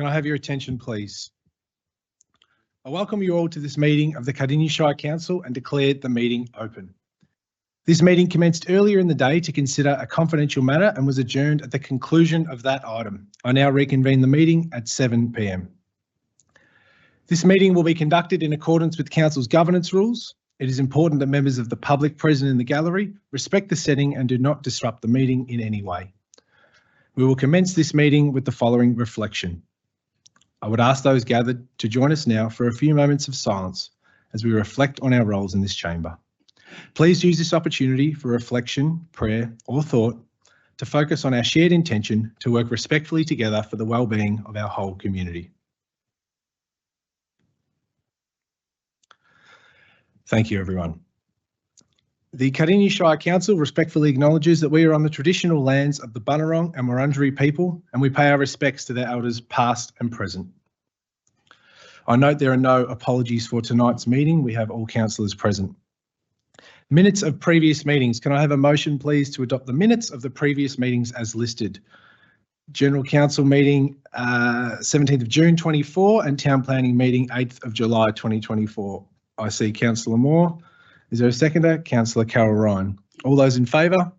Can I have your attention, please? I welcome you all to this meeting of the Cardinia Shire Council and declare the meeting open. This meeting commenced earlier in the day to consider a confidential matter and was adjourned at the conclusion of that item. I now reconvene the meeting at 7 p.m. This meeting will be conducted in accordance with Council's governance rules. It is important that members of the public present in the gallery respect the setting and do not disrupt the meeting in any way. We will commence this meeting with the following reflection. I would ask those gathered to join us now for a few moments of silence as we reflect on our roles in this chamber. Please use this opportunity for reflection, prayer, or thought to focus on our shared intention to work respectfully together for the well-being of our whole community. Thank you, everyone. The Cardinia Shire Council respectfully acknowledges that we are on the traditional lands of the Bunurong and Wurundjeri people, and we pay our respects to their elders past and present. I note there are no apologies for tonight's meeting. We have all councillors present. Minutes of previous meetings. Can I have a motion, please, to adopt the minutes of the previous meetings as listed? General Council meeting 17th of June 24 and Town Planning meeting 8th of July 2024. I see Councillor Moore. Is there a seconder? Councillor Carol Ryan. All those in favour?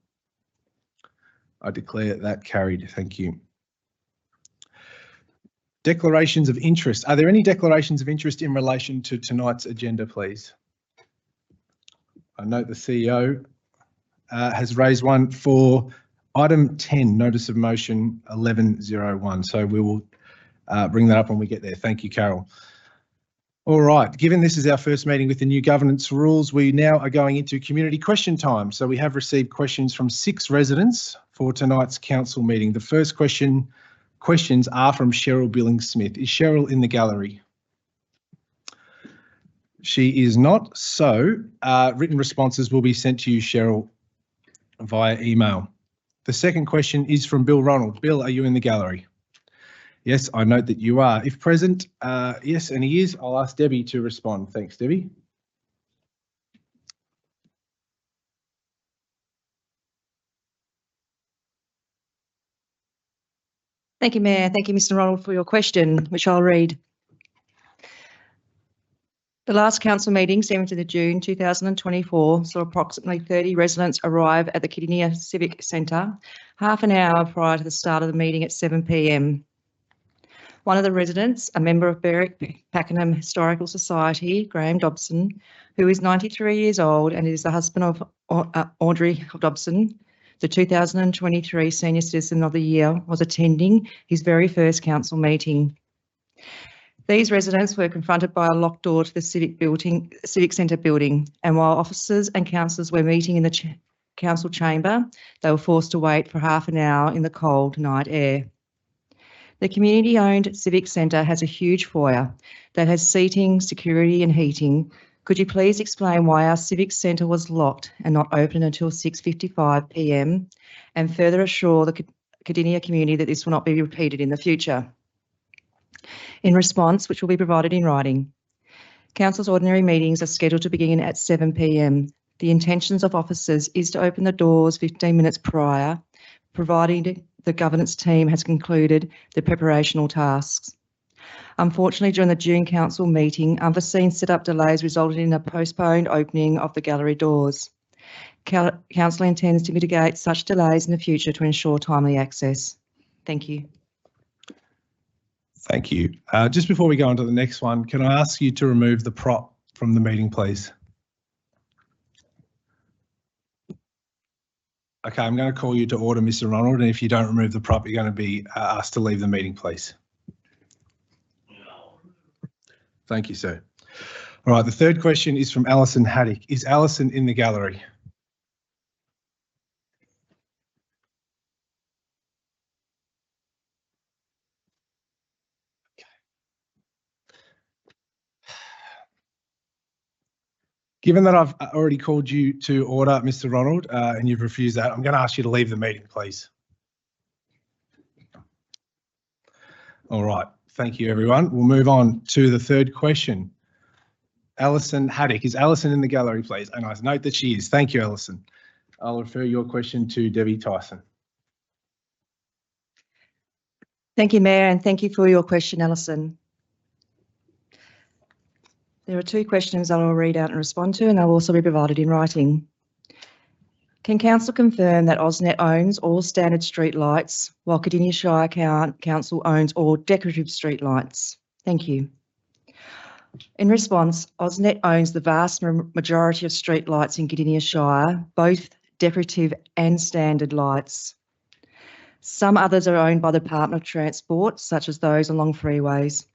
I declare that carried. Thank you. Declarations of interest. Are there any declarations of interest in relation to tonight's agenda, please? I note the CEO has raised one for item 10, notice of motion 1101. So we will bring that up when we get there. Thank you, Carol. All right, given this is our first meeting with the new governance rules, we now are going into community question time. So we have received questions from 6 residents for tonight's council meeting. The first questions are from Cheryl Billings-Smith. Is Cheryl in the gallery? She is not, so written responses will be sent to you, Cheryl, via email. The second question is from Bill Ronald. Bill, are you in the gallery? Yes, I note that you are. If present, yes, and he is, I'll ask Debbie to respond. Thanks, Debbie. Thank you, Mayor. Thank you, Mr. Ronald, for your question, which I'll read. The last council meeting, 7th of June 2024, saw approximately 30 residents arrive at the Cardinia Civic Centre half an hour prior to the start of the meeting at 7 p.m. One of the residents, a member of Berwick Pakenham Historical Society, Graham Dobson, who is 93 years old and is the husband of Audrey Dobson, the 2023 Senior Citizen of the Year, was attending his very first council meeting. These residents were confronted by a locked door to the Civic Centre building, and while officers and councillors were meeting in the council chamber, they were forced to wait for half an hour in the cold night air. The community-owned Civic Centre has a huge foyer that has seating, security and heating. Could you please explain why our Civic Centre was locked and not open until 6:55 p.m, and further assure the Cardinia community that this will not be repeated in the future? In response, which will be provided in writing, Council's ordinary meetings are scheduled to begin at 7 p.m. The intentions of officers is to open the doors 15 minutes prior, providing the governance team has concluded the preparational tasks. Unfortunately, during the June council meeting, unforeseen set-up delays resulted in a postponed opening of the gallery doors. Council intends to mitigate such delays in the future to ensure timely access. Thank you. Thank you. Just before we go on to the next one, can I ask you to remove the prop from the meeting, please? Okay, I'm going to call you to order, Mr. Ronald, and if you don't remove the prop, you're going to be asked to leave the meeting, please. Thank you, sir. All right, the third question is from Alison Haddock. Is Alison in the gallery? Given that I've already called you to order, Mr. Ronald, and you've refused that, I'm going to ask you to leave the meeting, please. All right. Thank you, everyone. We'll move on to the third question. Alison Haddock. Is Alison in the gallery, please? And I note that she is. Thank you, Alison. I'll refer your question to Debbie Tyson. Thank you, Mayor, and thank you for your question, Alison. There are two questions that I'll read out and respond to, and they'll also be provided in writing. Can Council confirm that AusNet owns all standard street lights, while Cardinia Shire Council owns all decorative street lights? Thank you. In response, AusNet owns the vast majority of street lights in Cardinia Shire, both decorative and standard lights. Some others are owned by the Department of Transport, such as those along freeways.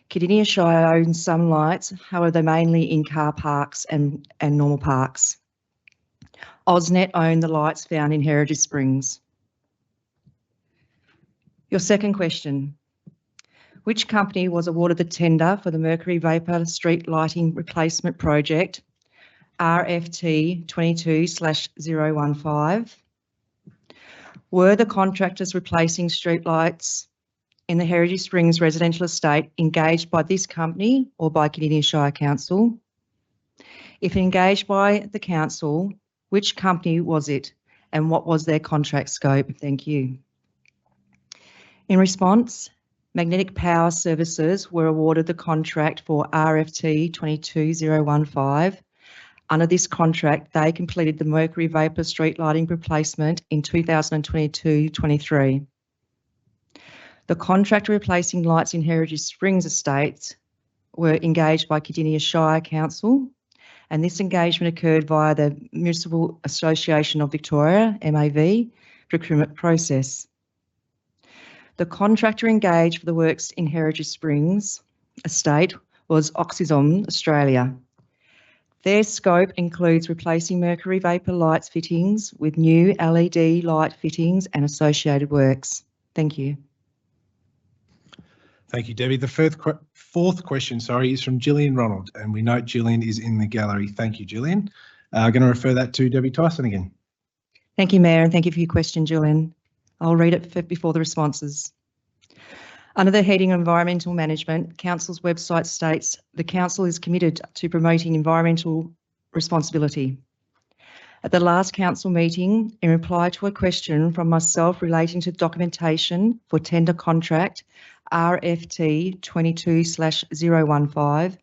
Cardinia Shire owns some lights, however, they're mainly in car parks and normal parks. AusNet own the lights found in Heritage Springs. Your second question. Which company was awarded the tender for the Mercury Vapour Street Lighting Replacement Project, RFT 22/015? Were the contractors replacing street lights in the Heritage Springs residential estate engaged by this company or by Cardinia Shire Council? If engaged by the council, which company was it and what was their contract scope? Thank you. In response, Magnetic Power Services were awarded the contract for RFT 22/015. Under this contract, they completed the Mercury Vapour Street Lighting replacement in 2022-23. The contractor replacing lights in Heritage Springs estates were engaged by Cardinia Shire Council, and this engagement occurred via the Municipal Association of Victoria, MAV, procurement process. The contractor engaged for the works in Heritage Springs estate was Oxysom Australia. Their scope includes replacing Mercury Vapour lights fittings with new LED light fittings and associated works. Thank you. Thank you, Debbie. The fourth question, is from Gillian Ronald, and we note Gillian is in the gallery. Thank you, Gillian. I'm going to refer that to Debbie Tyson again. Thank you, Mayor, and thank you for your question, Gillian. I'll read it before the responses. Under the heading of Environmental Management, Council's website states the Council is committed to promoting environmental responsibility. At the last Council meeting, in reply to a question from myself relating to documentation for tender contract RFT 22/015,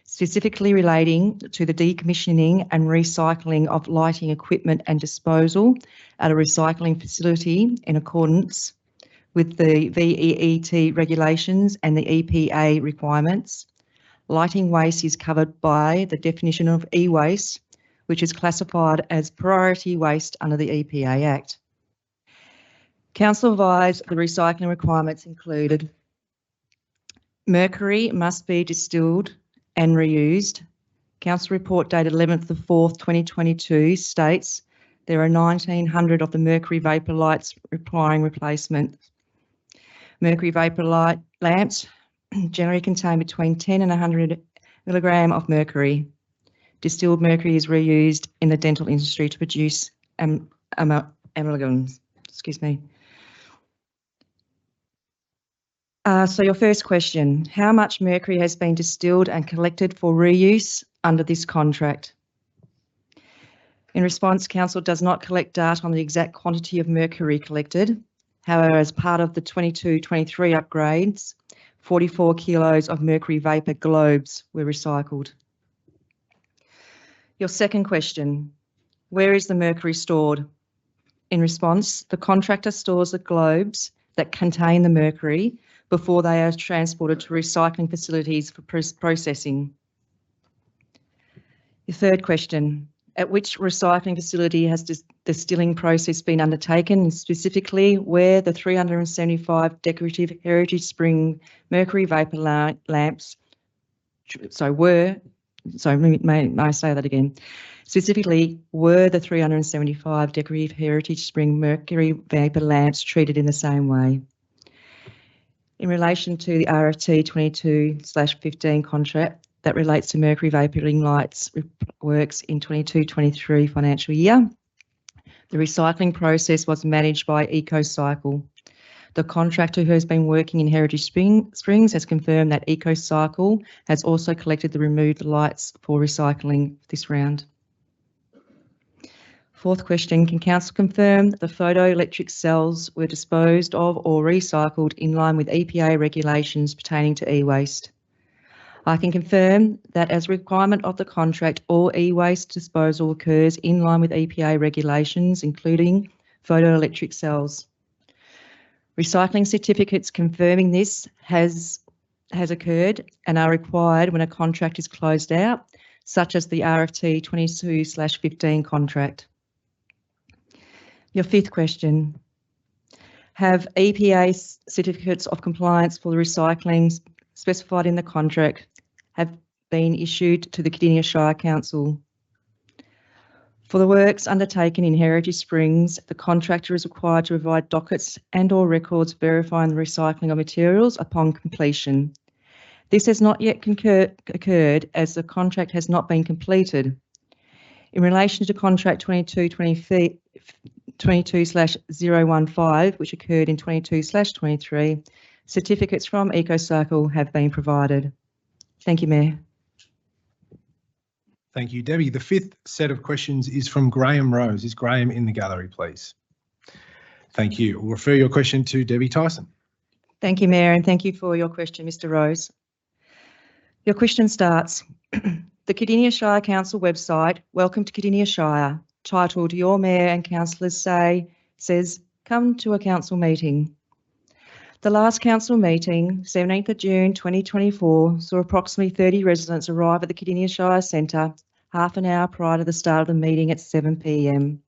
specifically relating to the decommissioning and recycling of lighting equipment and disposal at a recycling facility in accordance with the VEET regulations and the EPA requirements, lighting waste is covered by the definition of e-waste, which is classified as priority waste under the EPA Act. Council advised the recycling requirements included mercury must be distilled and reused. Council report dated 11th of 4th, 2022 states there are 1,900 of the mercury vapour lights requiring replacement. Mercury vapour light lamps generally contain between 10 and 100 milligram of mercury. Distilled mercury is reused in the dental industry to produce amalgams. Excuse me. So your first question, how much mercury has been distilled and collected for reuse under this contract? In response, Council does not collect data on the exact quantity of mercury collected. However, as part of the 22-23 upgrades, 44 kilos of mercury vapour globes were recycled. Your second question, where is the mercury stored? In response, the contractor stores the globes that contain the mercury before they are transported to recycling facilities for processing. Your third question, at which recycling facility has the distilling process been undertaken, and specifically where the 375 decorative Heritage Spring mercury vapour lamps, may I say that again? Specifically, were the 375 decorative Heritage Spring mercury vapour lamps treated in the same way? In relation to the RFT 22/15 contract that relates to mercury vapouring lights works in 22-23 financial year, the recycling process was managed by EcoCycle. The contractor who has been working in Heritage Springs has confirmed that EcoCycle has also collected the removed lights for recycling this round. Fourth question, can council confirm that the photoelectric cells were disposed of or recycled in line with EPA regulations pertaining to e-waste? I can confirm that as a requirement of the contract, all e-waste disposal occurs in line with EPA regulations, including photoelectric cells. Recycling certificates confirming this has occurred and are required when a contract is closed out, such as the RFT 22/15 contract. Your fifth question, have EPA certificates of compliance for the recycling specified in the contract have been issued to the Cardinia Shire Council? For the works undertaken in Heritage Springs, the contractor is required to provide dockets and/or records verifying the recycling of materials upon completion. This has not yet occurred as the contract has not been completed. In relation to contract 22/015, which occurred in 22/23, certificates from EcoCycle have been provided. Thank you, Mayor. Thank you, Debbie. The fifth set of questions is from Graham Rose. Is Graham in the gallery, please? Thank you. We'll refer your question to Debbie Tyson. Thank you, Mayor, and thank you for your question, Mr. Rose. Your question starts, the Cardinia Shire Council website, Welcome to Cardinia Shire, titled Your Mayor and Councillors says, come to a council meeting. The last council meeting, 17th of June 2024, saw approximately 30 residents arrive at the Cardinia Shire Centre half an hour prior to the start of the meeting at 7 p.m.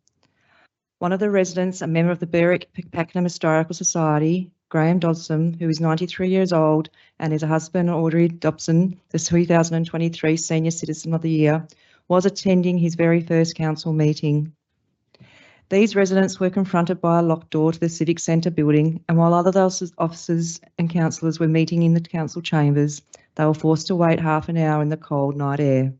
One of the residents, a member of the Berwick-Pakenham Historical Society, Graham Dodson, who is 93 years old and is a husband of Audrey Dobson, the 2023 Senior Citizen of the Year, was attending his very first council meeting. These residents were confronted by a locked door to the Civic Centre building, and while other officers and councillors were meeting in the council chambers, they were forced to wait half an hour in the cold night air.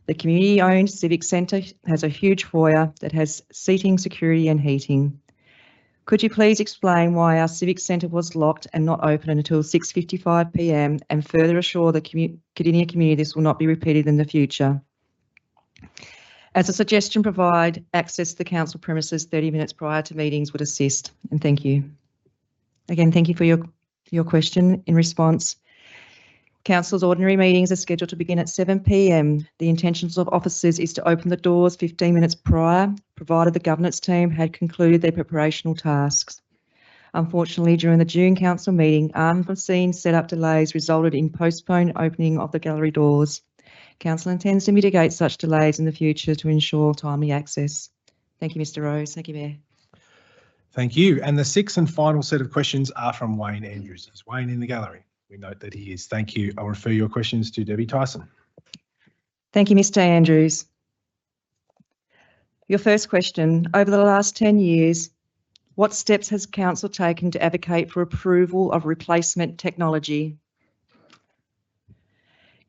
The community-owned Civic Centre has a huge foyer that has seating, security and heating. Could you please explain why our Civic Centre was locked and not open until 6:55 p.m. and further assure the Cardinia community this will not be repeated in the future? As a suggestion, provide access to the council premises 30 minutes prior to meetings would assist, and thank you. Again, thank you for your question. In response, council's ordinary meetings are scheduled to begin at 7 p.m. The intentions of officers is to open the doors 15 minutes prior, provided the governance team had concluded their preparational tasks. Unfortunately, during the June council meeting, unforeseen setup delays resulted in postponed opening of the gallery doors. Council intends to mitigate such delays in the future to ensure timely access. Thank you, Mr. Rose. Thank you, Mayor. Thank you. And the sixth and final set of questions are from Wayne Andrews. Is Wayne in the gallery? We note that he is. Thank you. I'll refer your questions to Debbie Tyson. Thank you, Mr. Andrews. Your first question, over the last 10 years, what steps has council taken to advocate for approval of replacement technology?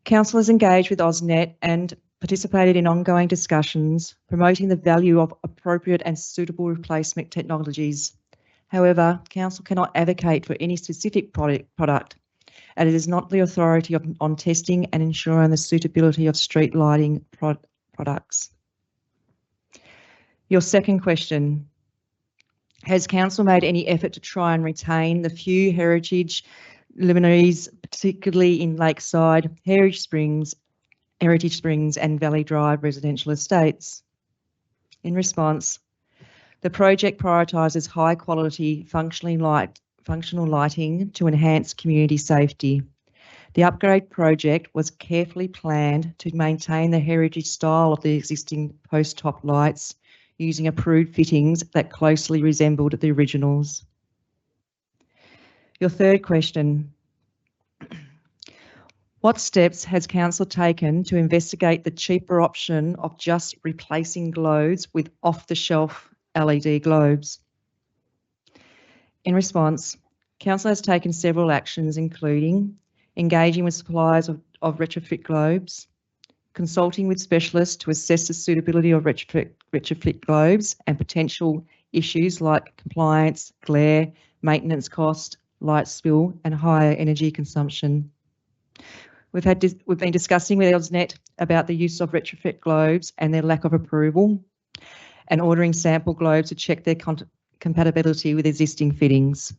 Council has engaged with AusNet and participated in ongoing discussions promoting the value of appropriate and suitable replacement technologies. However, council cannot advocate for any specific product, and it is not the authority on testing and ensuring the suitability of street lighting products. Your second question, has council made any effort to try and retain the few heritage luminaries, particularly in Lakeside, Heritage Springs and Valley Drive residential estates? In response, the project prioritises high quality functional lighting to enhance community safety. The upgrade project was carefully planned to maintain the heritage style of the existing post top lights using approved fittings that closely resembled the originals. Your third question, what steps has council taken to investigate the cheaper option of just replacing globes with off-the-shelf LED globes? In response, council has taken several actions, including engaging with suppliers of retrofit globes, consulting with specialists to assess the suitability of retrofit globes and potential issues like compliance, glare, maintenance cost, light spill and higher energy consumption. We've been discussing with AusNet about the use of retrofit globes and their lack of approval, and ordering sample globes to check their compatibility with existing fittings.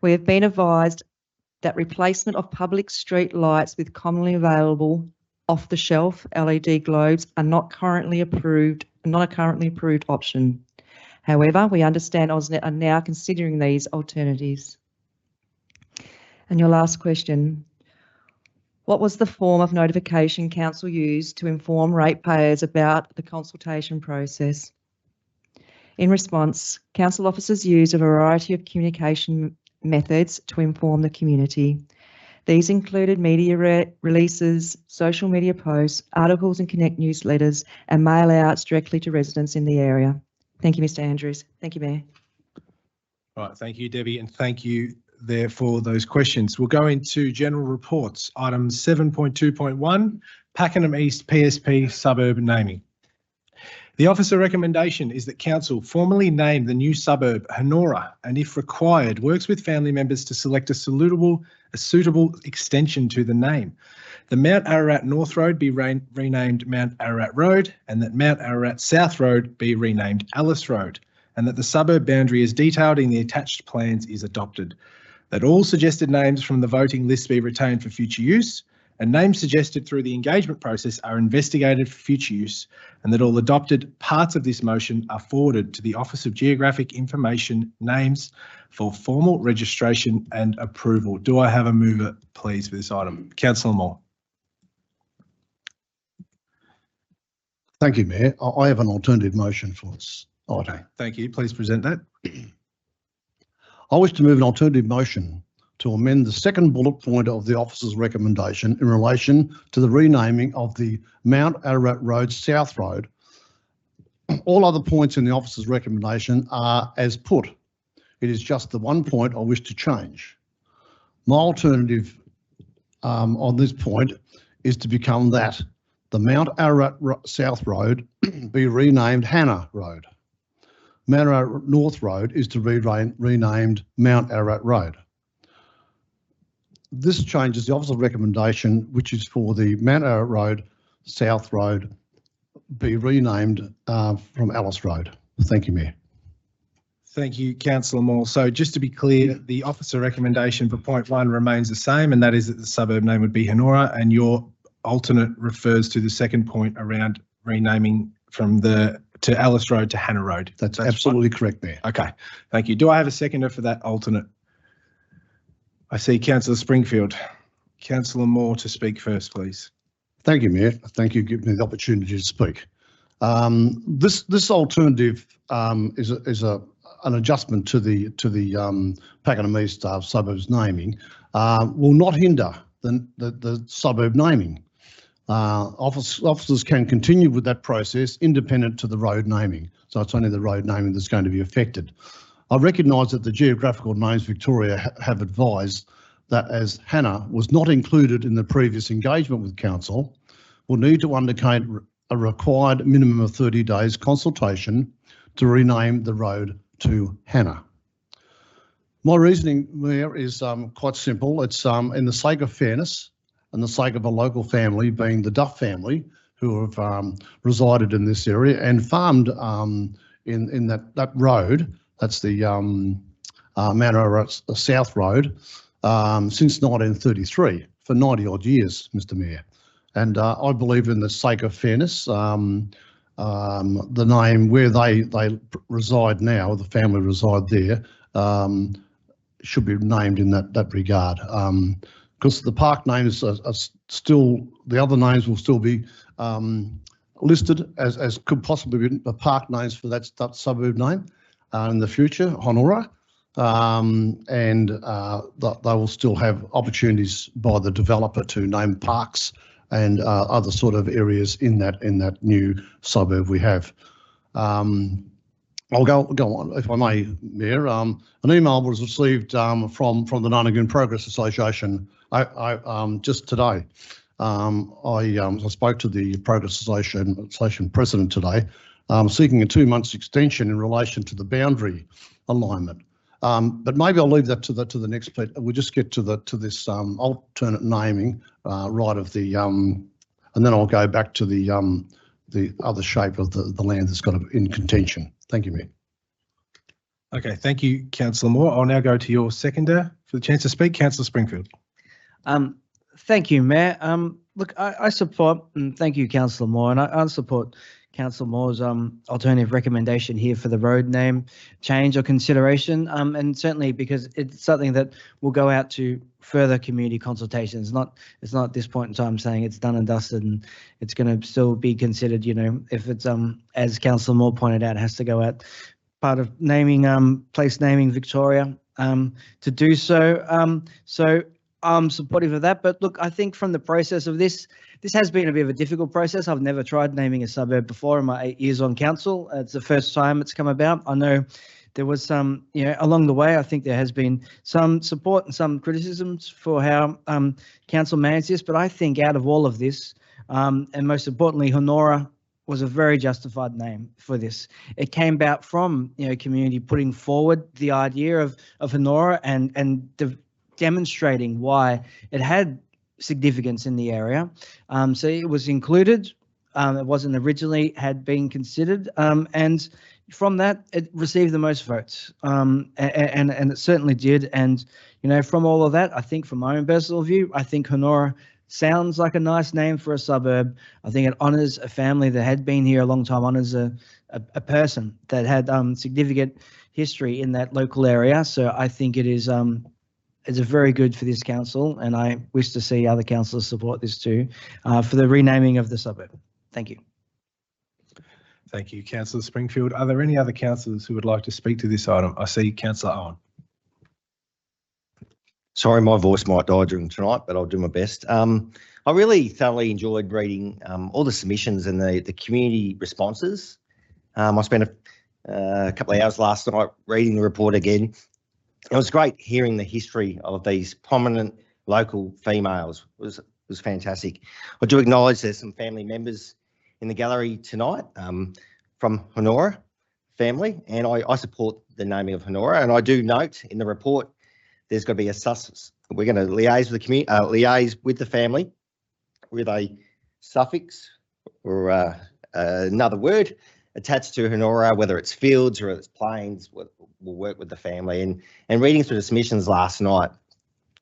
We have been advised that replacement of public street lights with commonly available off-the-shelf LED globes are not a currently approved option. However, we understand AusNet are now considering these alternatives. And your last question, what was the form of notification Council used to inform ratepayers about the consultation process? In response, Council officers used a variety of communication methods to inform the community. These included media releases, social media posts, articles and Connect newsletters, and mail outs directly to residents in the area. Thank you, Mr Andrews. Thank you, Mayor. All right, thank you, Debbie, and thank you there for those questions. We'll go into general reports. Item 7.2.1, Pakenham East PSP suburb naming. The officer recommendation is that Council formally name the new suburb Honora, and if required, works with family members to select a suitable extension to the name. The Mount Ararat North Road be renamed Mount Ararat Road, and that Mount Ararat South Road be renamed Alice Road, and that the suburb boundary as detailed in the attached plans is adopted. That all suggested names from the voting list be retained for future use, and names suggested through the engagement process are investigated for future use, and that all adopted parts of this motion are forwarded to the Office of Geographic Information names for formal registration and approval. Do I have a mover, please, for this item? Councillor Moore. Thank you, Mayor. I have an alternative motion for this item. Okay, thank you. Please present that. I wish to move an alternative motion to amend the second bullet point of the officer's recommendation in relation to the renaming of the Mount Ararat Road South Road. All other points in the officer's recommendation are as put. It is just the one point I wish to change. My alternative on this point is to become that the Mount Ararat South Road be renamed Hannah Road. Mount Ararat North Road is to be renamed Mount Ararat Road. This changes the officer's recommendation, which is for the Mount Ararat Road South Road be renamed from Alice Road. Thank you, Mayor. Thank you, Councillor Moore. So just to be clear, the officer recommendation for point 1 remains the same, and that is that the suburb name would be Honora, and your alternate refers to the second point around renaming from to Alice Road to Hannah Road. That's absolutely correct, Mayor. Okay, thank you. Do I have a seconder for that alternate? I see Councillor Springfield. Councillor Moore to speak first, please. Thank you, Mayor. Thank you for giving me the opportunity to speak. This alternative is an adjustment to the Pakenham East suburbs naming. Will not hinder the suburb naming. Officers can continue with that process independent to the road naming. So it's only the road naming that's going to be affected. I recognise that the Geographical Names Victoria have advised that as Hannah was not included in the previous engagement with Council, will need to undertake a required minimum of 30 days consultation to rename the road to Hannah. My reasoning, Mayor, is quite simple. It's in the sake of fairness and the sake of a local family, being the Duff family, who have resided in this area and farmed in that road. That's the Mount Ararat South Road since 1933, for 90 odd years, Mr Mayor. And I believe in the sake of fairness, the name where they reside now, the family reside there, should be named in that regard. Because the park names are still, the other names will still be listed as could possibly be the park names for that suburb name in the future, Honora, and they will still have opportunities by the developer to name parks and other sort of areas in that new suburb we have. I'll go on, if I may, Mayor. An email was received from the Nunagoon Progress Association just today. I spoke to the Progress Association president today, seeking a 2 months extension in relation to the boundary alignment. But maybe I'll leave that to the next bit. We'll just get to this alternate naming right of the, and then I'll go back to the the other shape of the land that's got in contention. Thank you, Mayor. Okay, thank you, Councillor Moore. I'll now go to your seconder for the chance to speak, Councillor Springfield. Thank you, Mayor. Look, I support, and thank you, Councillor Moore, and I support Councillor Moore's alternative recommendation here for the road name change or consideration, and certainly because it's something that will go out to further community consultations. It's not at this point in time saying it's done and dusted and it's going to still be considered. You know, if it's as Councillor Moore pointed out, it has to go out part of naming place naming Victoria to do so. So I'm supportive of that. But look, I think from the process of this has been a bit of a difficult process. I've never tried naming a suburb before in my 8 years on council. It's the first time it's come about. I know there was some, you know, along the way, I think there has been some support and some criticisms for how council managed this. But I think out of all of this, and most importantly, Honora was a very justified name for this. It came about from, you know, community putting forward the idea of Honora and demonstrating why it had significance in the area. So it was included. It wasn't originally had been considered, and from that it received the most votes, and it certainly did. And you know, from all of that, I think from my own personal view, I think Honora sounds like a nice name for a suburb. I think it honours a family that had been here a long time, honours a person that had significant history in that local area. So I think it is it's very good for this council, and I wish to see other councillors support this too, for the renaming of the suburb. Thank you. Thank you, Councillor Springfield. Are there any other councillors who would like to speak to this item? I see Councillor Owen. Sorry, my voice might die during tonight, but I'll do my best. I really thoroughly enjoyed reading all the submissions and the community responses. I spent a couple of hours last night reading the report again. It was great hearing the history of these prominent local females. It was fantastic. I do acknowledge there's some family members in the gallery tonight from Honora family, and I support the naming of Honora. And I do note in the report there's got to be we're going to liaise with the community, liaise with the family with a suffix or another word attached to Honora, whether it's fields or it's plains. We'll work with the family. And reading through the submissions last night,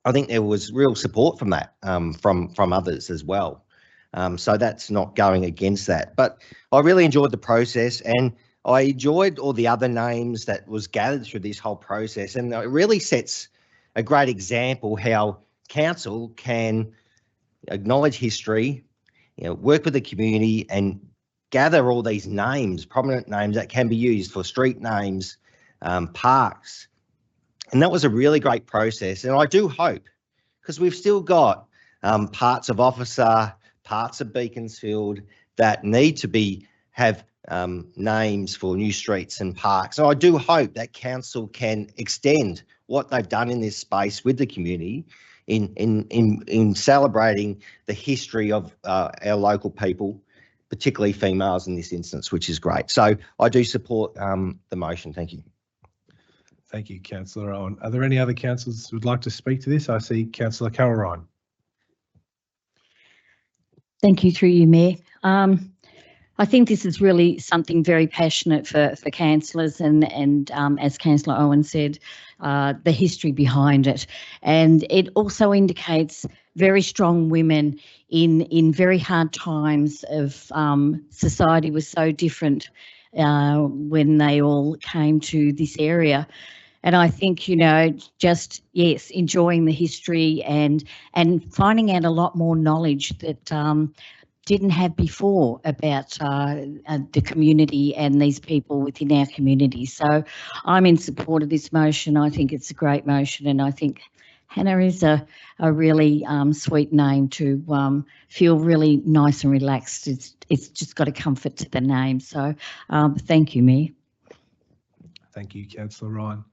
I think there was real support from that, from others as well. So that's not going against that. But I really enjoyed the process, and I enjoyed all the other names that was gathered through this whole process. And it really sets a great example how council can acknowledge history, you know, work with the community and gather all these names, prominent names that can be used for street names, parks. And that was a really great process. And I do hope, because we've still got parts of Officer, parts of Beaconsfield that need to have names for new streets and parks. So I do hope that council can extend what they've done in this space with the community in celebrating the history of our local people, particularly females in this instance, which is great. So I do support the motion. Thank you. Thank you, Councillor Owen. Are there any other councillors who would like to speak to this? I see Councillor Carol Ryan. Thank you, through you, Mayor. I think this is really something very passionate for councillors and as Councillor Owen said, the history behind it. And it also indicates very strong women in very hard times of society was so different when they all came to this area. And I think, you know, just, yes, enjoying the history and finding out a lot more knowledge that didn't have before about the community and these people within our community. So I'm in support of this motion. I think it's a great motion, and I think Hannah is a really sweet name to feel really nice and relaxed. It's just got a comfort to the name. So thank you, Mayor. Thank you, Councillor Ryan.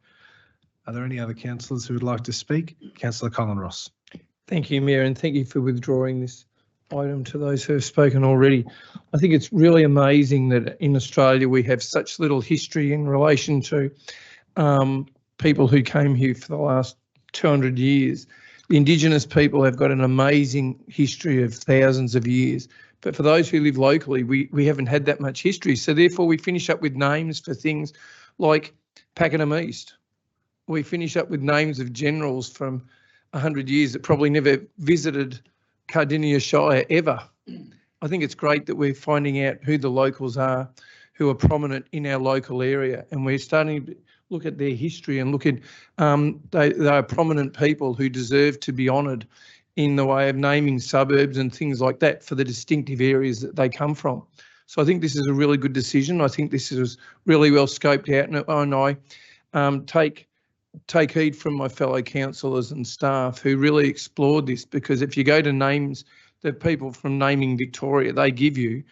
Are there any other councillors who would like to speak? Councillor Colin Ross. Thank you, Mayor, and thank you for withdrawing this item to those who have spoken already. I think it's really amazing that in Australia we have such little history in relation to people who came here for the last 200 years. The Indigenous people have got an amazing history of thousands of years, But for those who live locally, we haven't had that much history. So therefore we finish up with names for things like Pakenham East. We finish up with names of generals from 100 years that probably never visited Cardinia Shire ever. I think it's great that we're finding out who the locals are, who are prominent in our local area, and we're starting to look at their history and look at they are prominent people who deserve to be honoured in the way of naming suburbs and things like that for the distinctive areas that they come from. So I think this is a really good decision. I think this is really well scoped out, and I take heed from my fellow councillors and staff who really explored this, because if you go to names, the people from Naming Victoria, they give you,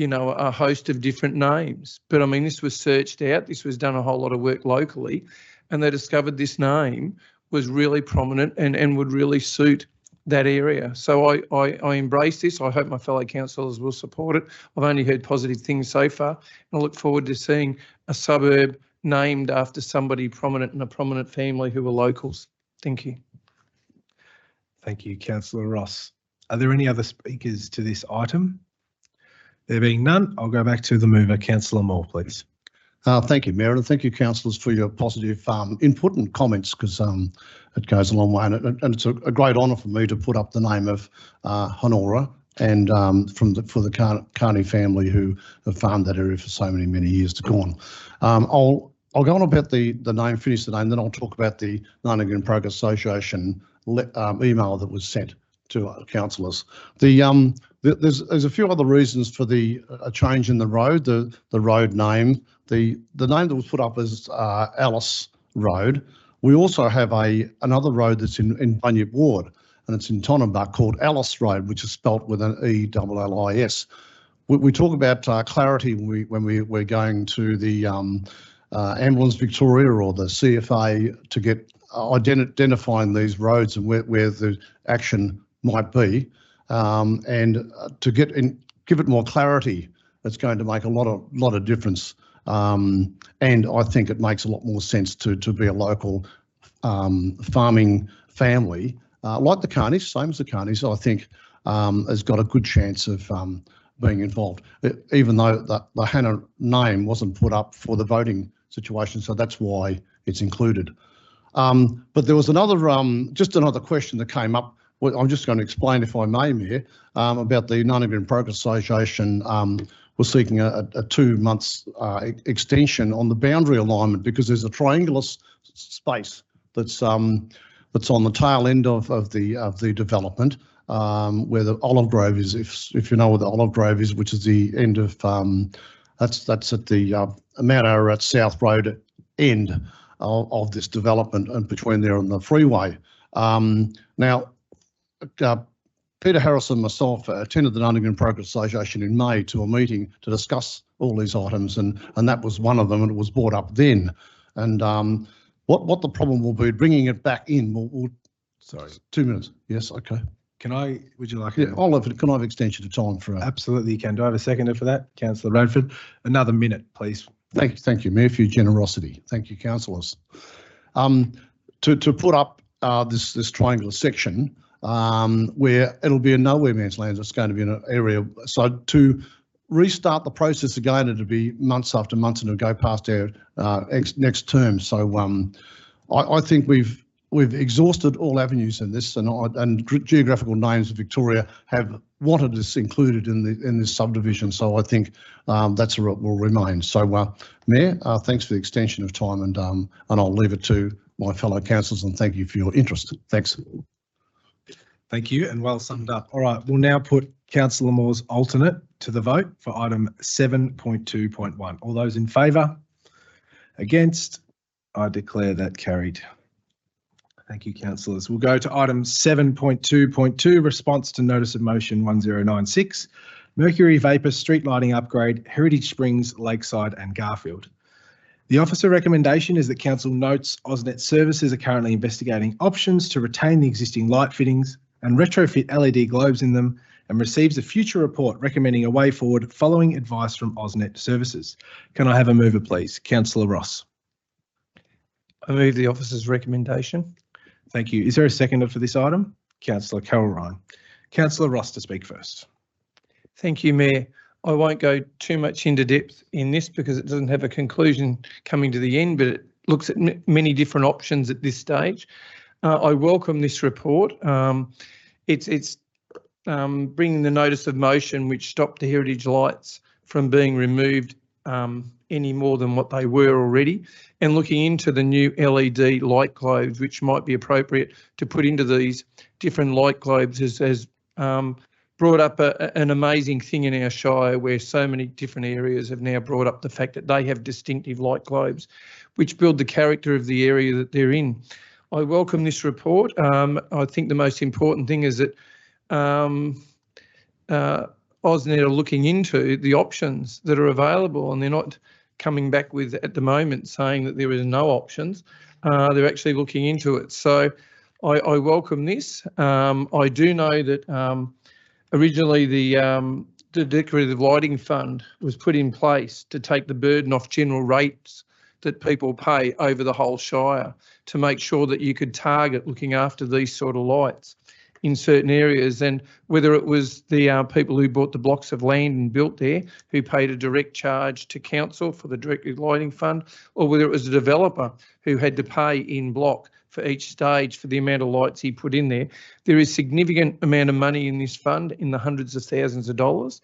a host of different names. But I mean, this was searched out, this was done a whole lot of work locally, and they discovered this name was really prominent and would really suit that area. So I embrace this. I hope my fellow councillors will support it. I've only heard positive things so far, and I look forward to seeing a suburb named after somebody prominent in a prominent family who are locals. Thank you. Thank you, Councillor Ross. Are there any other speakers to this item? There being none, I'll go back to the mover, Councillor Moore, please. Thank you, Mayor, and thank you, councillors, for your positive input and comments, because it goes a long way, and it's a great honour for me to put up the name of Honora and for the Carney family who have farmed that area for so many years to go on. I'll go on about the name, finish the name, then I'll talk about the Nottingham Progress Association email that was sent to councillors. There's a few other reasons for a change in the road. The road name, the name that was put up as Alice Road. We also have another road that's in Bunyip Ward, and it's in Tonambah, called Alice Road, which is spelt with an E-L-L-I-S. We talk about clarity when we're going to the Ambulance Victoria or the CFA to get identifying these roads and where the action might be, and to give it more clarity. It's going to make a lot of difference, and I think it makes a lot more sense to be a local farming family like the Carneys, same as the Carneys. I think has got a good chance of being involved, even though the Hannah name wasn't put up for the voting situation, so that's why it's included. But there was just another question that came up. Well, I'm just going to explain, if I may, Mayor, about the Nottingham Progress Association was seeking a 2 months extension on the boundary alignment, because there's a triangular space that's on the tail end of the development, where the olive grove is. If you know where the olive grove is, which is the end of that's at the Mount Ararat South Road end of this development, and between there and the freeway. Now, Peter Harris and myself attended the Nottingham Progress Association in May to a meeting to discuss all these items, and that was one of them, and it was brought up then. And what the problem will be, bringing it back in. Sorry, 2 minutes. Yes, okay. Would you like? Yeah, can I have extension of time for? Absolutely, you can. Do I have a seconder for that, Councillor Radford? Another minute, please. Thank you, Mayor, for your generosity. Thank you, councillors. To put up this triangular section where it'll be a nowhere man's land. It's going to be in an area. So to restart the process again, it'll be months after months, and it'll go past our next term. So I think we've exhausted all avenues in this, and geographical names of Victoria have wanted this included in this subdivision. So I think that's what will remain. So Mayor, thanks for the extension of time, and I'll leave it to my fellow councillors, and thank you for your interest. Thanks. Thank you, and well summed up. All right, we'll now put Councillor Moore's alternate to the vote for item 7.2.1. All those in favour? Against? I declare that carried. Thank you, councillors. We'll go to item 7.2.2, response to notice of motion 1096, Mercury Vapour Street Lighting Upgrade, Heritage Springs, Lakeside and Garfield. The officer recommendation is that council notes AusNet Services are currently investigating options to retain the existing light fittings and retrofit LED globes in them, and receives a future report recommending a way forward following advice from AusNet Services. Can I have a mover, please? Councillor Ross. I move the officer's recommendation. Thank you. Is there a seconder for this item? Councillor Carol Ryan. Councillor Ross to speak first. Thank you, Mayor. I won't go too much into depth in this because it doesn't have a conclusion coming to the end, but it looks at many different options at this stage. I welcome this report. It's bringing the notice of motion which stopped the heritage lights from being removed any more than what they were already, and looking into the new LED light globes which might be appropriate to put into these different light globes has brought up an amazing thing in our Shire, where so many different areas have now brought up the fact that they have distinctive light globes which build the character of the area that they're in. I welcome this report. I think the most important thing is that AusNet are looking into the options that are available, and they're not coming back with, at the moment, saying that there is no options. They're actually looking into it. So I welcome this. I do know that originally the Decorative Lighting Fund was put in place to take the burden off general rates that people pay over the whole Shire, to make sure that you could target looking after these sort of lights in certain areas. And whether it was the people who bought the blocks of land and built there, who paid a direct charge to council for the Decorative Lighting Fund, or whether it was a developer who had to pay in block for each stage for the amount of lights he put in there. There is significant amount of money in this fund, in the hundreds of thousands of dollars.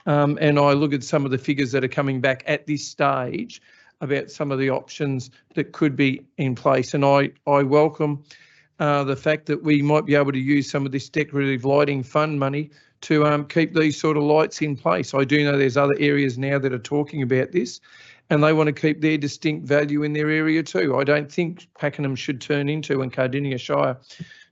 And I look at some of the figures that are coming back at this stage about some of the options that could be in place. And I welcome the fact that we might be able to use some of this Decorative Lighting Fund money to keep these sort of lights in place. I do know there's other areas now that are talking about this, and they want to keep their distinct value in their area too. I don't think Pakenham should turn into, and Cardinia Shire,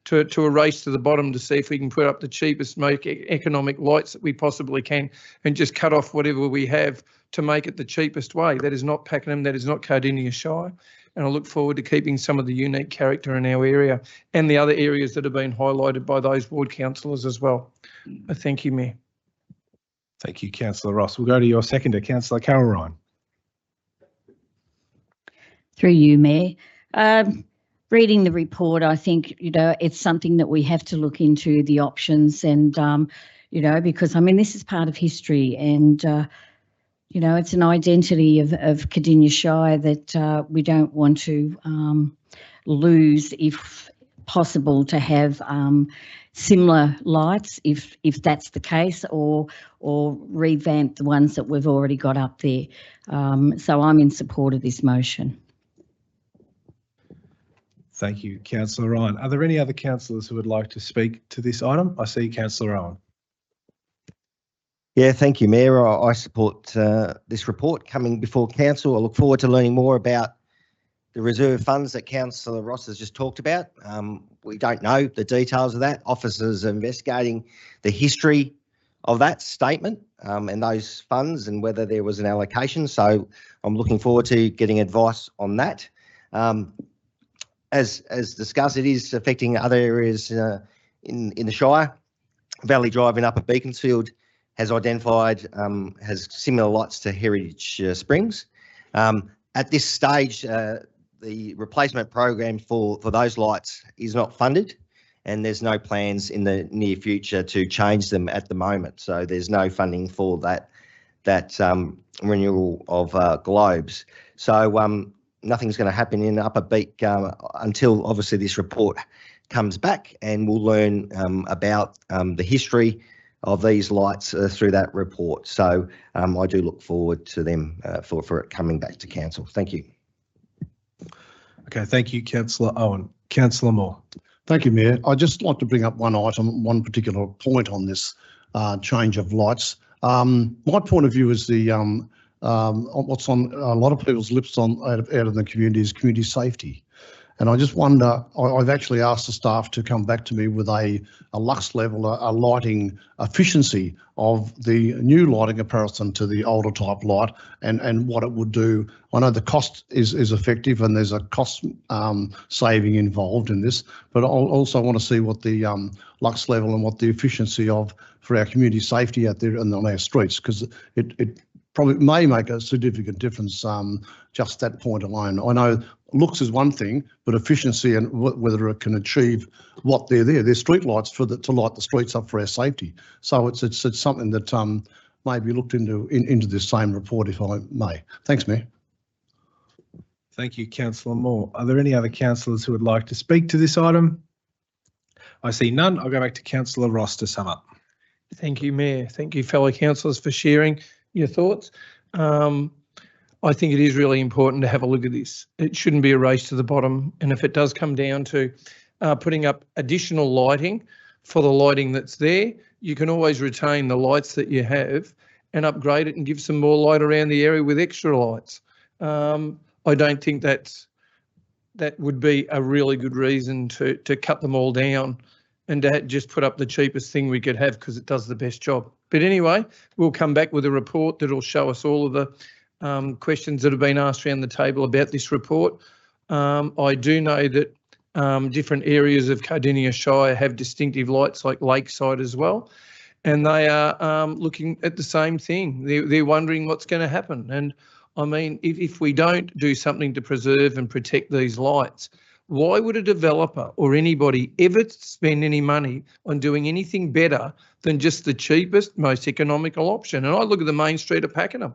to a race to the bottom to see if we can put up the cheapest, most economic lights that we possibly can, and just cut off whatever we have to make it the cheapest way. That is not Pakenham, that is not Cardinia Shire. And I look forward to keeping some of the unique character in our area and the other areas that have been highlighted by those ward councillors as well. Thank you, Mayor. Thank you, Councillor Ross. We'll go to your seconder, Councillor Carol Ryan. Through you, Mayor. Reading the report, I think, it's something that we have to look into, the options, and, because, this is part of history, and, it's an identity of Cardinia Shire that we don't want to lose, if possible, to have similar lights, if that's the case, or revamp the ones that we've already got up there. So I'm in support of this motion. Thank you, Councillor Ryan. Are there any other councillors who would like to speak to this item? I see Councillor Owen. Yeah, thank you, Mayor. I support this report coming before council. I look forward to learning more about the reserve funds that Councillor Ross has just talked about. We don't know the details of that. Officers are investigating the history of that statement and those funds, and whether there was an allocation. So I'm looking forward to getting advice on that. As discussed, it is affecting other areas in the Shire. Valley Drive in Upper Beaconsfield has identified, has similar lights to Heritage Springs. At this stage, the replacement program for those lights is not funded, and there's no plans in the near future to change them at the moment. So there's no funding for that renewal of globes. So nothing's going to happen in Upper Beak until obviously this report comes back, and we'll learn about the history of these lights through that report. So I do look forward to them for it coming back to council. Thank you. Okay, thank you, Councillor Owen. Councillor Moore. Thank you, Mayor. I'd just like to bring up one item, one particular point on this change of lights. My point of view is the what's on a lot of people's lips out of the community is community safety. And I just wonder, I've actually asked the staff to come back to me with a lux level, a lighting efficiency of the new lighting comparison to the older type light, and what it would do. I know the cost is effective, and there's a cost saving involved in this, but I also want to see what the lux level and what the efficiency for our community safety out there and on our streets, because probably may make a significant difference, just that point alone. I know looks is one thing, but efficiency and whether it can achieve what they're there. They're street lights to light the streets up for our safety. So it's something that may be looked into this same report, if I may. Thanks, Mayor. Thank you, Councillor Moore. Are there any other councillors who would like to speak to this item? I see none. I'll go back to Councillor Ross to sum up. Thank you, Mayor. Thank you, fellow councillors, for sharing your thoughts. I think it is really important to have a look at this. It shouldn't be a race to the bottom. And if it does come down to putting up additional lighting for the lighting that's there, you can always retain the lights that you have and upgrade it and give some more light around the area with extra lights. I don't think that would be a really good reason to cut them all down and to just put up the cheapest thing we could have because it does the best job. But anyway, we'll come back with a report that'll show us all of the questions that have been asked around the table about this report. I do know that different areas of Cardinia Shire have distinctive lights like Lakeside as well, and they are looking at the same thing. They're wondering what's going to happen. And I mean, if we don't do something to preserve and protect these lights, why would a developer or anybody ever spend any money on doing anything better than just the cheapest, most economical option? And I look at the main street of Pakenham.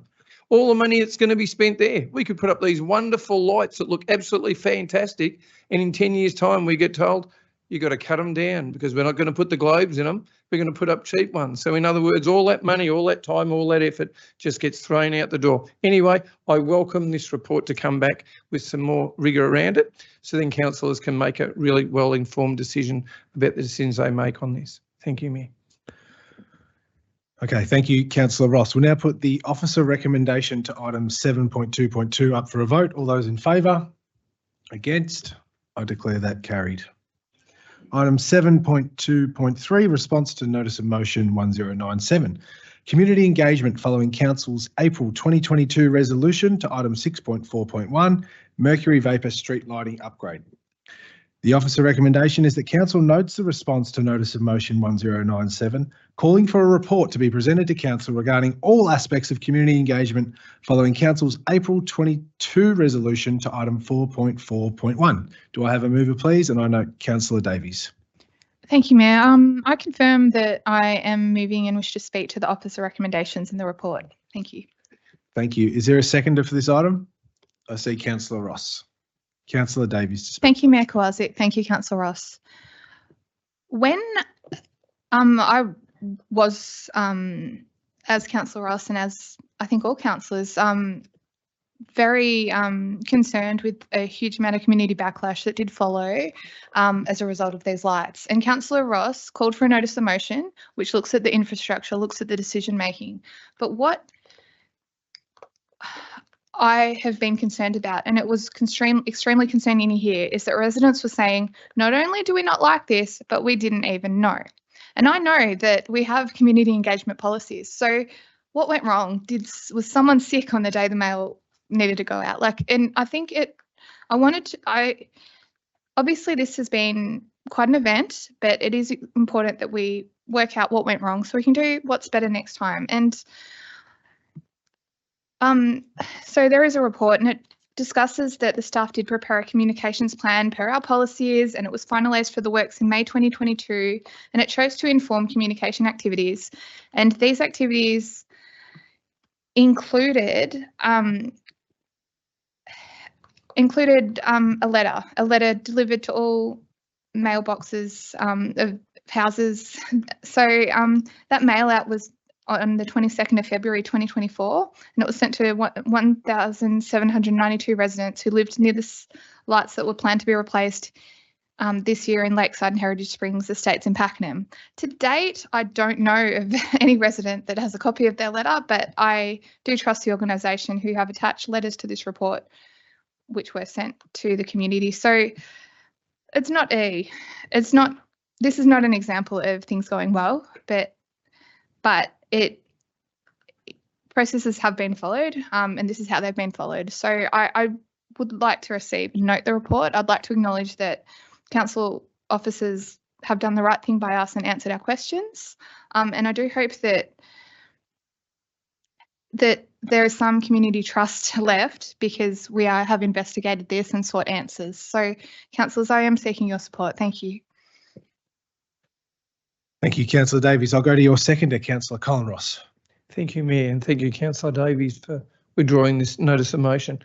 All the money that's going to be spent there. We could put up these wonderful lights that look absolutely fantastic, and in 10 years' time we get told, you've got to cut them down because we're not going to put the globes in them. We're going to put up cheap ones. So in other words, all that money, all that time, all that effort just gets thrown out the door. Anyway, I welcome this report to come back with some more rigour around it so then councillors can make a really well-informed decision about the decisions they make on this. Thank you, Mayor. Okay, thank you, Councillor Ross. We'll now put the officer recommendation to item 7.2.2 up for a vote. All those in favour? Against? I declare that carried. Item 7.2.3, response to notice of motion 1097. Community engagement following Council's April 2022 resolution to item 6.4.1, Mercury Vapour Street Lighting Upgrade. The officer recommendation is that Council notes the response to notice of motion 1097, calling for a report to be presented to Council regarding all aspects of community engagement following Council's April 22 resolution to item 4.4.1. Do I have a mover, please? And I note Councillor Davies. Thank you, Mayor. I confirm that I am moving and wish to speak to the officer recommendations in the report. Thank you. Thank you. Is there a seconder for this item? I see Councillor Ross. Councillor Davies to speak. Thank you, Mayor Kowalczyk. Thank you, Councillor Ross. When I was, as Councillor Ross and as I think all councillors, very concerned with a huge amount of community backlash that did follow as a result of these lights. And Councillor Ross called for a notice of motion, which looks at the infrastructure, looks at the decision making. But what I have been concerned about, and it was extremely concerning to hear, is that residents were saying, not only do we not like this, but we didn't even know. And I know that we have community engagement policies. So what went wrong? Was someone sick on the day the mail needed to go out? And I think obviously this has been quite an event, but it is important that we work out what went wrong so we can do what's better next time. And so there is a report, and it discusses that the staff did prepare a communications plan per our policies, and it was finalised for the works in May 2022, and it chose to inform communication activities. And these activities included a letter delivered to all mailboxes of houses. So that mail out was on the 22nd of February 2024, and it was sent to 1,792 residents who lived near the lights that were planned to be replaced this year in Lakeside and Heritage Springs Estates in Pakenham. To date, I don't know of any resident that has a copy of their letter, but I do trust the organisation who have attached letters to this report, which were sent to the community. So this is not an example of things going well, but processes have been followed, and this is how they've been followed. So I would like to note the report. I'd like to acknowledge that council officers have done the right thing by us and answered our questions. And I do hope that that there is some community trust left because we have investigated this and sought answers. So, councillors, I am seeking your support. Thank you. Thank you, Councillor Davies. I'll go to your seconder, Councillor Colin Ross. Thank you, Mayor, and thank you, Councillor Davies, for withdrawing this notice of motion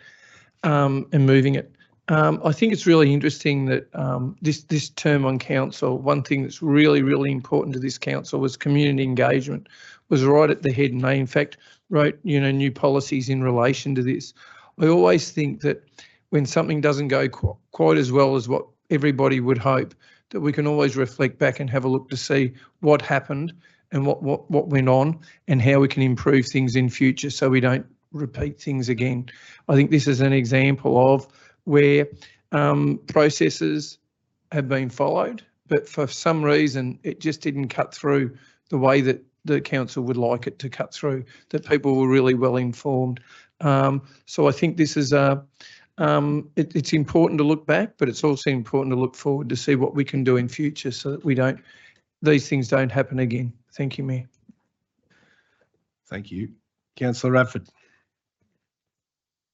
and moving it. I think it's really interesting that this term on council, one thing that's really, really important to this council was community engagement, was right at the head, and they in fact wrote, new policies in relation to this. I always think that when something doesn't go quite as well as what everybody would hope, that we can always reflect back and have a look to see what happened and what went on and how we can improve things in future so we don't repeat things again. I think this is an example of where processes have been followed, but for some reason it just didn't cut through the way that the council would like it to cut through, that people were really well informed. So I think this is it's important to look back, but it's also important to look forward to see what we can do in future so that these things don't happen again. Thank you, Mayor. Thank you. Councillor Radford.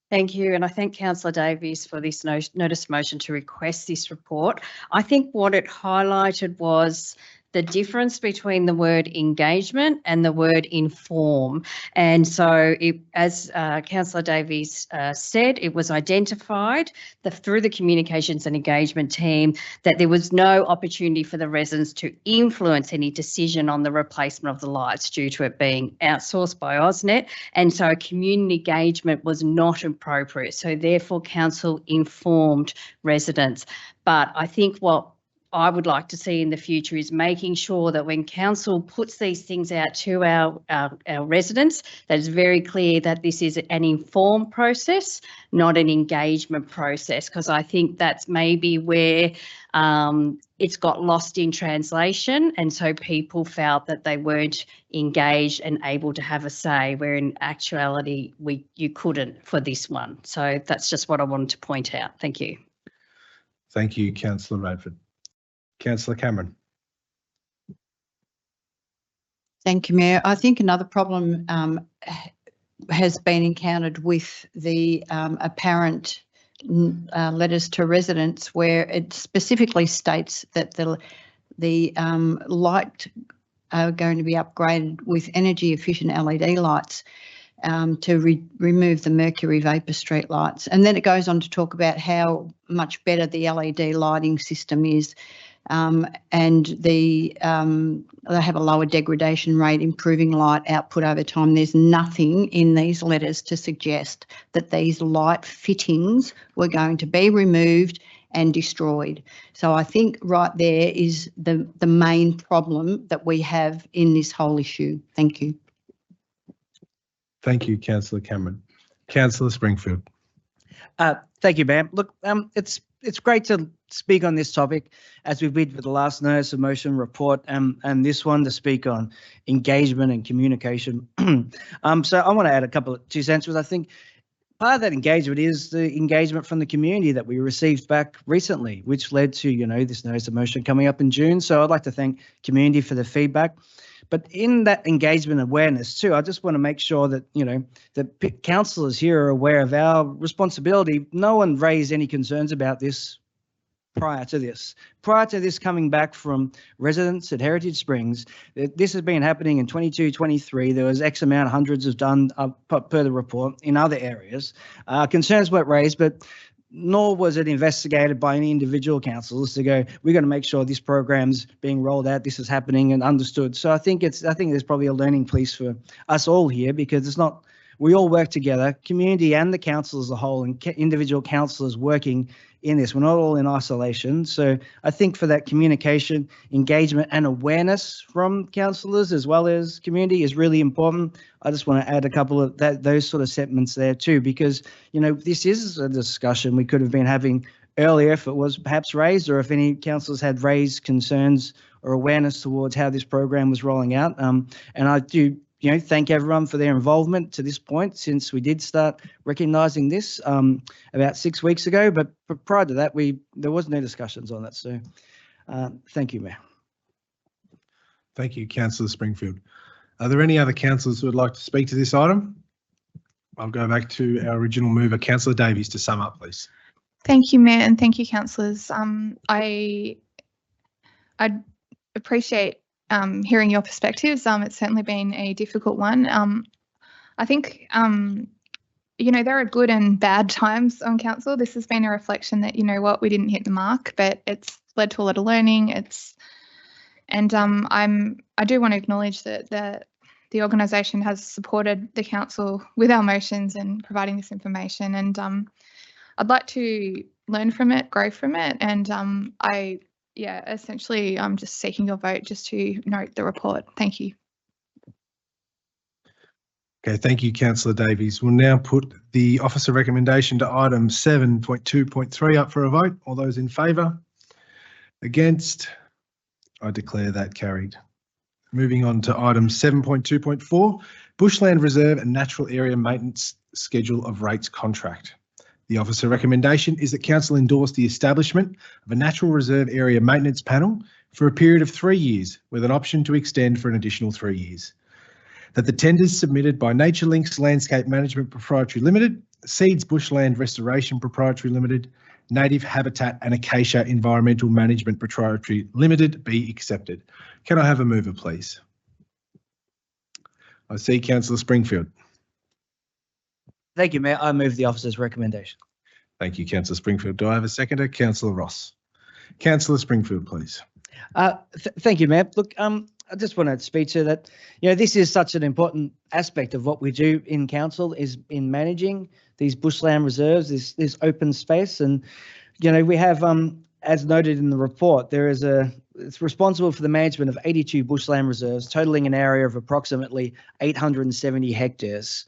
Thank you, and I thank Councillor Davies for this notice motion to request this report. I think what it highlighted was the difference between the word engagement and the word inform. And so, as Councillor Davies said, it was identified through the communications and engagement team that there was no opportunity for the residents to influence any decision on the replacement of the lights due to it being outsourced by AusNet. And so community engagement was not appropriate. So therefore, council informed residents. But I think what I would like to see in the future is making sure that when council puts these things out to our residents, that it's very clear that this is an informed process, not an engagement process, because I think that's maybe where it's got lost in translation, and so people felt that they weren't engaged and able to have a say, where in actuality you couldn't for this one. So that's just what I wanted to point out. Thank you. Thank you, Councillor Radford. Councillor Cameron. Thank you, Mayor. I think another problem has been encountered with the apparent letters to residents where it specifically states that the light are going to be upgraded with energy efficient LED lights to remove the mercury vapour street lights. And then it goes on to talk about how much better the LED lighting system is. And they have a lower degradation rate, improving light output over time. There's nothing in these letters to suggest that these light fittings were going to be removed and destroyed. So I think right there is the main problem that we have in this whole issue. Thank you. Thank you, Councillor Cameron. Councillor Springfield. Thank you, ma'am. Look, it's great to speak on this topic, as we did with the last notice of motion report, and this one to speak on engagement and communication. So I want to add a couple of 2 cents, because I think part of that engagement is the engagement from the community that we received back recently, which led to, this notice of motion coming up in June. So I'd like to thank community for the feedback. But in that engagement awareness too, I just want to make sure that, the councillors here are aware of our responsibility. No one raised any concerns about this prior to this. Prior to this coming back from residents at Heritage Springs, this has been happening in 22, 23. There was X amount, hundreds of done per the report in other areas. Concerns weren't raised, but nor was it investigated by any individual councillors to go, we're going to make sure this program's being rolled out, this is happening and understood. So I think there's probably a learning piece for us all here, because it's not, we all work together, community and the council as a whole, and individual councillors working in this. We're not all in isolation. So I think for that communication, engagement and awareness from councillors as well as community is really important. I just want to add a couple of those sort of segments there too, because, this is a discussion we could have been having earlier if it was perhaps raised, or if any councillors had raised concerns or awareness towards how this program was rolling out. And I do thank everyone for their involvement to this point, since we did start recognising this about 6 weeks ago. But prior to that, there was no discussions on that. So thank you, Mayor. Thank you, Councillor Springfield. Are there any other councillors who would like to speak to this item? I'll go back to our original mover, Councillor Davies, to sum up, please. Thank you, Mayor, and thank you, councillors. I appreciate hearing your perspectives. It's certainly been a difficult one. I think, you know, there are good and bad times on council. This has been a reflection that, you know what, we didn't hit the mark, but it's led to a lot of learning. I do want to acknowledge that the organisation has supported the council with our motions and providing this information, and I'd like to learn from it, grow from it, and essentially I'm just seeking your vote just to note the report. Thank you. Okay, thank you, Councillor Davies. We'll now put the officer recommendation to item 7.2.3 up for a vote. All those in favour? Against? I declare that carried. Moving on to item 7.2.4, Bushland Reserve and Natural Area Maintenance Schedule of Rates Contract. The officer recommendation is that Council endorse the establishment of a Natural Reserve Area Maintenance Panel for a period of 3 years with an option to extend for an additional 3 years. That the tenders submitted by Nature Links Landscape Management Proprietary Limited, Seeds Bushland Restoration Proprietary Limited, Native Habitat and Acacia Environmental Management Proprietary Limited be accepted. Can I have a mover, please? I see Councillor Springfield. Thank you, Mayor. I move the officer's recommendation. Thank you, Councillor Springfield. Do I have a seconder? Councillor Ross. Councillor Springfield, please. Thank you, Mayor. Look, I just want to speak to that. You know, this is such an important aspect of what we do in council, is in managing these bushland reserves, this open space. And, you know, we have, as noted in the report, it's responsible for the management of 82 bushland reserves, totaling an area of approximately 870 hectares,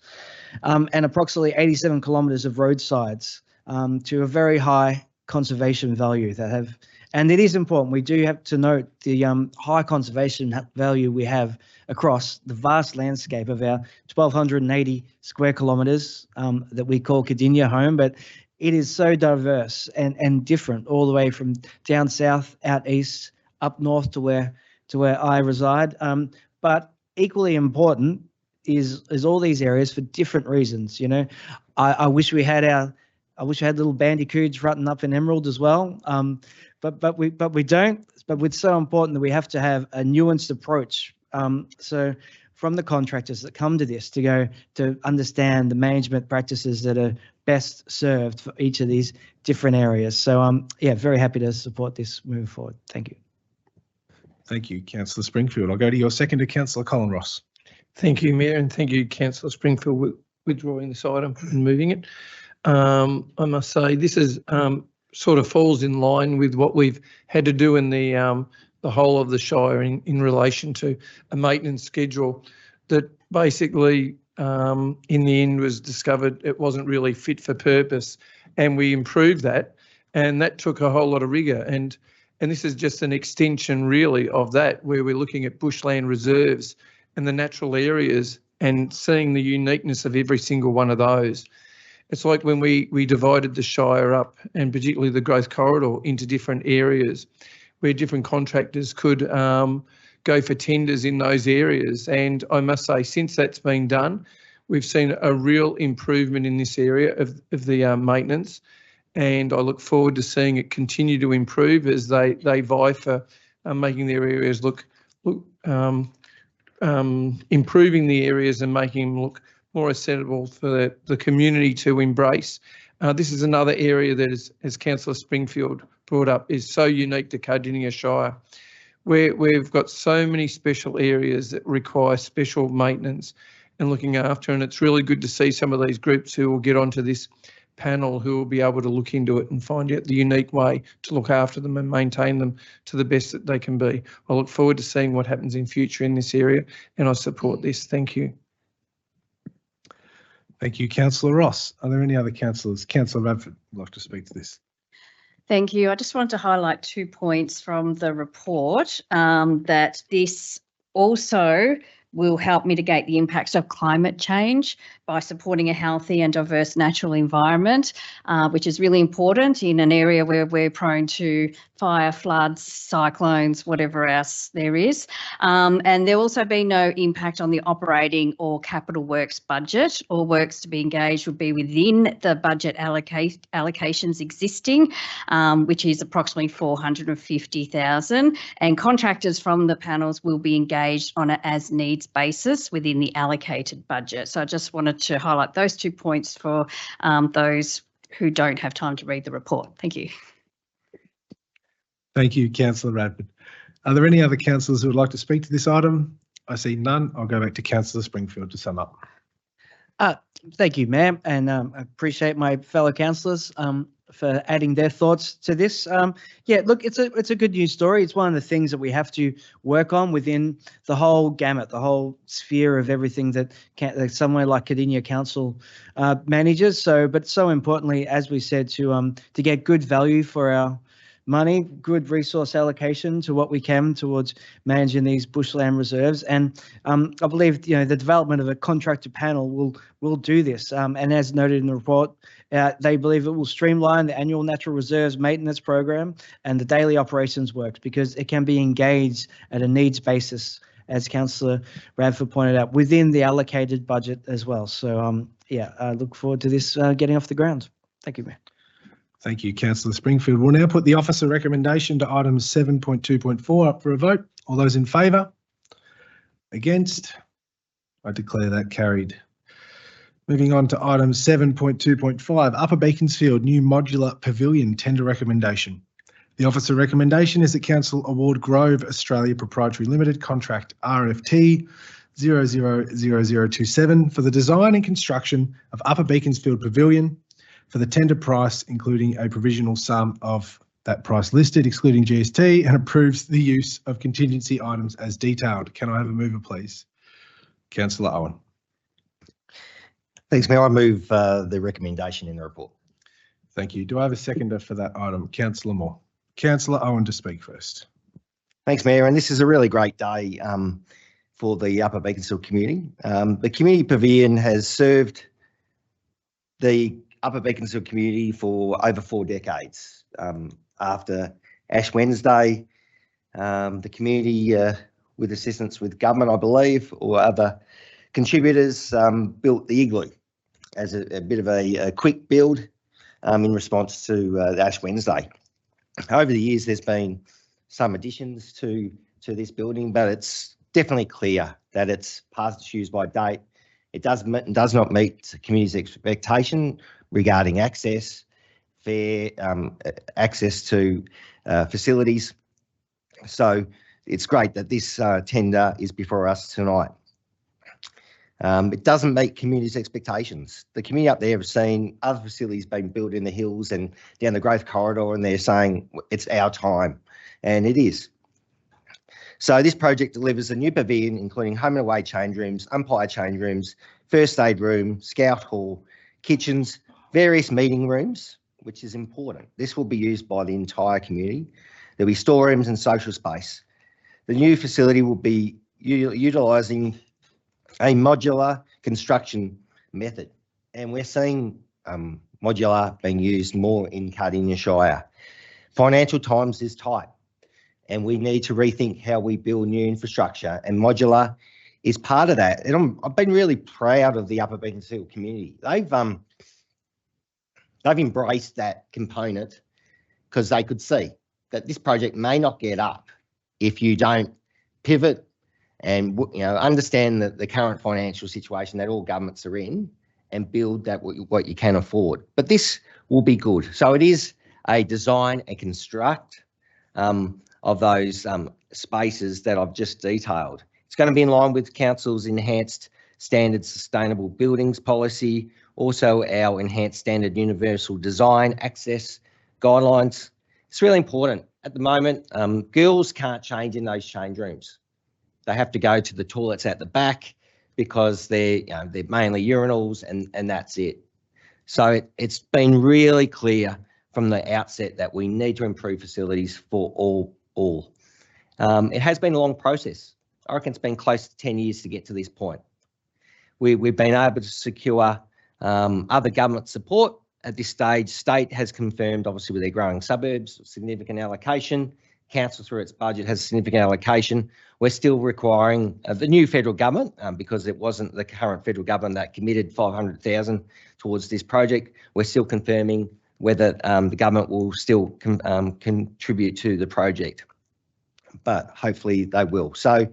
and approximately 87 kilometres of roadsides, to a very high conservation value that have. And it is important. We do have to note the high conservation value we have across the vast landscape of our 1,280 square kilometres that we call Cardinia home, but it is so diverse and different all the way from down south, out east, up north to where I reside. But equally important is all these areas for different reasons. You know, I wish we had little bandicoots running up in Emerald as well. But we don't. But it's so important that we have to have a nuanced approach. So from the contractors that come to this to understand the management practices that are best served for each of these different areas. So yeah, very happy to support this moving forward. Thank you. Thank you, Councillor Springfield. I'll go to your seconder, Councillor Colin Ross. Thank you, Mayor, and thank you, Councillor Springfield, with withdrawing this item and moving it. I must say this is sort of falls in line with what we've had to do in the whole of the Shire in relation to a maintenance schedule that basically in the end was discovered it wasn't really fit for purpose, and we improved that, and that took a whole lot of rigour, and this is just an extension really of that, where we're looking at bushland reserves and the natural areas and seeing the uniqueness of every single one of those. It's like when we divided the Shire up, and particularly the growth corridor, into different areas where different contractors could go for tenders in those areas. And I must say, since that's been done, we've seen a real improvement in this area of the maintenance. And I look forward to seeing it continue to improve as they vie for making their areas improving the areas and making them look more acceptable for the community to embrace. This is another area that is, as Councillor Springfield brought up, is so unique to Cardinia Shire, where we've got so many special areas that require special maintenance and looking after, and it's really good to see some of these groups who will get onto this panel who will be able to look into it and find out the unique way to look after them and maintain them to the best that they can be. I look forward to seeing what happens in future in this area, and I support this. Thank you. Thank you, Councillor Ross. Are there any other councillors? Councillor Radford would like to speak to this. Thank you. I just wanted to highlight 2 points from the report, that this also will help mitigate the impacts of climate change by supporting a healthy and diverse natural environment, which is really important in an area where we're prone to fire, floods, cyclones, whatever else there is. And there will also be no impact on the operating or capital works budget. All works to be engaged would be within the budget allocations existing, which is approximately 450,000, and contractors from the panels will be engaged on an as needs basis within the allocated budget. So I just wanted to highlight those 2 points for those who don't have time to read the report. Thank you. Thank you, Councillor Radford. Are there any other councillors who would like to speak to this item? I see none. I'll go back to Councillor Springfield to sum up. Thank you, Mayor, and I appreciate my fellow councillors for adding their thoughts to this. Yeah, look, it's a good news story. It's one of the things that we have to work on within the whole gamut, the whole sphere of everything that somewhere like Cardinia Council manages. So, but so importantly, as we said, to get good value for our money, good resource allocation to what we can towards managing these bushland reserves. And I believe the development of a contractor panel will do this. And as noted in the report, they believe it will streamline the annual natural reserves maintenance program and the daily operations works, because it can be engaged at a needs basis, as Councillor Radford pointed out, within the allocated budget as well. So yeah, I look forward to this getting off the ground. Thank you, Mayor. Thank you, Councillor Springfield. We'll now put the officer recommendation to items 7.2.4 up for a vote. All those in favour? Against? I declare that carried. Moving on to item 7.2.5, Upper Beaconsfield New Modular Pavilion Tender Recommendation. The officer recommendation is that Council award Grove Australia Proprietary Limited contract RFT 000027 for the design and construction of Upper Beaconsfield Pavilion for the tender price, including a provisional sum of that price listed, excluding GST, and approves the use of contingency items as detailed. Can I have a mover, please? Councillor Owen. Thanks, Mayor. I move the recommendation in the report. Thank you. Do I have a seconder for that item? Councillor Moore. Councillor Owen to speak first. Thanks, Mayor. And this is a really great day for the Upper Beaconsfield community. The community pavilion has served the Upper Beaconsfield community for over 4 decades. After Ash Wednesday, the community, with assistance with government, I believe, or other contributors, built the igloo as a bit of a quick build in response to the Ash Wednesday. Over the years, there's been some additions to this building, but it's definitely clear that it's past its use by date. It does not meet the community's expectation regarding access, fair access to facilities. So it's great that this tender is before us tonight. It doesn't meet community's expectations. The community up there have seen other facilities being built in the hills and down the growth corridor, and they're saying it's our time, and it is. So this project delivers a new pavilion, including home and away change rooms, umpire change rooms, first aid room, scout hall, kitchens, various meeting rooms, which is important. This will be used by the entire community. There'll be storerooms and social space. The new facility will be utilising a modular construction method, and we're seeing modular being used more in Cardinia Shire. Financial times is tight, and we need to rethink how we build new infrastructure, and modular is part of that. And I've been really proud of the Upper Beaconsfield community. They've embraced that component because they could see that this project may not get up if you don't pivot and understand the current financial situation that all governments are in and build that what you can afford. But this will be good. So it is a design and construct of those spaces that I've just detailed. It's going to be in line with Council's enhanced standard sustainable buildings policy, also our enhanced standard universal design access guidelines. It's really important. At the moment, girls can't change in those change rooms. They have to go to the toilets at the back because they're mainly urinals and that's it. So it's been really clear from the outset that we need to improve facilities for all. It has been a long process. I reckon it's been close to 10 years to get to this point. We've been able to secure other government support. At this stage, state has confirmed, obviously with their growing suburbs, significant allocation. Council through its budget has significant allocation. We're still requiring the new federal government, because it wasn't the current federal government that committed 500,000 towards this project. We're still confirming whether the government will still contribute to the project, but hopefully they will. So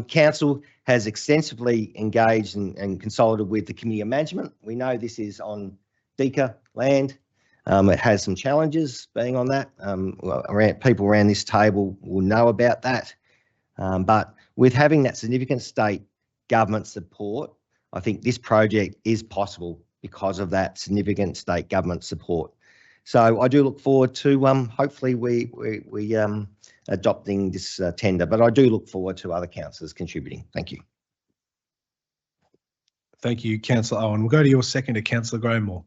council has extensively engaged and consulted with the committee of management. We know this is on DECA land. It has some challenges being on that. People around this table will know about that. But with having that significant state government support, I think this project is possible because of that significant state government support. So I do look forward to hopefully we adopting this tender, but I do look forward to other councillors contributing. Thank you. Thank you, Councillor Owen. We'll go to your seconder, Councillor Graham-Moore.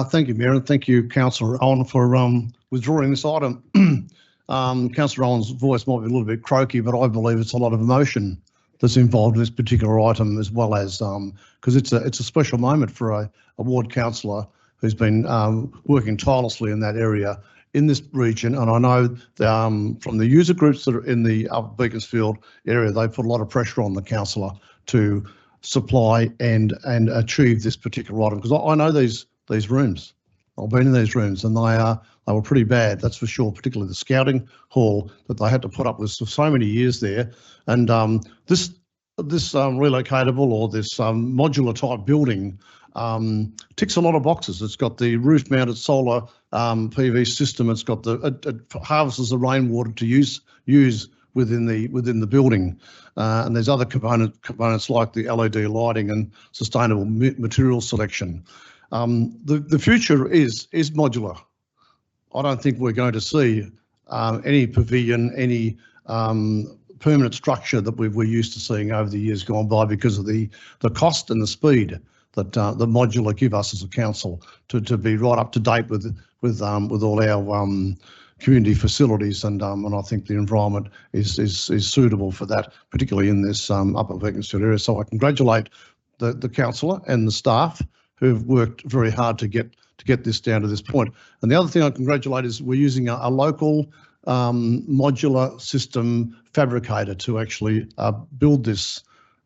Thank you, Mayor, and thank you, Councillor Owen, for withdrawing this item. Councillor Owen's voice might be a little bit croaky, but I believe it's a lot of emotion that's involved in this particular item, as well as because it's a special moment for a ward councillor who's been working tirelessly in that area in this region. And I know from the user groups that are in the Upper Beaconsfield area, they put a lot of pressure on the councillor to supply and achieve this particular item, because I know these rooms. I've been in these rooms, and they were pretty bad, that's for sure, particularly the scouting hall that they had to put up with for so many years there. And this relocatable or this modular type building ticks a lot of boxes. It's got the roof mounted solar PV system. It's got it harvests the rainwater to use within the building, and there's other components like the LED lighting and sustainable material selection. The future is modular. I don't think we're going to see any pavilion, any permanent structure that we're used to seeing over the years gone by, because of the cost and the speed that the modular give us as a council to be right up to date with all our community facilities, and I think the environment is suitable for that, particularly in this Upper Beaconsfield area. So I congratulate the councillor and the staff who've worked very hard to get this down to this point. And the other thing I congratulate is we're using a local modular system fabricator to actually build this.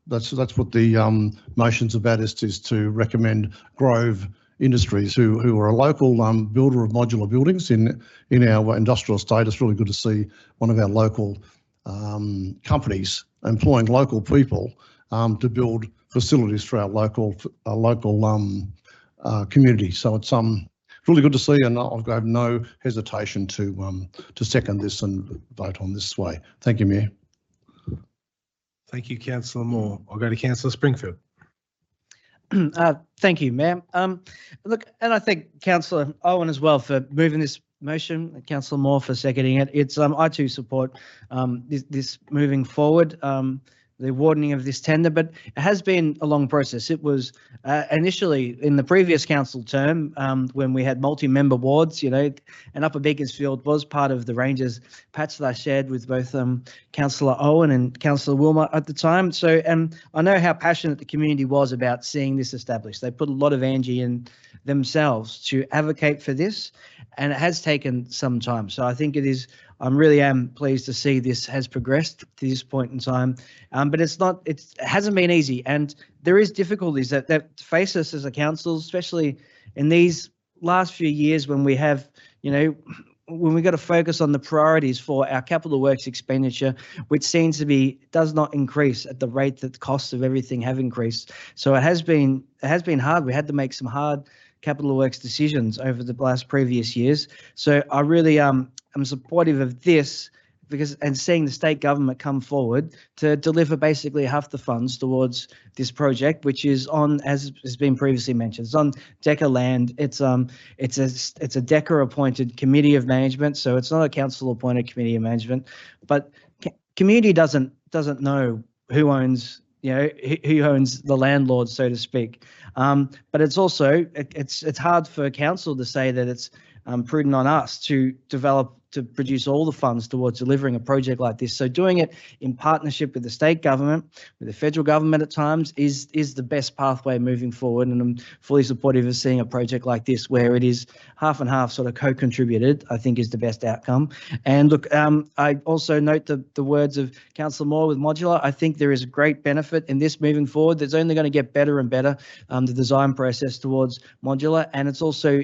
That's what the motion's about, is to recommend Grove Industries, who are a local builder of modular buildings in our industrial estate. It's really good to see one of our local companies employing local people to build facilities for our local community. So it's really good to see, and I've got no hesitation to second this and vote on this way. Thank you, Mayor. Thank you, Councillor Moore. I'll go to Councillor Springfield. Thank you, Mayor. Look, and I thank Councillor Owen as well for moving this motion, and Councillor Moore for seconding it. It's I too support this moving forward, the awarding of this tender, but it has been a long process. It was initially in the previous council term when we had multi-member wards, and Upper Beaconsfield was part of the Rangers patch that I shared with both Councillor Owen and Councillor Wilmot at the time. So, and I know how passionate the community was about seeing this established. They put a lot of energy in themselves to advocate for this, and it has taken some time. So I think I really am pleased to see this has progressed to this point in time, but it hasn't been easy, and there is difficulties that face us as a council, especially in these last few years when we have, when we got to focus on the priorities for our capital works expenditure, which seems to does not increase at the rate that the costs of everything have increased. So it has been hard. We had to make some hard capital works decisions over the last previous years. So I really am supportive of this, and seeing the state government come forward to deliver basically half the funds towards this project, which is on, as has been previously mentioned, it's on DECA land. It's a DECA appointed committee of management, so it's not a council appointed committee of management. But community doesn't know who owns who owns the landlord, so to speak. But it's also it's hard for council to say that it's prudent on us to develop to produce all the funds towards delivering a project like this. So doing it in partnership with the state government, with the federal government at times, is the best pathway moving forward. And I'm fully supportive of seeing a project like this where it is half and half sort of co-contributed, I think is the best outcome. And look, I also note the words of Councillor Moore with modular. I think there is a great benefit in this moving forward. There's only going to get better and better, the design process towards modular, and it's also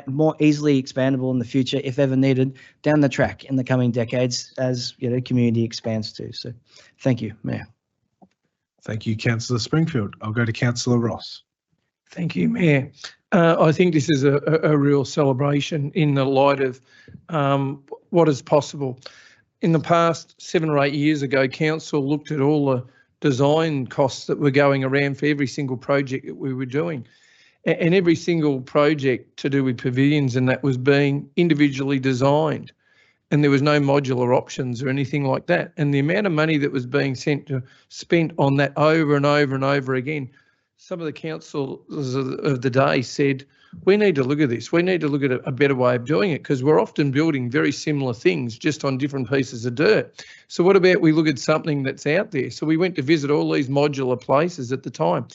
more easily expandable in the future if ever needed down the track in the coming decades as community expands too. So thank you, Mayor. Thank you, Councillor Springfield. I'll go to Councillor Ross. Thank you, Mayor. I think this is a real celebration in the light of what is possible. In the past 7 or 8 years ago, Council looked at all the design costs that were going around for every single project that we were doing. And every single project to do with pavilions and that was being individually designed. And there was no modular options or anything like that. And the amount of money that was being spent on that over and over and over again, some of the councils of the day said, we need to look at this. We need to look at a better way of doing it because we're often building very similar things just on different pieces of dirt. So what about we look at something that's out there? So we went to visit all these modular places at the time.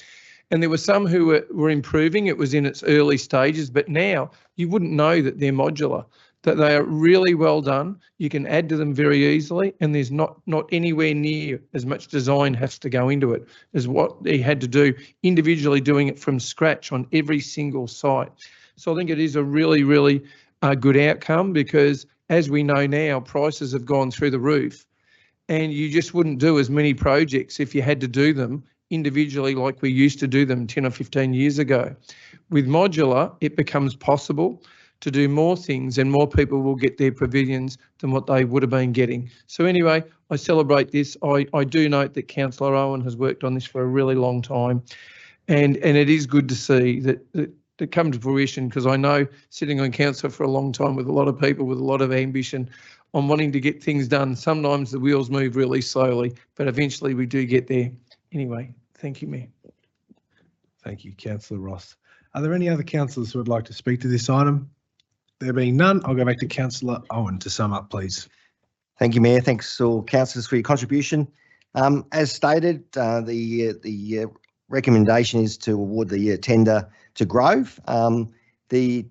And there were some who were improving. It was in its early stages, but now you wouldn't know that they're modular, that they are really well done. You can add to them very easily, and there's not anywhere near as much design has to go into it as what they had to do individually doing it from scratch on every single site. So I think it is a really, really good outcome because as we know now, prices have gone through the roof and you just wouldn't do as many projects if you had to do them individually like we used to do them 10 or 15 years ago. With modular, it becomes possible to do more things and more people will get their pavilions than what they would have been getting. So anyway, I celebrate this. I do note that Councillor Owen has worked on this for a really long time and it is good to see that come to fruition because I know sitting on council for a long time with a lot of people with a lot of ambition on wanting to get things done. Sometimes the wheels move really slowly, but eventually we do get there. Anyway, thank you, Mayor. Thank you, Councillor Ross. Are there any other councillors who would like to speak to this item? There being none, I'll go back to Councillor Owen to sum up, please. Thank you, Mayor. Thanks all councillors for your contribution. As stated, the recommendation is to award the tender to Grove. The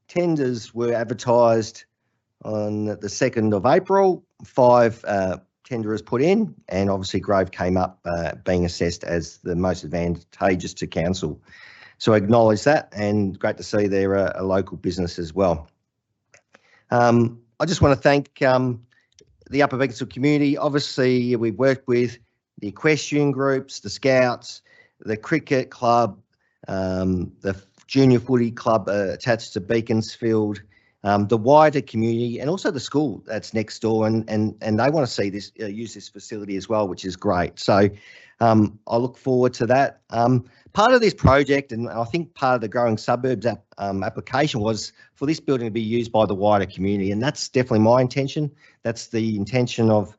tenders were advertised on the 2nd of April. 5 tenderers put in, and obviously Grove came up being assessed as the most advantageous to council. So I acknowledge that, and great to see they're a local business as well. I just want to thank the Upper Beaconsfield community. Obviously, we've worked with the equestrian groups, the Scouts, the cricket club, the junior footy club attached to Beaconsfield, the wider community, and also the school that's next door, and they want to see this use this facility as well, which is great. So I look forward to that. Part of this project, and I think part of the Growing Suburbs application, was for this building to be used by the wider community, and that's definitely my intention. That's the intention of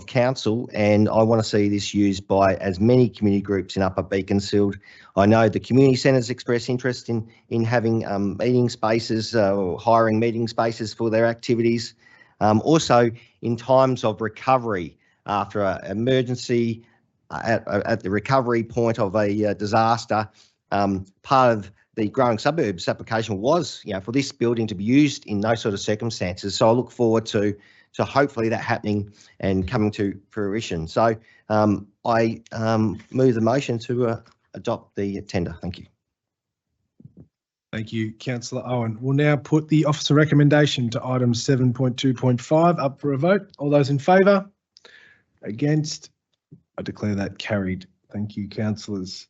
council, and I want to see this used by as many community groups in Upper Beaconsfield. I know the community centres express interest in having meeting spaces or hiring meeting spaces for their activities. Also, in times of recovery after an emergency, at the recovery point of a disaster, part of the Growing Suburbs application was, for this building to be used in those sort of circumstances. So I look forward to hopefully that happening and coming to fruition. So I move the motion to adopt the tender. Thank you. Thank you, Councillor Owen. We'll now put the officer recommendation to item 7.2.5 up for a vote. All those in favour? Against? I declare that carried. Thank you, councillors.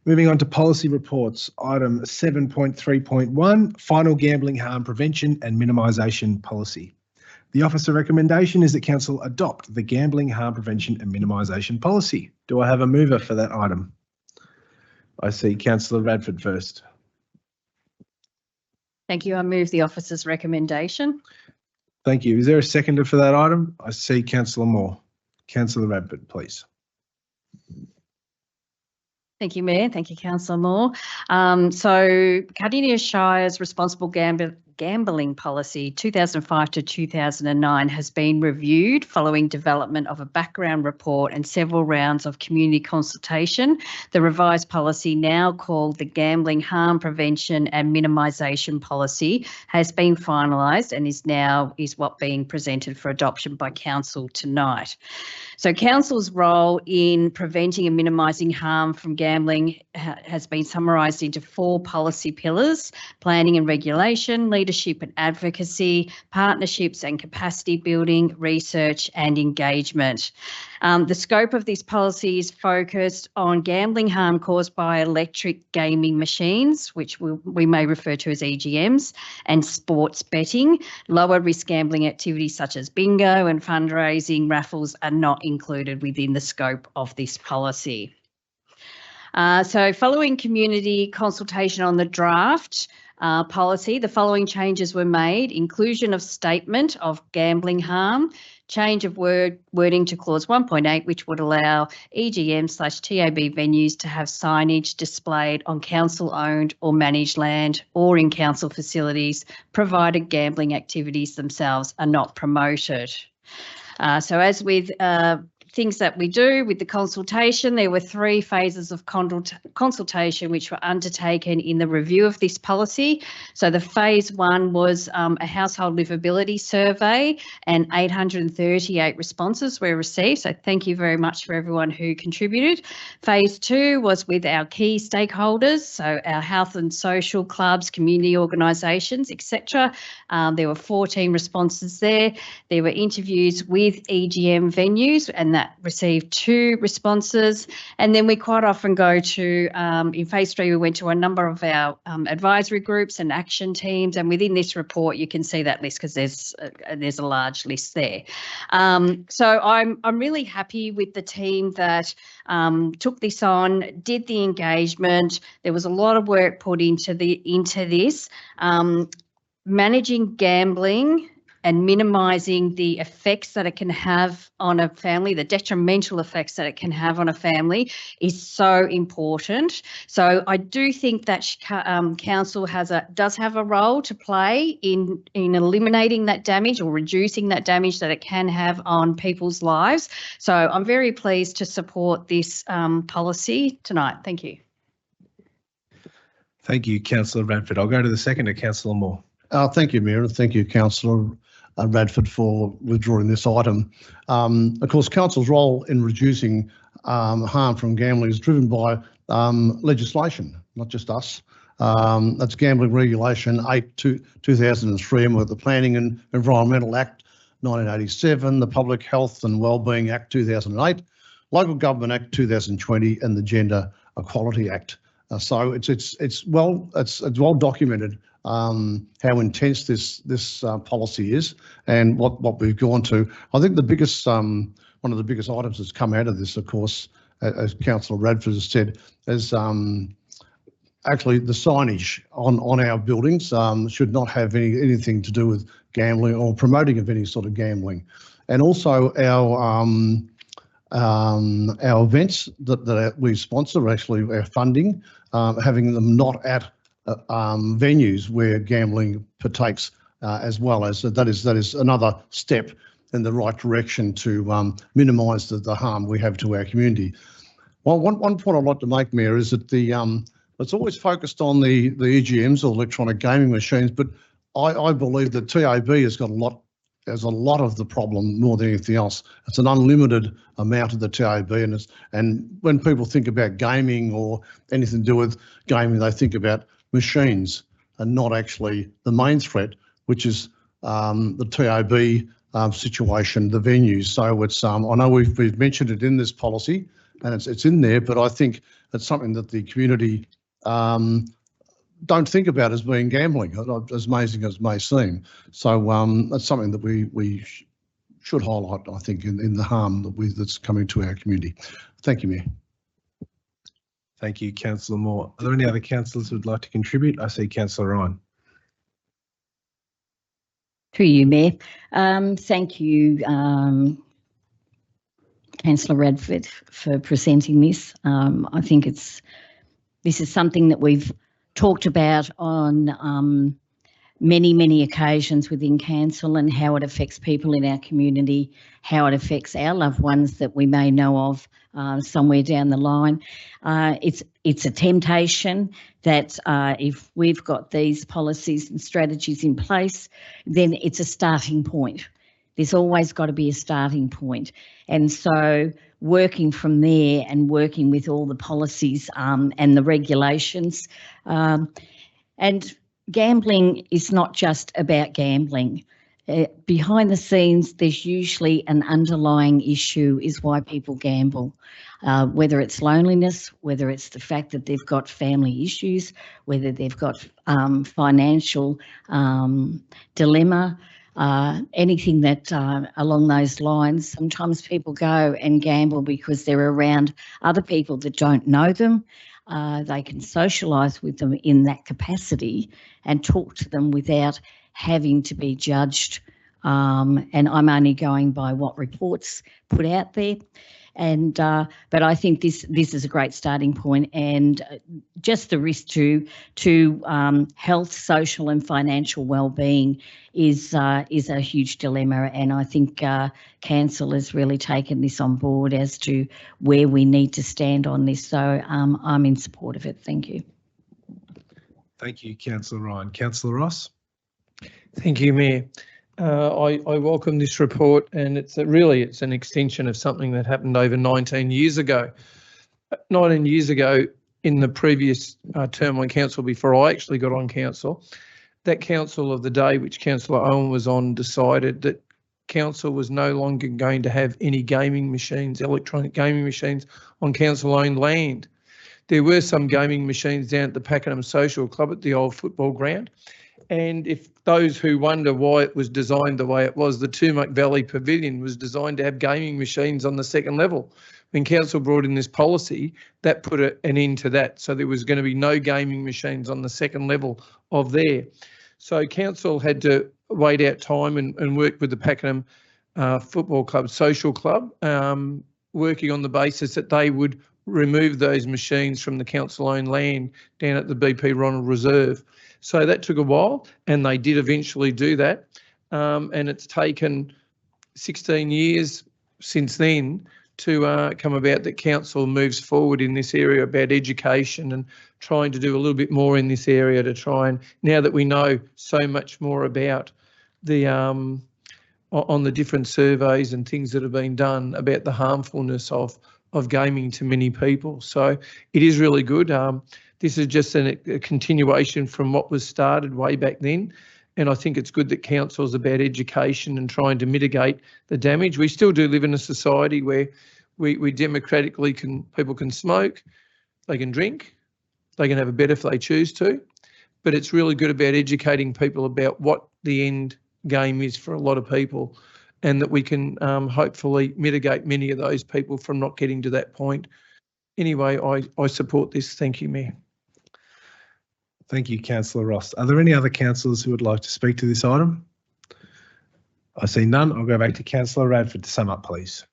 Moving on to policy reports, item 7.3.1, final gambling harm prevention and minimisation policy. The officer recommendation is that council adopt the gambling harm prevention and minimisation policy. Do I have a mover for that item? I see Councillor Radford first. Thank you. I move the officer's recommendation. Thank you. Is there a seconder for that item? I see Councillor Moore. Councillor Radford, please. Thank you, Mayor. Thank you, Councillor Moore. So Cardinia Shire's responsible gambling policy 2005 to 2009 has been reviewed following development of a background report and several rounds of community consultation. The revised policy, now called the Gambling Harm Prevention and Minimisation Policy, has been finalised and is what being presented for adoption by Council tonight. So Council's role in preventing and minimising harm from gambling has been summarised into 4 policy pillars: planning and regulation, leadership and advocacy, partnerships and capacity building, research and engagement. The scope of this policy is focused on gambling harm caused by electric gaming machines, which we may refer to as EGMs, and sports betting. Lower risk gambling activities such as bingo and fundraising raffles are not included within the scope of this policy. So following community consultation on the draft policy, the following changes were made: inclusion of statement of gambling harm, change of wording to clause 1.8, which would allow EGM/TAB venues to have signage displayed on council-owned or managed land or in council facilities, provided gambling activities themselves are not promoted. So as with things that we do with the consultation, there were 3 phases of consultation which were undertaken in the review of this policy. So the phase 1 was a household livability survey, and 838 responses were received. So thank you very much for everyone who contributed. Phase 2 was with our key stakeholders, so our health and social clubs, community organisations, etc. There were 14 responses there. There were interviews with EGM venues, and that received 2 responses. And then we quite often go to, in phase 3, we went to a number of our advisory groups and action teams. And within this report, you can see that list because there's a large list there. So I'm really happy with the team that took this on, did the engagement. There was a lot of work put into this. Managing gambling and minimising the effects that it can have on a family, the detrimental effects that it can have on a family, is so important. So I do think that council does have a role to play in eliminating that damage or reducing that damage that it can have on people's lives. So I'm very pleased to support this policy tonight. Thank you. Thank you, Councillor Radford. I'll go to the seconder, Councillor Moore. Thank you, Mayor, and thank you, Councillor Radford, for withdrawing this item. Of course, Council's role in reducing harm from gambling is driven by legislation, not just us. That's Gambling Regulation 8/2003, and with the Planning and Environmental Act 1987, the Public Health and Wellbeing Act 2008, Local Government Act 2020, and the Gender Equality Act. So it's well documented how intense this policy is and what we've gone to. I think the biggest one of the biggest items that's come out of this, of course, as Councillor Radford has said, is actually the signage on our buildings should not have anything to do with gambling or promoting of any sort of gambling, and also our events that we sponsor, actually our funding, having them not at venues where gambling partakes as well. As that is another step in the right direction to minimise the harm we have to our community. Well, one point I'd like to make, Mayor, is that it's always focused on the EGMs or electronic gaming machines, but I believe that TAB has got a lot of the problem more than anything else. It's an unlimited amount of the TAB, and when people think about gaming or anything to do with gaming, they think about machines and not actually the main threat, which is the TAB situation, the venues. So it's I know we've mentioned it in this policy, and it's in there, but I think it's something that the community don't think about as being gambling, as amazing as it may seem. So that's something that we should highlight, I think, in the harm that's coming to our community. Thank you, Mayor. Thank you, Councillor Moore. Are there any other councillors who would like to contribute? I see Councillor Ryan. Through you, Mayor. Thank you, Councillor Radford, for presenting this. I think this is something that we've talked about on many occasions within council and how it affects people in our community, how it affects our loved ones that we may know of somewhere down the line. It's a temptation that if we've got these policies and strategies in place, then it's a starting point. There's always got to be a starting point. And so working from there and working with all the policies and the regulations. And gambling is not just about gambling. Behind the scenes, there's usually an underlying issue is why people gamble, whether it's loneliness, whether it's the fact that they've got family issues, whether they've got financial dilemma, anything that along those lines. Sometimes people go and gamble because they're around other people that don't know them. They can socialise with them in that capacity and talk to them without having to be judged. And I'm only going by what reports put out there. And but I think this is a great starting point, and just the risk to health, social, and financial well-being is a huge dilemma. And I think council has really taken this on board as to where we need to stand on this. So I'm in support of it. Thank you. Thank you, Councillor Ryan. Councillor Ross. Thank you, Mayor. I welcome this report, and it's an extension of something that happened over 19 years ago. 19 years ago, in the previous term on council before I actually got on council, that council of the day, which Councillor Owen was on, decided that council was no longer going to have any gaming machines, electronic gaming machines, on council-owned land. There were some gaming machines down at the Pakenham Social Club at the old football ground. And if those who wonder why it was designed the way it was, the Tumac Valley Pavilion was designed to have gaming machines on the second level. When council brought in this policy, that put an end to that. So there was going to be no gaming machines on the second level of there. So council had to wait out time and work with the Pakenham Football Club Social Club, working on the basis that they would remove those machines from the council-owned land down at the BP Ronald Reserve. So that took a while, and they did eventually do that. And it's taken 16 years since then to come about that council moves forward in this area about education and trying to do a little bit more in this area to try and, now that we know so much more about the on the different surveys and things that have been done about the harmfulness of gaming to many people. So it is really good. This is just a continuation from what was started way back then. And I think it's good that council is about education and trying to mitigate the damage. We still do live in a society where we democratically people can smoke, they can drink, they can have a bed if they choose to. But it's really good about educating people about what the end game is for a lot of people, and that we can hopefully mitigate many of those people from not getting to that point. Anyway, I support this. Thank you, Mayor. Thank you, Councillor Ross. Are there any other councillors who would like to speak to this item? I see none. I'll go back to Councillor Radford to sum up, please.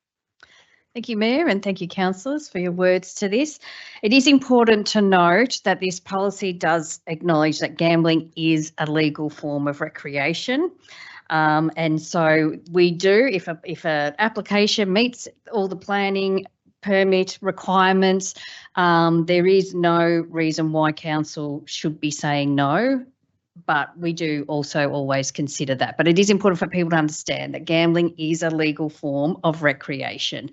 Thank you, Mayor, and thank you, councillors, for your words to this. It is important to note that this policy does acknowledge that gambling is a legal form of recreation. And so we do, if an application meets all the planning permit requirements, there is no reason why council should be saying no, but we do also always consider that. But it is important for people to understand that gambling is a legal form of recreation,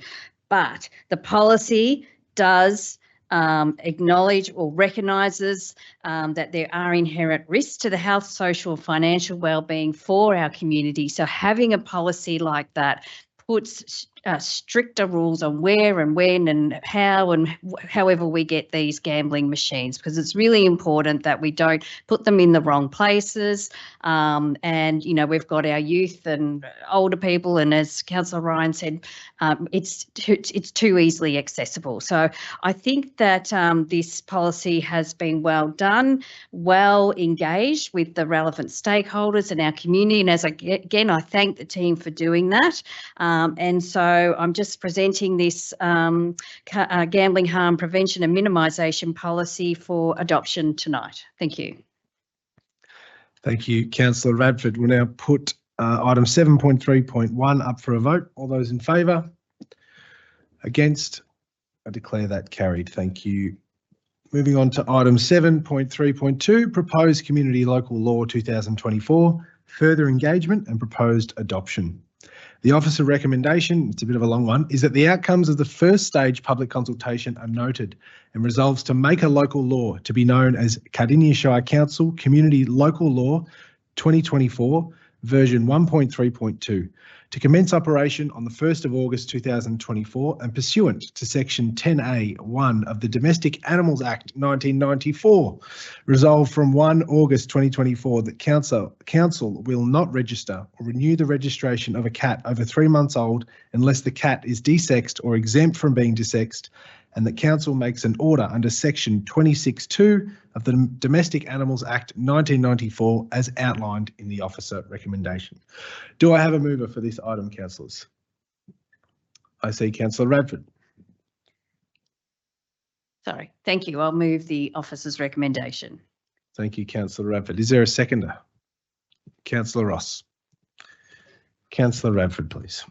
but the policy does acknowledge or recognises that there are inherent risks to the health, social, financial wellbeing for our community. So having a policy like that puts stricter rules on where and when and how and however we get these gambling machines, because it's really important that we don't put them in the wrong places. And, you know, we've got our youth and older people, and as Councillor Ryan said, it's too easily accessible. So I think that this policy has been well done, well engaged with the relevant stakeholders in our community. And as again, I thank the team for doing that. And so I'm just presenting this gambling harm prevention and minimisation policy for adoption tonight. Thank you. Thank you, Councillor Radford. We'll now put item 7.3.1 up for a vote. All those in favour? Against? I declare that carried. Thank you. Moving on to item 7.3.2, proposed community local law 2024, further engagement and proposed adoption. The officer recommendation, it's a bit of a long one, is that the outcomes of the first stage public consultation are noted and resolves to make a local law to be known as Cardinia Shire Council Community Local Law 2024 version 1.3.2 to commence operation on the 1st of August 2024 and pursuant to section 10A(1) of the Domestic Animals Act 1994, resolved from 1 August 2024 that council will not register or renew the registration of a cat over 3 months old unless the cat is desexed or exempt from being desexed, and that council makes an order under section 26(2) of the Domestic Animals Act 1994 as outlined in the officer recommendation. Do I have a mover for this item, councillors? I see Councillor Radford. Sorry, thank you. I'll move the officer's recommendation. Thank you, Councillor Radford. Is there a seconder? Councillor Ross. Councillor Radford, please.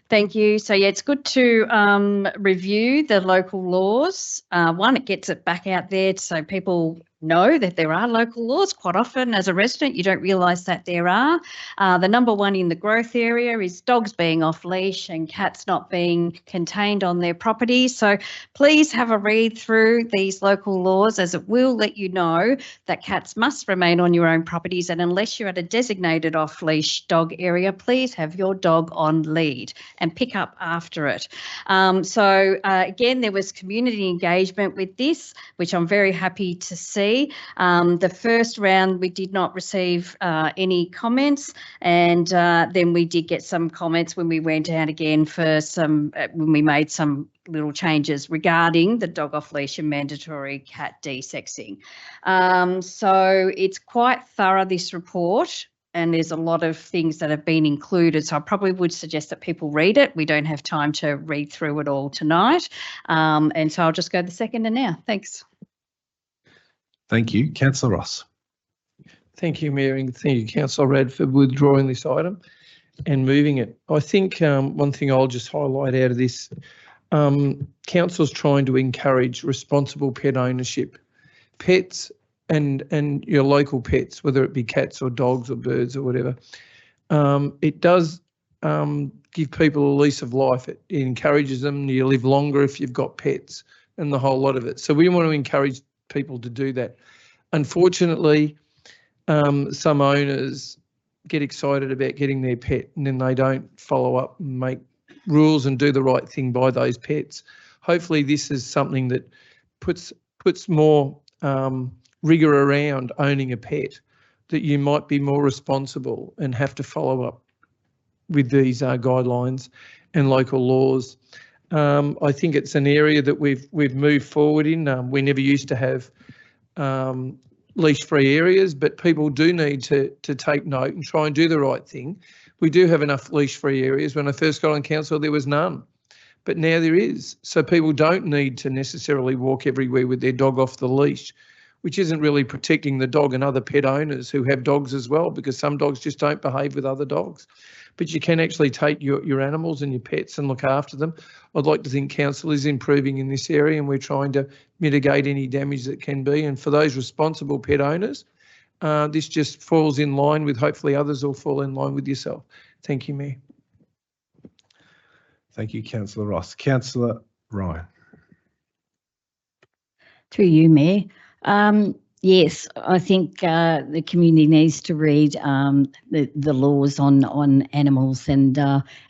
Thank you. So yeah, it's good to review the local laws. One, it gets it back out there so people know that there are local laws. Quite often as a resident, you don't realise that there are. The number one in the growth area is dogs being off leash and cats not being contained on their property. So please have a read through these local laws, as it will let you know that cats must remain on your own properties, and unless you're at a designated off leash dog area, please have your dog on lead and pick up after it. Again, there was community engagement with this, which I'm very happy to see. The first round we did not receive any comments, and then we did get some comments when we went out again for when we made some little changes regarding the dog off leash and mandatory cat desexing. So it's quite thorough, this report, and there's a lot of things that have been included. So I probably would suggest that people read it. We don't have time to read through it all tonight. And so I'll just go the seconder now. Thanks. Thank you. Councillor Ross. Thank you, Mayor, and thank you, Councillor Radford, for withdrawing this item and moving it. I think one thing I'll just highlight out of this, council's trying to encourage responsible pet ownership. Pets and your local pets, whether it be cats or dogs or birds or whatever, it does give people a lease of life. It encourages them. You live longer if you've got pets and the whole lot of it. So we want to encourage people to do that. Unfortunately, some owners get excited about getting their pet and then they don't follow up and make rules and do the right thing by those pets. Hopefully this is something that puts more rigour around owning a pet, that you might be more responsible and have to follow up with these guidelines and local laws. I think it's an area that we've moved forward in. We never used to have leash-free areas, but people do need to take note and try and do the right thing. We do have enough leash-free areas. When I first got on council, there was none, but now there is. So people don't need to necessarily walk everywhere with their dog off the leash, which isn't really protecting the dog and other pet owners who have dogs as well, because some dogs just don't behave with other dogs. But you can actually take your animals and your pets and look after them. I'd like to think council is improving in this area, and we're trying to mitigate any damage that can be. And for those responsible pet owners, this just falls in line with, hopefully others will fall in line with yourself. Thank you, Mayor. Thank you, Councillor Ross. Councillor Ryan. Through you, Mayor. Yes, I think the community needs to read the laws on animals, and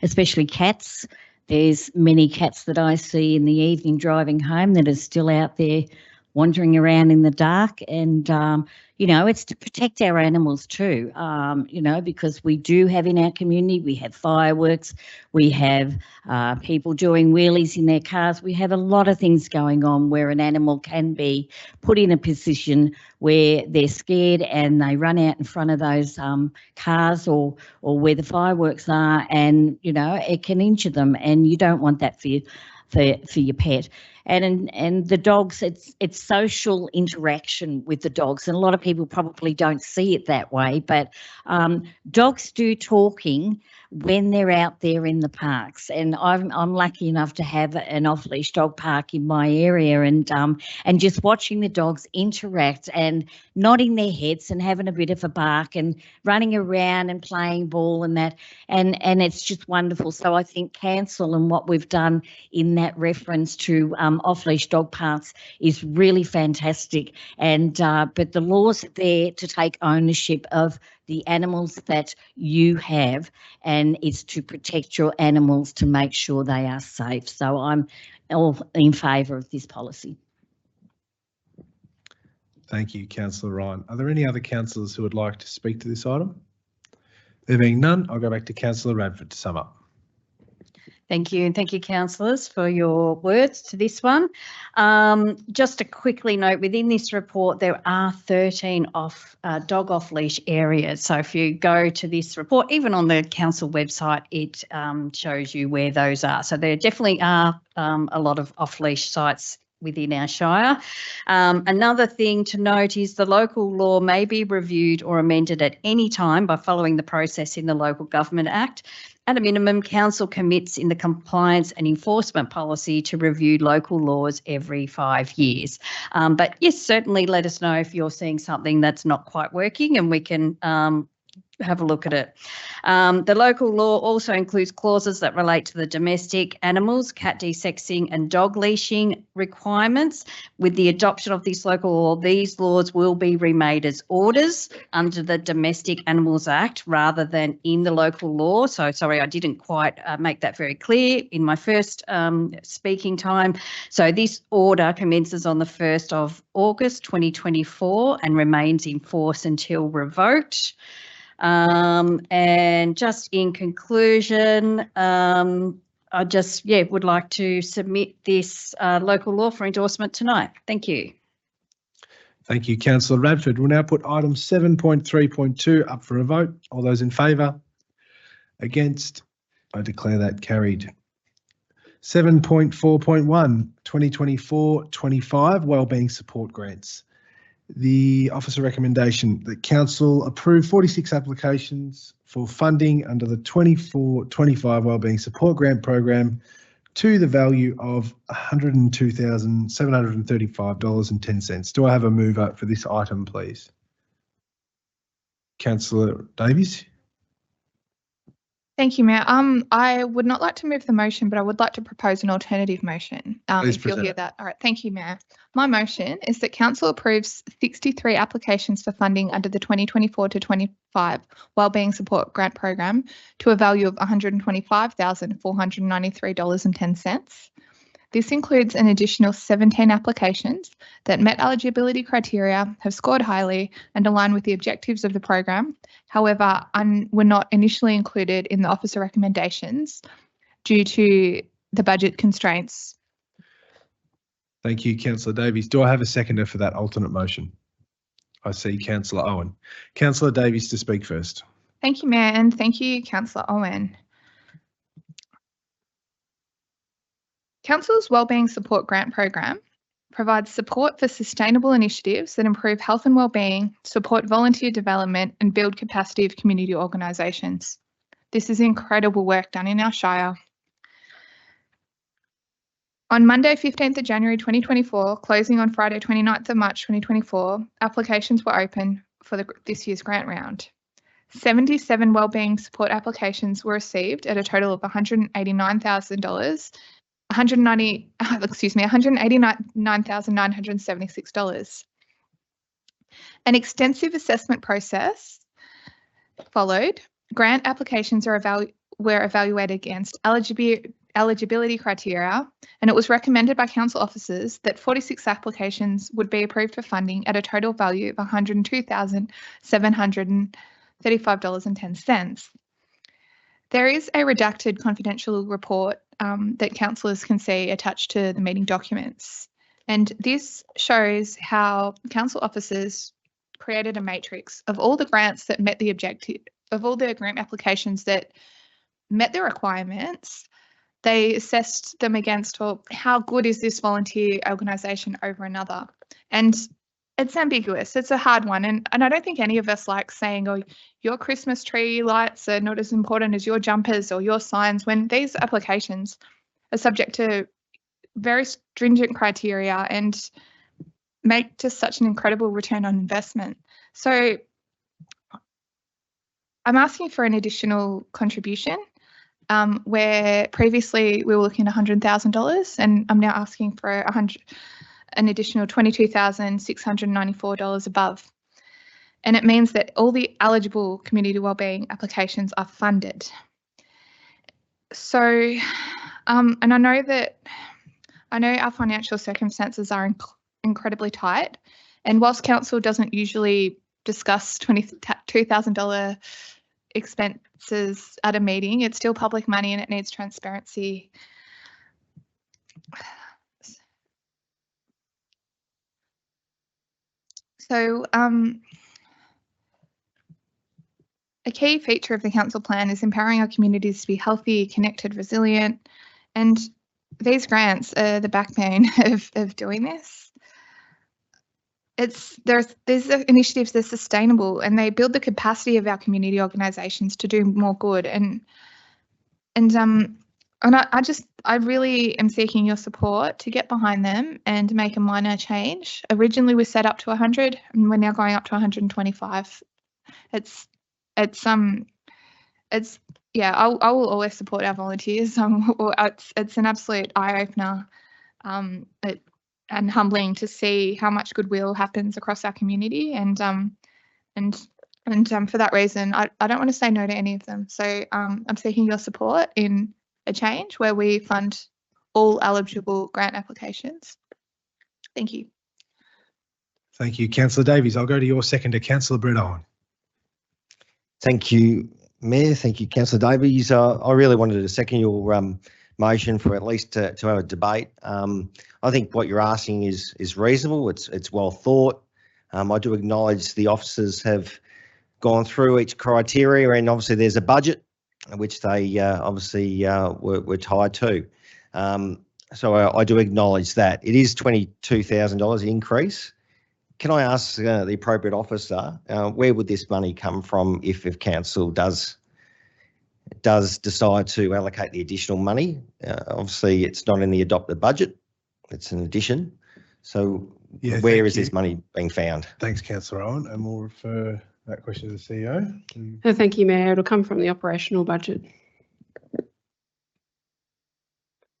especially cats. There's many cats that I see in the evening driving home that are still out there wandering around in the dark, and it's to protect our animals too, because we do have in our community, we have fireworks, we have people doing wheelies in their cars. We have a lot of things going on where an animal can be put in a position where they're scared and they run out in front of those cars or where the fireworks are, and it can injure them, and you don't want that for your pet. and the dogs, it's social interaction with the dogs, and a lot of people probably don't see it that way, but dogs do talking when they're out there in the parks. And I'm lucky enough to have an off-leash dog park in my area, and just watching the dogs interact and nodding their heads and having a bit of a bark and running around and playing ball and that, and it's just wonderful. So I think council and what we've done in that reference to off-leash dog parks is really fantastic. And but the laws are there to take ownership of the animals that you have, and it's to protect your animals to make sure they are safe. So I'm all in favour of this policy. Thank you, Councillor Ryan. Are there any other councillors who would like to speak to this item? There being none, I'll go back to Councillor Radford to sum up. Thank you, and thank you, councillors, for your words to this one. Just to quickly note, within this report, there are 13 dog off-leash areas. So if you go to this report, even on the council website, it shows you where those are. So there definitely are a lot of off-leash sites within our Shire. Another thing to note is the local law may be reviewed or amended at any time by following the process in the Local Government Act. At a minimum, council commits in the compliance and enforcement policy to review local laws every 5 years. But yes, certainly let us know if you're seeing something that's not quite working, and we can have a look at it. The local law also includes clauses that relate to the domestic animals, cat desexing and dog leashing requirements. With the adoption of this local law, these laws will be remade as orders under the Domestic Animals Act rather than in the local law. So sorry, I didn't quite make that very clear in my first speaking time. So this order commences on the 1st of August 2024 and remains in force until revoked. And just in conclusion, I just would like to submit this local law for endorsement tonight. Thank you. Thank you, Councillor Radford. We'll now put item 7.3.2 up for a vote. All those in favour? Against? I declare that carried. 7.4.1 2024-25 Wellbeing Support Grants. The officer recommendation that council approve 46 applications for funding under the 24-25 Wellbeing Support Grant Program to the value of $102,735.10. Do I have a mover for this item, please? Councillor Davies. Thank you, Mayor. I would not like to move the motion, but I would like to propose an alternative motion. If you'll hear that. All right. Thank you, Mayor. My motion is that council approves 63 applications for funding under the 2024-25 Wellbeing Support Grant Program to a value of $125,493.10. This includes an additional 17 applications that met eligibility criteria, have scored highly, and align with the objectives of the program. However, were not initially included in the officer recommendations due to the budget constraints. Thank you, Councillor Davies. Do I have a seconder for that alternate motion? I see Councillor Owen. Councillor Davies to speak first. Thank you, Mayor, and thank you, Councillor Owen. Council's Wellbeing Support Grant Program provides support for sustainable initiatives that improve health and wellbeing, support volunteer development, and build capacity of community organisations. This is incredible work done in our Shire. On Monday, 15th of January 2024, closing on Friday, 29th of March 2024, applications were open for this year's grant round. 77 wellbeing support applications were received at a total of $189,976. An extensive assessment process followed. Grant applications were evaluated against eligibility criteria, and it was recommended by council officers that 46 applications would be approved for funding at a total value of $102,735.10. There is a redacted confidential report that councillors can see attached to the meeting documents. And this shows how council officers created a matrix of all the grants that met the objective, of all the grant applications that met the requirements, they assessed them against, well, how good is this volunteer organisation over another? And it's ambiguous. It's a hard one. And I don't think any of us like saying, oh, your Christmas tree lights are not as important as your jumpers or your signs, when these applications are subject to very stringent criteria and make just such an incredible return on investment. So I'm asking for an additional contribution where previously we were looking at $100,000, and I'm now asking for an additional $22,694 above. And it means that all the eligible community wellbeing applications are funded. So, and I know our financial circumstances are incredibly tight, and whilst council doesn't usually discuss $22,000 expenses at a meeting, it's still public money and it needs transparency. So a key feature of the council plan is empowering our communities to be healthy, connected, resilient, and these grants are the backbone of doing this. There's initiatives that are sustainable and they build the capacity of our community organisations to do more good. And I really am seeking your support to get behind them and make a minor change. Originally we set up to 100 and we're now going up to 125. Yeah, I will always support our volunteers. It's an absolute eye opener, and humbling to see how much goodwill happens across our community. And for that reason, I don't want to say no to any of them. So I'm seeking your support in a change where we fund all eligible grant applications. Thank you. Thank you, Councillor Davies. I'll go to your seconder, Councillor Brett Owen. Thank you, Mayor. Thank you, Councillor Davies. I really wanted to second your motion for at least to have a debate. I think what you're asking is reasonable. It's well thought. I do acknowledge the officers have gone through each criteria, and obviously there's a budget which they obviously were tied to. So I do acknowledge that. It is $22,000 increase. Can I ask the appropriate officer, where would this money come from if council does decide to allocate the additional money? Obviously, it's not in the adopted budget. It's an addition. So Yeah, where thank is you. this money being found? Thanks, Councillor Owen, and we'll refer that question to the CEO. Thank you, Mayor. It'll come from the operational budget.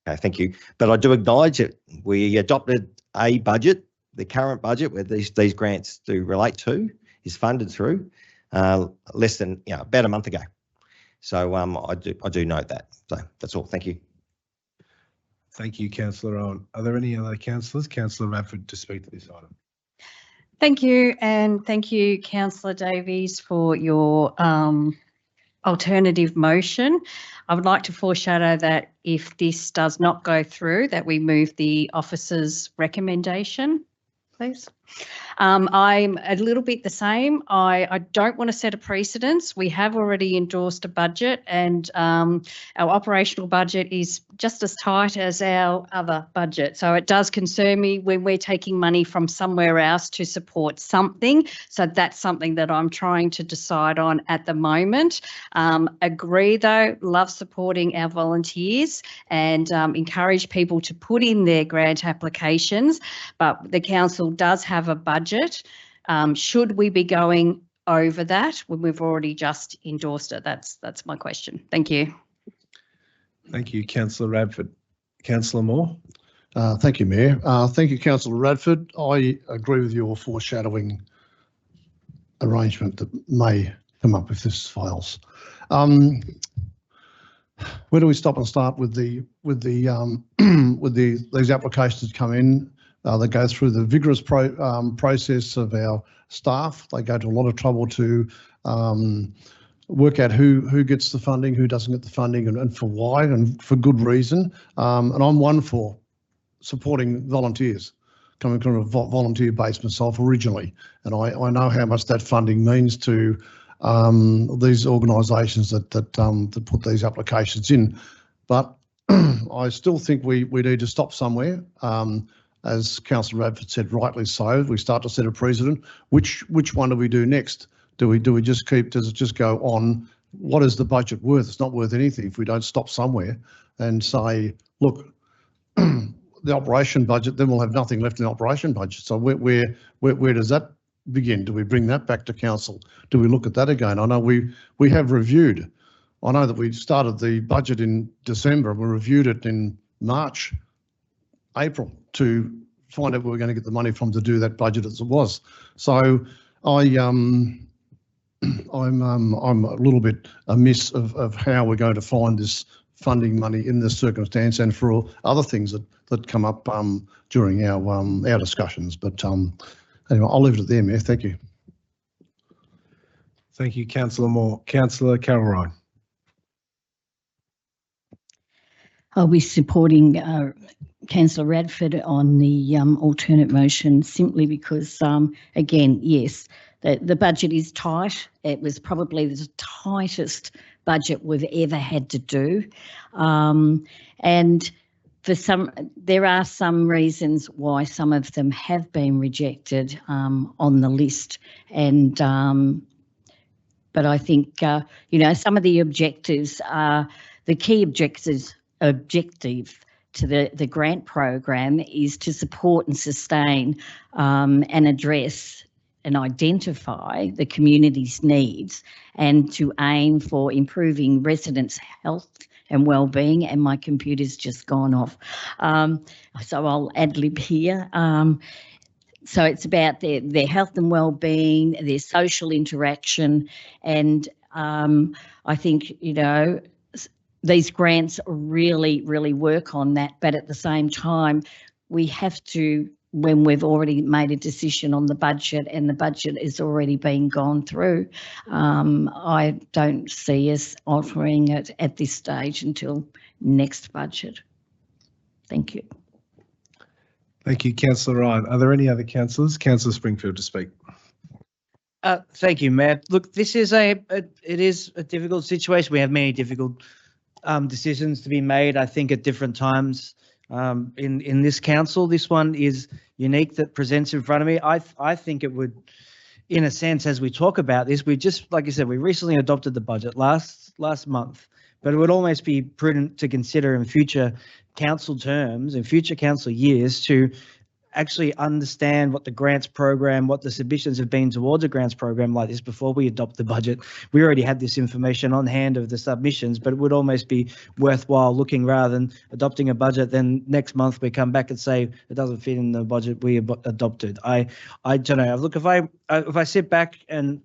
Okay, thank you. But I do acknowledge that we adopted a budget. The current budget where these grants do relate to is funded through less than about a month ago. So I do note that. So that's all. Thank you. Thank you, Councillor Owen. Are there any other councillors? Councillor Radford to speak to this item. Thank you, and thank you, Councillor Davies, for your alternative motion. I would like to foreshadow that if this does not go through, that we move the officer's recommendation, please. I'm a little bit the same. I don't want to set a precedence. We have already endorsed a budget, and our operational budget is just as tight as our other budget. So it does concern me when we're taking money from somewhere else to support something. So that's something that I'm trying to decide on at the moment. Agree though, love supporting our volunteers and encourage people to put in their grant applications, but the council does have a budget. Should we be going over that when we've already just endorsed it? That's my question. Thank you. Thank you, Councillor Radford. Councillor Moore. Thank you, Mayor. Thank you, Councillor Radford. I agree with your foreshadowing arrangement that may come up if this fails. Where do we stop and start with these applications that come in? They go through the vigorous process of our staff. They go to a lot of trouble to work out who gets the funding, who doesn't get the funding, and for why, and for good reason. And I'm one for supporting volunteers, coming from a volunteer base myself originally, and I know how much that funding means to these organisations that put these applications in. But I still think we need to stop somewhere. As Councillor Radford said, rightly so, we start to set a precedent. Which one do we do next? Do we just keep? Does it just go on? What is the budget worth? It's not worth anything if we don't stop somewhere and say, look, the operation budget. Then we'll have nothing left in the operation budget. So where does that begin? Do we bring that back to council? Do we look at that again? I know we have reviewed. I know that we started the budget in December and we reviewed it in March, April to find out where we're going to get the money from to do that budget as it was. So I'm a little bit amiss of how we're going to find this funding money in this circumstance and for all other things that come up during our discussions. But anyway, I'll leave it there, Mayor. Thank you. Thank you, Councillor Moore. Councillor Carol Ryan. I'll be supporting Councillor Radford on the alternate motion simply because, again, yes, the budget is tight. It was probably the tightest budget we've ever had to do. And there are some reasons why some of them have been rejected on the list. And but I think, some of the objectives are the key objective to the grant program is to support and sustain and address and identify the community's needs and to aim for improving residents' health and well-being. And my computer's just gone off, so I'll ad-lib here. So it's about their health and well-being, their social interaction, and I think, these grants really, really work on that. But at the same time, we have to, when we've already made a decision on the budget and the budget is already being gone through, I don't see us altering it at this stage until next budget. Thank you. Thank you, Councillor Ryan. Are there any other councillors? Councillor Springfield to speak. Thank you, Mayor. Look, this is it is a difficult situation. We have many difficult decisions to be made, I think, at different times in this council. This one is unique that presents in front of me. I think it would, in a sense, as we talk about this, we just, like I said, we recently adopted the budget last month, but it would almost be prudent to consider in future council terms and future council years to actually understand what the grants program, what the submissions have been towards a grants program like this before we adopt the budget. We already had this information on hand of the submissions, but it would almost be worthwhile looking rather than adopting a budget. Then next month we come back and say it doesn't fit in the budget we adopted. I don't know. Look, if I sit back and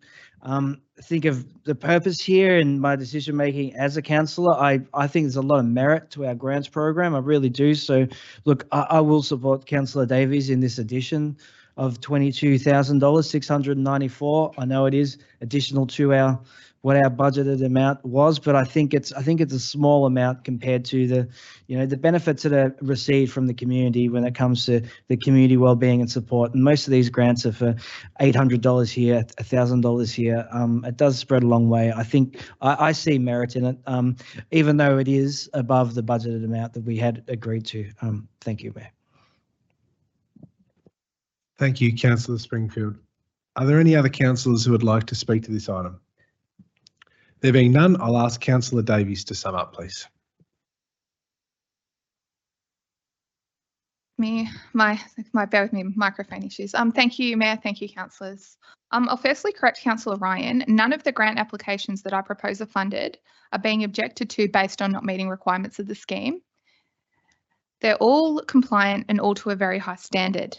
think of the purpose here and my decision making as a councillor, I think there's a lot of merit to our grants program. I really do. So look, I will support Councillor Davies in this addition of $22,000, 694. I know it is additional to what our budgeted amount was, but I think it's a small amount compared to the benefits that are received from the community when it comes to the community wellbeing and support. And most of these grants are for $800 here, $1,000 here. It does spread a long way. I think I see merit in it, even though it is above the budgeted amount that we had agreed to. Thank you, Mayor. Thank you, Councillor Springfield. Are there any other councillors who would like to speak to this item? There being none, I'll ask Councillor Davies to sum up, please. Bear with me, microphone issues. Thank you, Mayor. Thank you, councillors. I'll firstly correct Councillor Ryan. None of the grant applications that I propose are funded are being objected to based on not meeting requirements of the scheme. They're all compliant and all to a very high standard.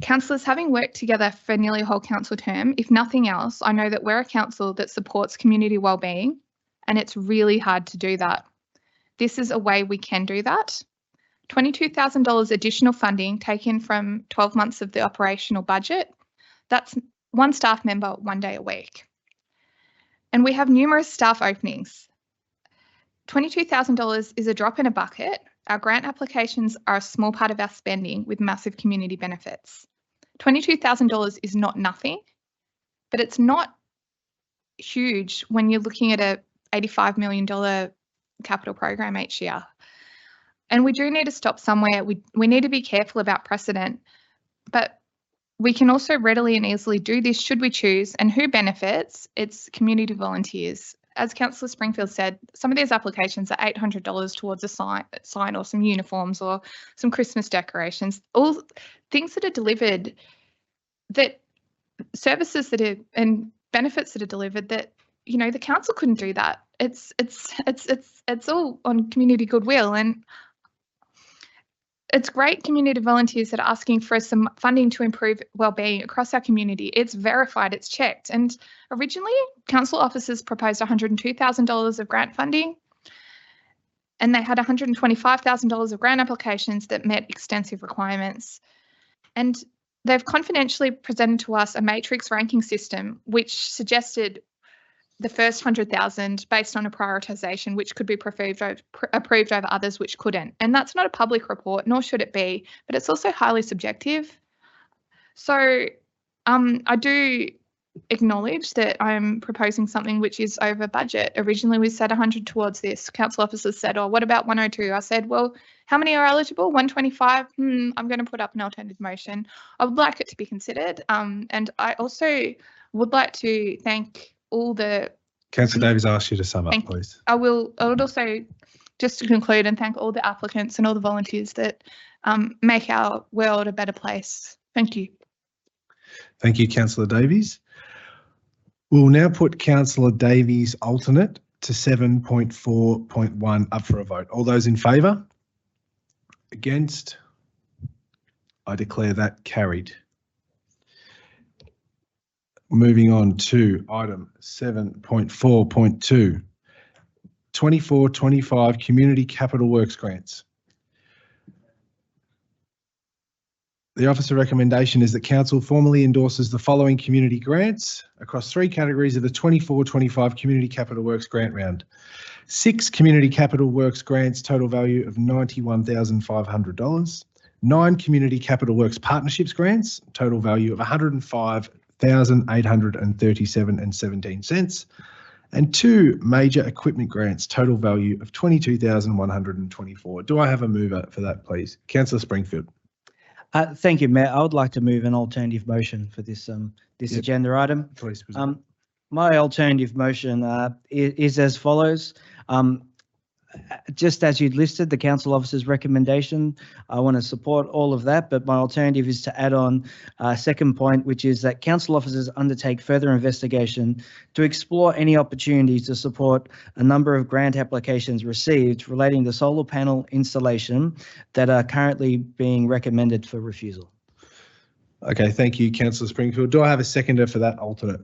Councillors, having worked together for nearly a whole council term, if nothing else, I know that we're a council that supports community wellbeing, and it's really hard to do that. This is a way we can do that. $22,000 additional funding taken from 12 months of the operational budget, that's one staff member 1 day a week. And we have numerous staff openings. $22,000 is a drop in a bucket. Our grant applications are a small part of our spending with massive community benefits. $22,000 is not nothing, but it's not huge when you're looking at a $85 million capital program each year. And we do need to stop somewhere. We need to be careful about precedent, but we can also readily and easily do this should we choose. And who benefits? It's community volunteers. As Councillor Springfield said, some of these applications are $800 towards a sign or some uniforms or some Christmas decorations, all things that are delivered, that services that are and benefits that are delivered that, you know, the council couldn't do that. It's all on community goodwill, and it's great community volunteers that are asking for some funding to improve wellbeing across our community. It's verified, it's checked. And originally, council officers proposed $102,000 of grant funding, and they had $125,000 of grant applications that met extensive requirements. And they've confidentially presented to us a matrix ranking system, which suggested the first 100,000 based on a prioritisation, which could be approved over others which couldn't. And that's not a public report, nor should it be, but it's also highly subjective. So I do acknowledge that I'm proposing something which is over budget. Originally, we said 100 towards this. Council officers said, oh, what about 102? I said, well, how many are eligible? 125? I'm going to put up an alternative motion. I would like it to be considered. And I also would like to thank all the... Councillor Davies, I ask you to sum up, please. I would also, just to conclude, and thank all the applicants and all the volunteers that make our world a better place. Thank you. Thank you, Councillor Davies. We'll now put Councillor Davies' alternate to 7.4.1 up for a vote. All those in favour? Against? I declare that carried. Moving on to item 7.4.2, 24-25 Community Capital Works Grants. The officer recommendation is that Council formally endorses the following community grants across 3 categories of the 24-25 Community Capital Works Grant Round. 6 Community Capital Works grants, total value of $91,500. 9 Community Capital Works Partnerships grants, total value of $105,837.17, and 2 major equipment grants, total value of $22,124. Do I have a mover for that, please? Councillor Springfield. Thank you, Mayor. I would like to move an alternative motion for this agenda item. Please. My alternative motion is as follows. Just as you'd listed, the council officer's recommendation, I want to support all of that, but my alternative is to add on a second point, which is that council officers undertake further investigation to explore any opportunities to support a number of grant applications received relating to solar panel installation that are currently being recommended for refusal. Okay, thank you, Councillor Springfield. Do I have a seconder for that alternate?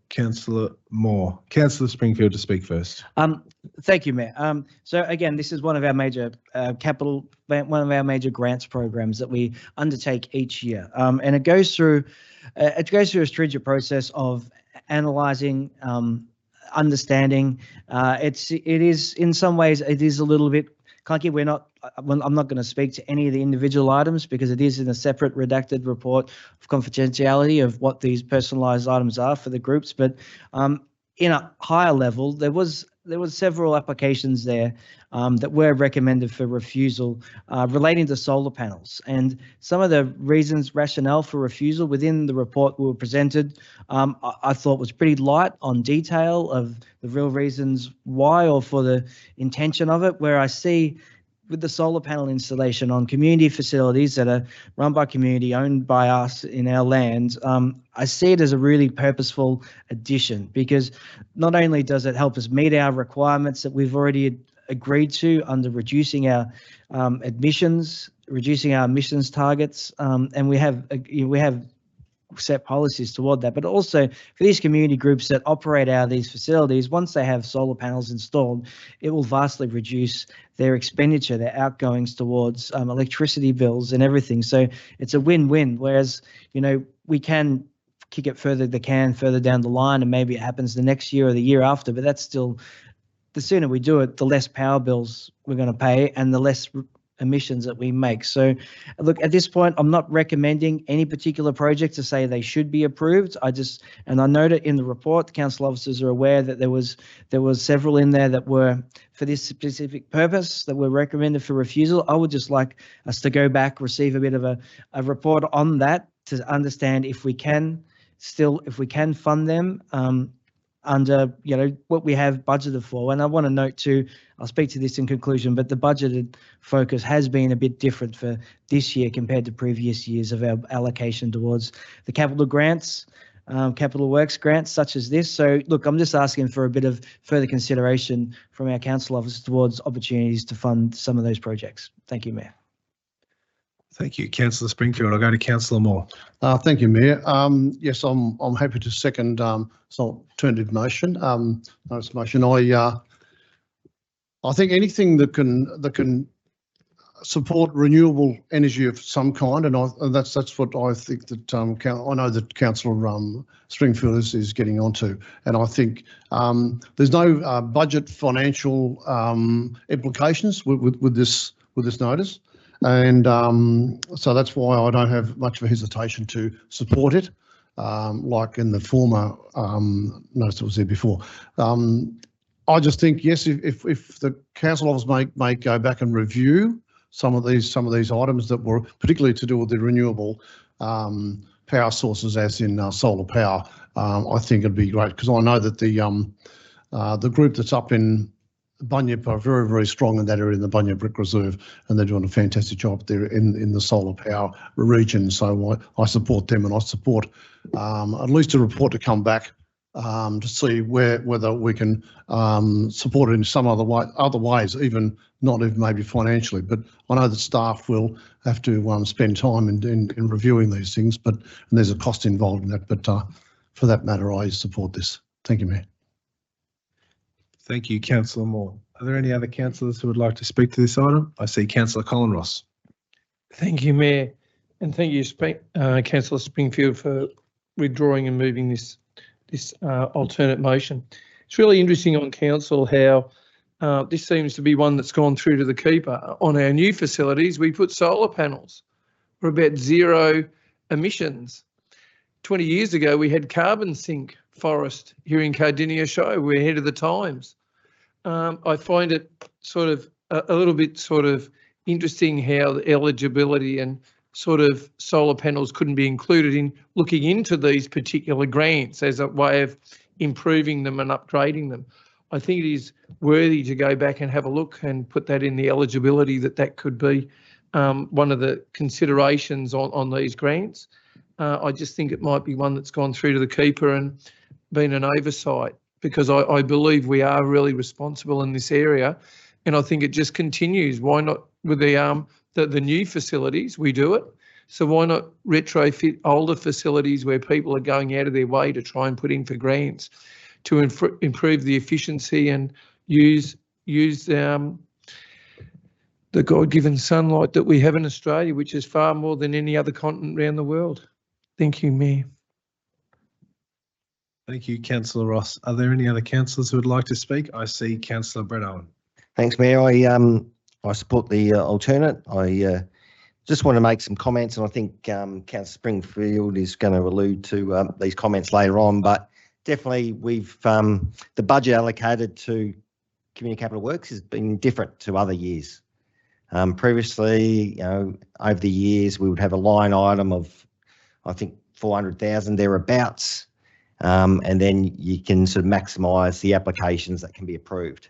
Councillor Moore. Councillor Springfield to speak first. Thank you, Mayor. So again, this is one of our major major grants programs that we undertake each year, and it goes through a stringent process of analysing, understanding. It is in some ways it is a little bit clunky. I'm not going to speak to any of the individual items because it is in a separate redacted report of confidentiality of what these personalised items are for the groups. But in a higher level, there was several applications there that were recommended for refusal relating to solar panels, and some of the rationale for refusal within the report we were presented, I thought was pretty light on detail of the real reasons why or for the intention of it, where I see with the solar panel installation on community facilities that are run by community, owned by us in our land, I see it as a really purposeful addition, because not only does it help us meet our requirements that we've already agreed to under reducing our emissions targets, and we have set policies toward that, but also for these community groups that operate out of these facilities, once they have solar panels installed, it will vastly reduce their expenditure, their outgoings towards electricity bills and everything. So it's a win-win, whereas, we can kick it further down the line, and maybe it happens the next year or the year after, but that's still, the sooner we do it, the less power bills we're going to pay and the less emissions that we make. So look, at this point, I'm not recommending any particular project to say they should be approved. I note it in the report, the council officers are aware that there was several in there that were for this specific purpose that were recommended for refusal. I would just like us to go back, receive a bit of a report on that to understand if we can fund them under, what we have budgeted for. And I want to note too, I'll speak to this in conclusion, but the budgeted focus has been a bit different for this year compared to previous years of our allocation towards the capital grants, capital works grants such as this. So look, I'm just asking for a bit of further consideration from our council office towards opportunities to fund some of those projects. Thank you, Mayor. Thank you, Councillor Springfield. I'll go to Councillor Moore. Thank you, Mayor. Yes, I'm happy to second this alternative motion. Notice motion. I think anything that can support renewable energy of some kind, and that's what I think that I know that Councillor Springfield is getting onto, and I think there's no budget financial implications with this notice. And so that's why I don't have much of a hesitation to support it, like in the former notice that was there before. I just think, yes, if the council office may go back and review some of these items that were particularly to do with the renewable power sources, as in solar power, I think it'd be great, because I know that the group that's up in Bunyip are very, very strong in that area, in the Bunyip Brick Reserve, and they're doing a fantastic job there in the solar power region. So I support them, and I support at least a report to come back to see whether we can support it in some other ways, even not even maybe financially. But I know that staff will have to spend time in reviewing these things, and there's a cost involved in that. But for that matter, I support this. Thank you, Mayor. Thank you, Councillor Moore. Are there any other councillors who would like to speak to this item? I see Councillor Colin Ross. Thank you, Mayor, and thank you, Councillor Springfield, for withdrawing and moving this alternate motion. It's really interesting on council how this seems to be one that's gone through to the keeper. On our new facilities, we put solar panels. We're about zero emissions. 20 years ago, we had carbon sink forest here in Cardinia Shire. We're ahead of the times. I find it sort of a little bit sort of interesting how the eligibility and sort of solar panels couldn't be included in looking into these particular grants as a way of improving them and upgrading them. I think it is worthy to go back and have a look and put that in the eligibility, that could be one of the considerations on these grants. I just think it might be one that's gone through to the keeper and been an oversight, because I believe we are really responsible in this area, and I think it just continues. Why not with the new facilities? We do it, so why not retrofit older facilities where people are going out of their way to try and put in for grants to improve the efficiency and use the God-given sunlight that we have in Australia, which is far more than any other continent around the world. Thank you, Mayor. Thank you, Councillor Ross. Are there any other councillors who would like to speak? I see Councillor Brett Owen. Thanks, Mayor. I support the alternate. I just want to make some comments, and I think Councillor Springfield is going to allude to these comments later on, but definitely the budget allocated to community capital works has been different to other years. Previously, over the years, we would have a line item of, I think, 400,000 thereabouts, and then you can sort of maximise the applications that can be approved.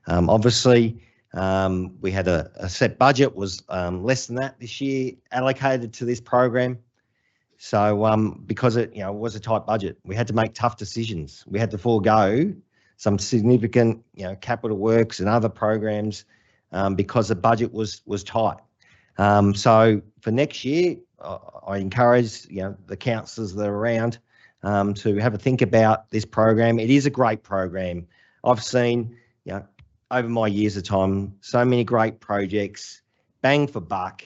Obviously, we had a set budget, was less than that this year allocated to this program. So because it was a tight budget, we had to make tough decisions. We had to forego some significant capital works and other programs because the budget was tight. So for next year, I encourage the councillors that are around to have a think about this program. It is a great program. I've seen over my years of time so many great projects, bang for buck,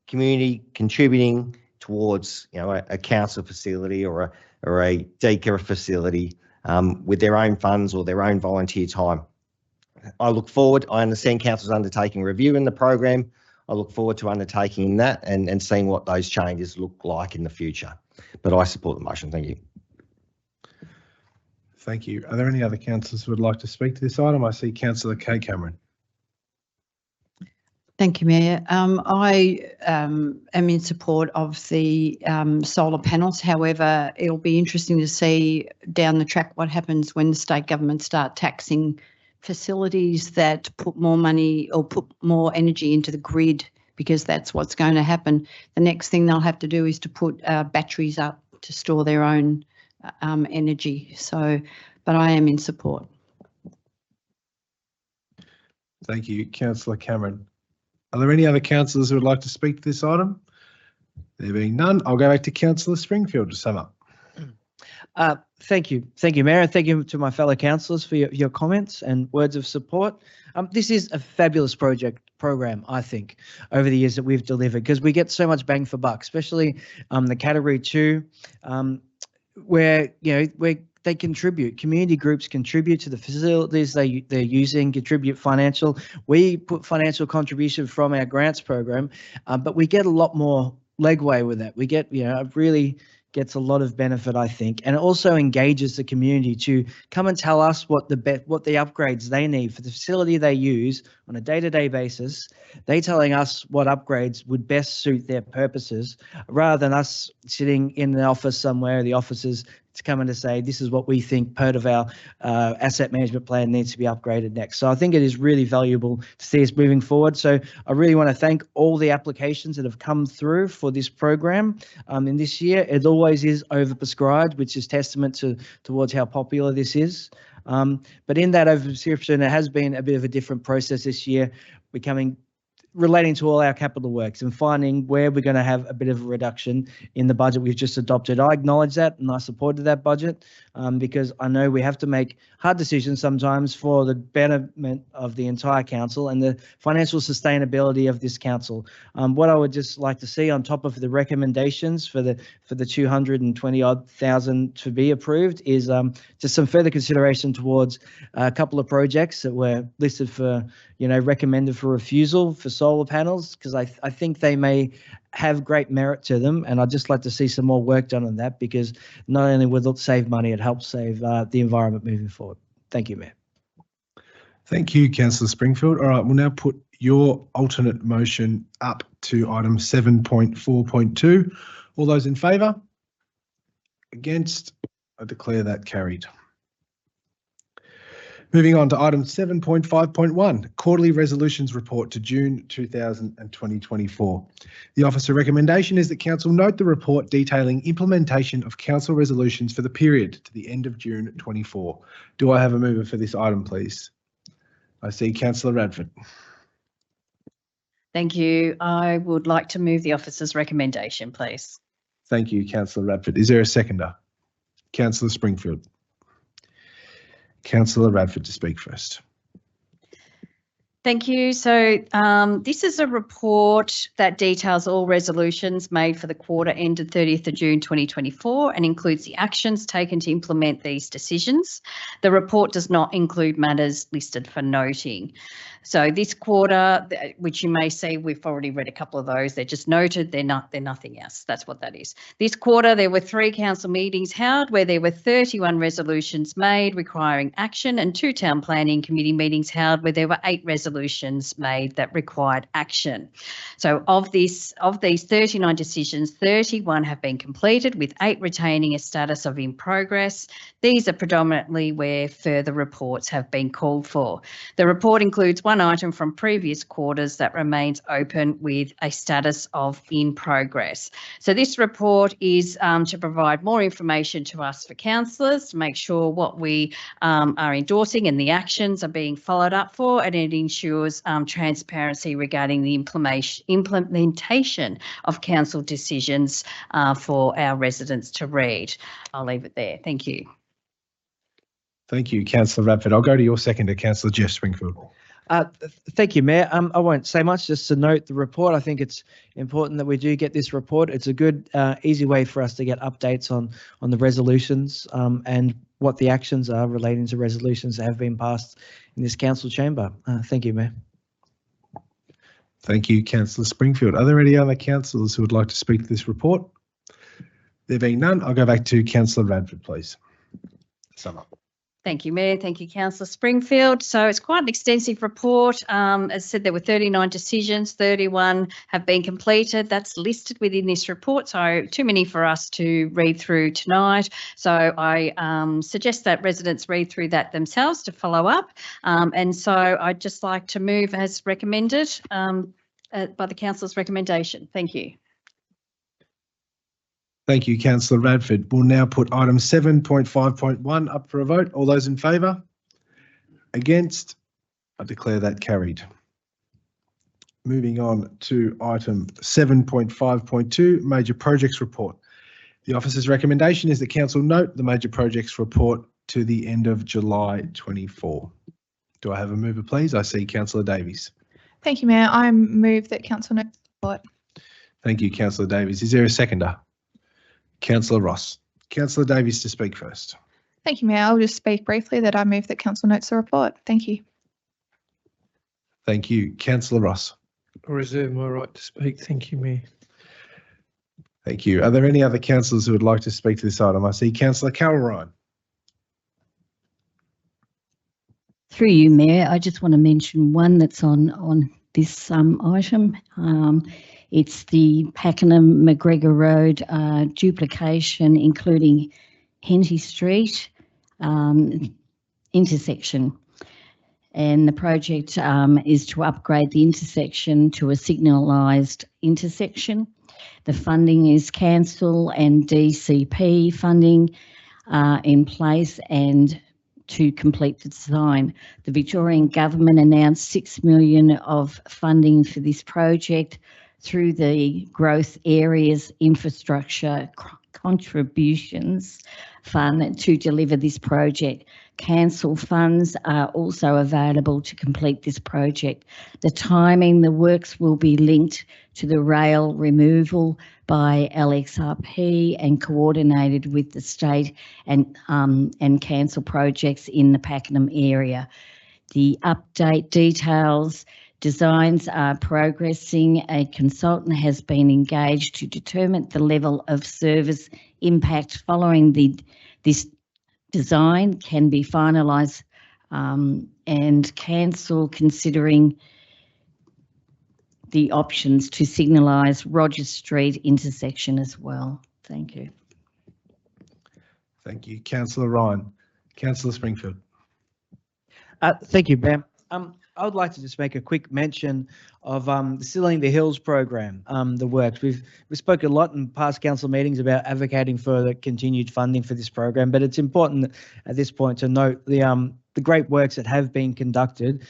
community contributing towards a council facility or a DECA facility with their own funds or their own volunteer time. I look forward. I understand council's undertaking review in the program. I look forward to undertaking that and seeing what those changes look like in the future. But I support the motion. Thank you. Thank you. Are there any other councillors who would like to speak to this item? I see Councillor Kay Cameron. Thank you, Mayor. I am in support of the solar panels. However, it'll be interesting to see down the track what happens when the state government start taxing facilities that put more money or put more energy into the grid, because that's what's going to happen. The next thing they'll have to do is to put batteries up to store their own energy. So, but I am in support. Thank you, Councillor Cameron. Are there any other councillors who would like to speak to this item? There being none, I'll go back to Councillor Springfield to sum up. Thank you, Mayor, and thank you to my fellow councillors for your comments and words of support. This is a fabulous program, I think, over the years that we've delivered, because we get so much bang for buck, especially the Category 2, where they contribute. Community groups contribute to the facilities they're using, contribute financial. We put financial contribution from our grants program, but we get a lot more legway with that. We get, it really gets a lot of benefit, I think, and it also engages the community to come and tell us what the upgrades they need for the facility they use on a day-to-day basis. They telling us what upgrades would best suit their purposes, rather than us sitting in the office somewhere, the officers to come in to say, this is what we think part of our asset management plan needs to be upgraded next. So I think it is really valuable to see us moving forward. So I really want to thank all the applications that have come through for this program in this year. It always is overprescribed, which is testament towards how popular this is. But in that oversubscription, it has been a bit of a different process this year, relating to all our capital works and finding where we're going to have a bit of a reduction in the budget we've just adopted. I acknowledge that and I supported that budget because I know we have to make hard decisions sometimes for the betterment of the entire council and the financial sustainability of this council. What I would just like to see on top of the recommendations for the 220,000 to be approved is just some further consideration towards a couple of projects that were listed for, recommended for refusal for solar panels, because I think they may have great merit to them, and I'd just like to see some more work done on that, because not only will it save money, it helps save the environment moving forward. Thank you, Mayor. Thank you, Councillor Springfield. All right, we'll now put your alternate motion up to item 7.4.2. All those in favour? Against? I declare that carried. Moving on to item 7.5.1, Quarterly Resolutions Report to June 2024. The officer recommendation is that Council note the report detailing implementation of Council resolutions for the period to the end of June 24. Do I have a mover for this item, please? I see Councillor Radford. Thank you. I would like to move the officer's recommendation, please. Thank you, Councillor Radford. Is there a seconder? Councillor Springfield. Councillor Radford to speak first. Thank you. So this is a report that details all resolutions made for the quarter ended 30th of June 2024 and includes the actions taken to implement these decisions. The report does not include matters listed for noting. So this quarter, which you may see, we've already read a couple of those. They're just noted. They're nothing else. That's what that is. This quarter, there were 3 council meetings held where there were 31 resolutions made requiring action, and 2 town planning committee meetings held where there were 8 resolutions made that required action. So of these 39 decisions, 31 have been completed, with 8 retaining a status of in progress. These are predominantly where further reports have been called for. The report includes 1 item from previous quarters that remains open with a status of in progress. So this report is to provide more information to us for councillors to make sure what we are endorsing and the actions are being followed up for, and it ensures transparency regarding the implementation of council decisions for our residents to read. I'll leave it there. Thank you. Thank you, Councillor Radford. I'll go to your seconder, Councillor Jeff Springfield. Thank you, Mayor. I won't say much, just to note the report. I think it's important that we do get this report. It's a good, easy way for us to get updates on the resolutions and what the actions are relating to resolutions that have been passed in this council chamber. Thank you, Mayor. Thank you, Councillor Springfield. Are there any other councillors who would like to speak to this report? There being none, I'll go back to Councillor Radford, please. Sum up. Thank you, Mayor. Thank you, Councillor Springfield. So it's quite an extensive report. As I said, there were 39 decisions, 31 have been completed. That's listed within this report, so too many for us to read through tonight. So I suggest that residents read through that themselves to follow up. And so I'd just like to move as recommended by the council's recommendation. Thank you. Thank you, Councillor Radford. We'll now put item 7.5.1 up for a vote. All those in favour? Against? I declare that carried. Moving on to item 7.5.2, Major Projects Report. The officer's recommendation is that council note the Major Projects Report to the end of July 24. Do I have a mover, please? I see Councillor Davies. Thank you, Mayor. I move that council note the report. Thank you, Councillor Davies. Is there a seconder? Councillor Ross. Councillor Davies to speak first. Thank you, Mayor. I'll just speak briefly that I move that council notes the report. Thank you. Thank you. Councillor Ross. I reserve my right to speak. Thank you, Mayor. Thank you. Are there any other councillors who would like to speak to this item? I see Councillor Carol Ryan. Through you, Mayor, I just want to mention one that's on this item. It's the Pakenham McGregor Road duplication, including Henty Street intersection. And the project is to upgrade the intersection to a signalised intersection. The funding is council and DCP funding in place, and to complete the design. The Victorian Government announced $6 million of funding for this project through the Growth Areas Infrastructure Contributions Fund to deliver this project. Council funds are also available to complete this project. The timing, the works will be linked to the rail removal by LXRP and coordinated with the state and council projects in the Pakenham area. The update details. Designs are progressing. A consultant has been engaged to determine the level of service impact following this design can be finalised, and council considering the options to signalise Rogers Street intersection as well. Thank you. Thank you, Councillor Ryan. Councillor Springfield. Thank you, Mayor. I would like to just make a quick mention of the Sealing the Hills program, the works. We spoke a lot in past council meetings about advocating for the continued funding for this program, but it's important at this point to note the great works that have been conducted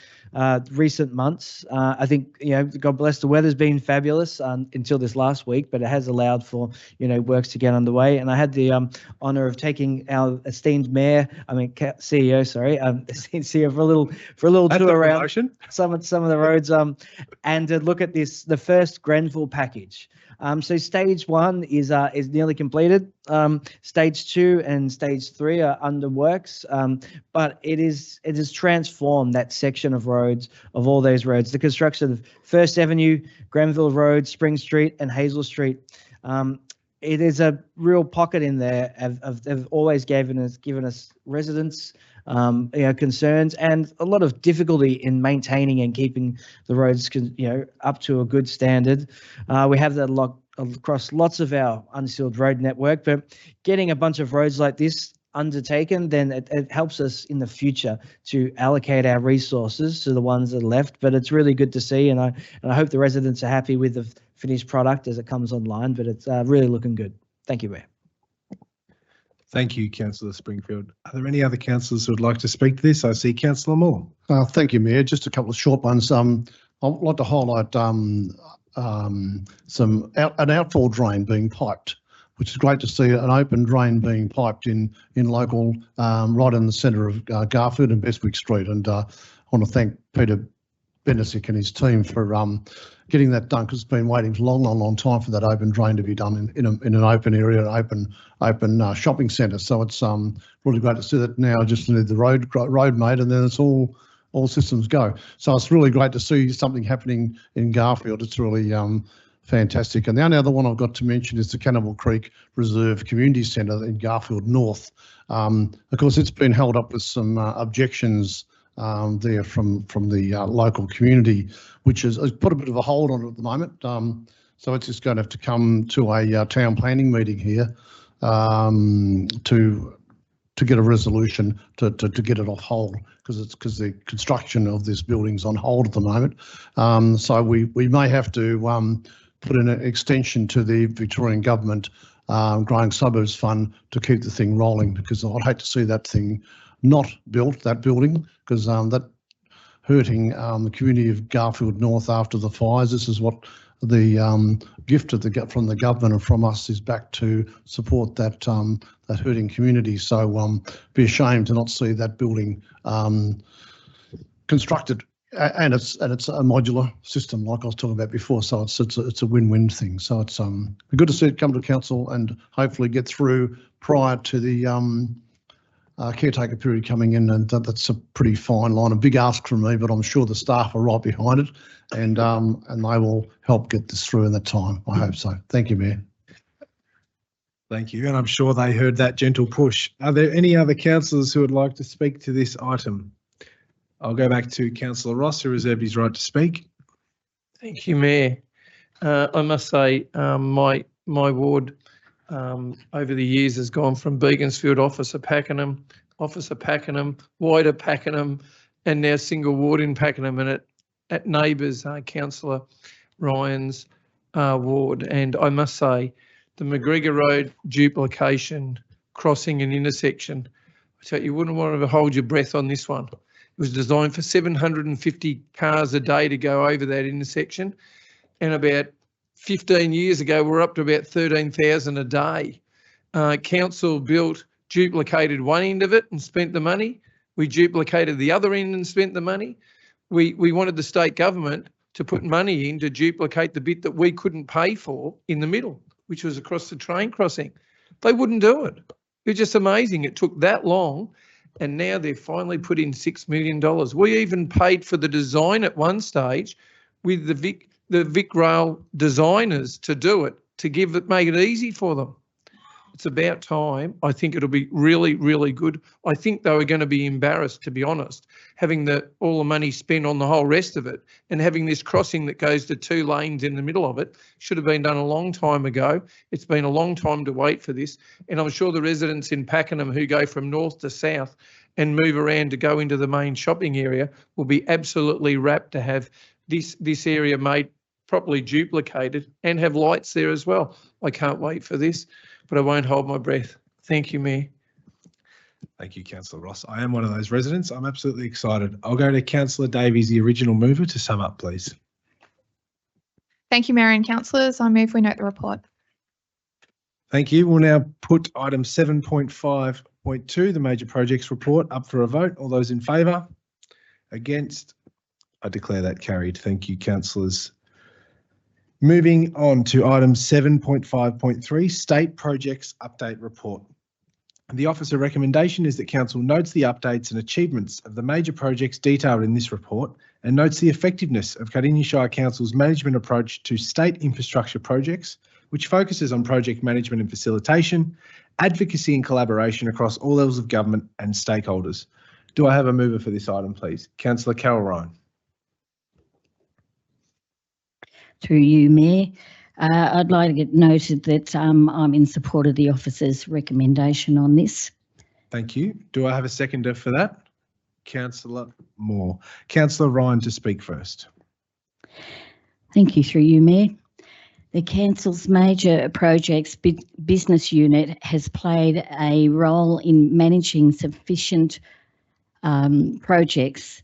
recent months. I think, God bless, the weather's been fabulous until this last week, but it has allowed for, works to get underway. And I had the honour of taking our esteemed CEO, esteemed CEO for a little tour around some of the roads and to look at the first Grenfell package. So stage 1 is nearly completed. Stage 2 and stage 3 are under works, but it has transformed that section of roads, of all those roads. The construction of First Avenue, Grenfell Road, Spring Street, and Hazel Street. It is a real pocket in there. Have always given us residents concerns and a lot of difficulty in maintaining and keeping the roads up to a good standard. We have that across lots of our unsealed road network, but getting a bunch of roads like this undertaken, then it helps us in the future to allocate our resources to the ones that are left. But it's really good to see, and I hope the residents are happy with the finished product as it comes online, but it's really looking good. Thank you, Mayor. Thank you, Councillor Springfield. Are there any other councillors who would like to speak to this? I see Councillor Moore. Thank you, Mayor. Just a couple of short ones. I'd like to highlight an outfall drain being piped, which is great to see an open drain being piped in local, right in the centre of Garfield and Bestwick Street. And I want to thank Peter Benesic and his team for getting that done, because it's been waiting for a long time for that open drain to be done in an open area, an open shopping centre. So it's really great to see that now. Just need the road made, and then it's all all systems go. So it's really great to see something happening in Garfield. It's really fantastic. And the only other one I've got to mention is the Cannibal Creek Reserve Community Centre in Garfield North. Of course, it's been held up with some objections there from the local community, which has put a bit of a hold on it at the moment. So it's just going to have to come to a town planning meeting here to get a resolution to get it off hold, because the construction of this building's on hold at the moment. So we may have to put in an extension to the Victorian Government Growing Suburbs Fund to keep the thing rolling, because I'd hate to see that thing not built, that building, because that hurting the community of Garfield North after the fires. This is what the gift from the government and from us is back to support that that hurting community. So be ashamed to not see that building constructed, and it's a modular system like I was talking about before. So it's a win-win thing. So it's good to see it come to council and hopefully get through prior to the caretaker period coming in, and that's a pretty fine line. A big ask from me, but I'm sure the staff are right behind it, and they will help get this through in that time. I hope so. Thank you, Mayor. Thank you, and I'm sure they heard that gentle push. Are there any other councillors who would like to speak to this item? I'll go back to Councillor Ross, who reserved his right to speak. Thank you, Mayor. I must say my ward over the years has gone from Beaconsfield, Officer Pakenham, wider Pakenham, and now single ward in Pakenham, and at neighbours, Councillor Ryan's ward. And I must say, the McGregor Road duplication, crossing and intersection, I tell you wouldn't want to hold your breath on this one. It was designed for 750 cars a day to go over that intersection, and about 15 years ago, we're up to about 13,000 a day. Council duplicated one end of it and spent the money. We duplicated the other end and spent the money. We wanted the state government to put money in to duplicate the bit that we couldn't pay for in the middle, which was across the train crossing. They wouldn't do it. It's just amazing. It took that long, and now they've finally put in $6 million. We even paid for the design at one stage with the Vic Rail designers to do it, to make it easy for them. It's about time. I think it'll be really, really good. I think they were going to be embarrassed, to be honest, having all the money spent on the whole rest of it, and having this crossing that goes to 2 lanes in the middle of it should have been done a long time ago. It's been a long time to wait for this. And I'm sure the residents in Pakenham who go from north to south and move around to go into the main shopping area will be absolutely rapt to have this area made properly duplicated and have lights there as well. I can't wait for this, but I won't hold my breath. Thank you, Mayor. Thank you, Councillor Ross. I am one of those residents. I'm absolutely excited. I'll go to Councillor Davies, the original mover, to sum up, please. Thank you, Mayor and councillors. I move we note the report. Thank you. We'll now put item 7.5.2, the major projects report, up for a vote. All those in favour? Against? I declare that carried. Thank you, councillors. Moving on to item 7.5.3, State Projects Update Report. The officer recommendation is that Council notes the updates and achievements of the major projects detailed in this report, and notes the effectiveness of Cardinia Shire Council's management approach to state infrastructure projects, which focuses on project management and facilitation, advocacy and collaboration across all levels of government and stakeholders. Do I have a mover for this item, please? Councillor Carol Ryan. Through you, Mayor. I'd like to get noted that I'm in support of the officer's recommendation on this. Thank you. Do I have a seconder for that? Councillor Moore. Councillor Ryan to speak first. Thank you, through you, Mayor. The Council's major projects business unit has played a role in managing sufficient projects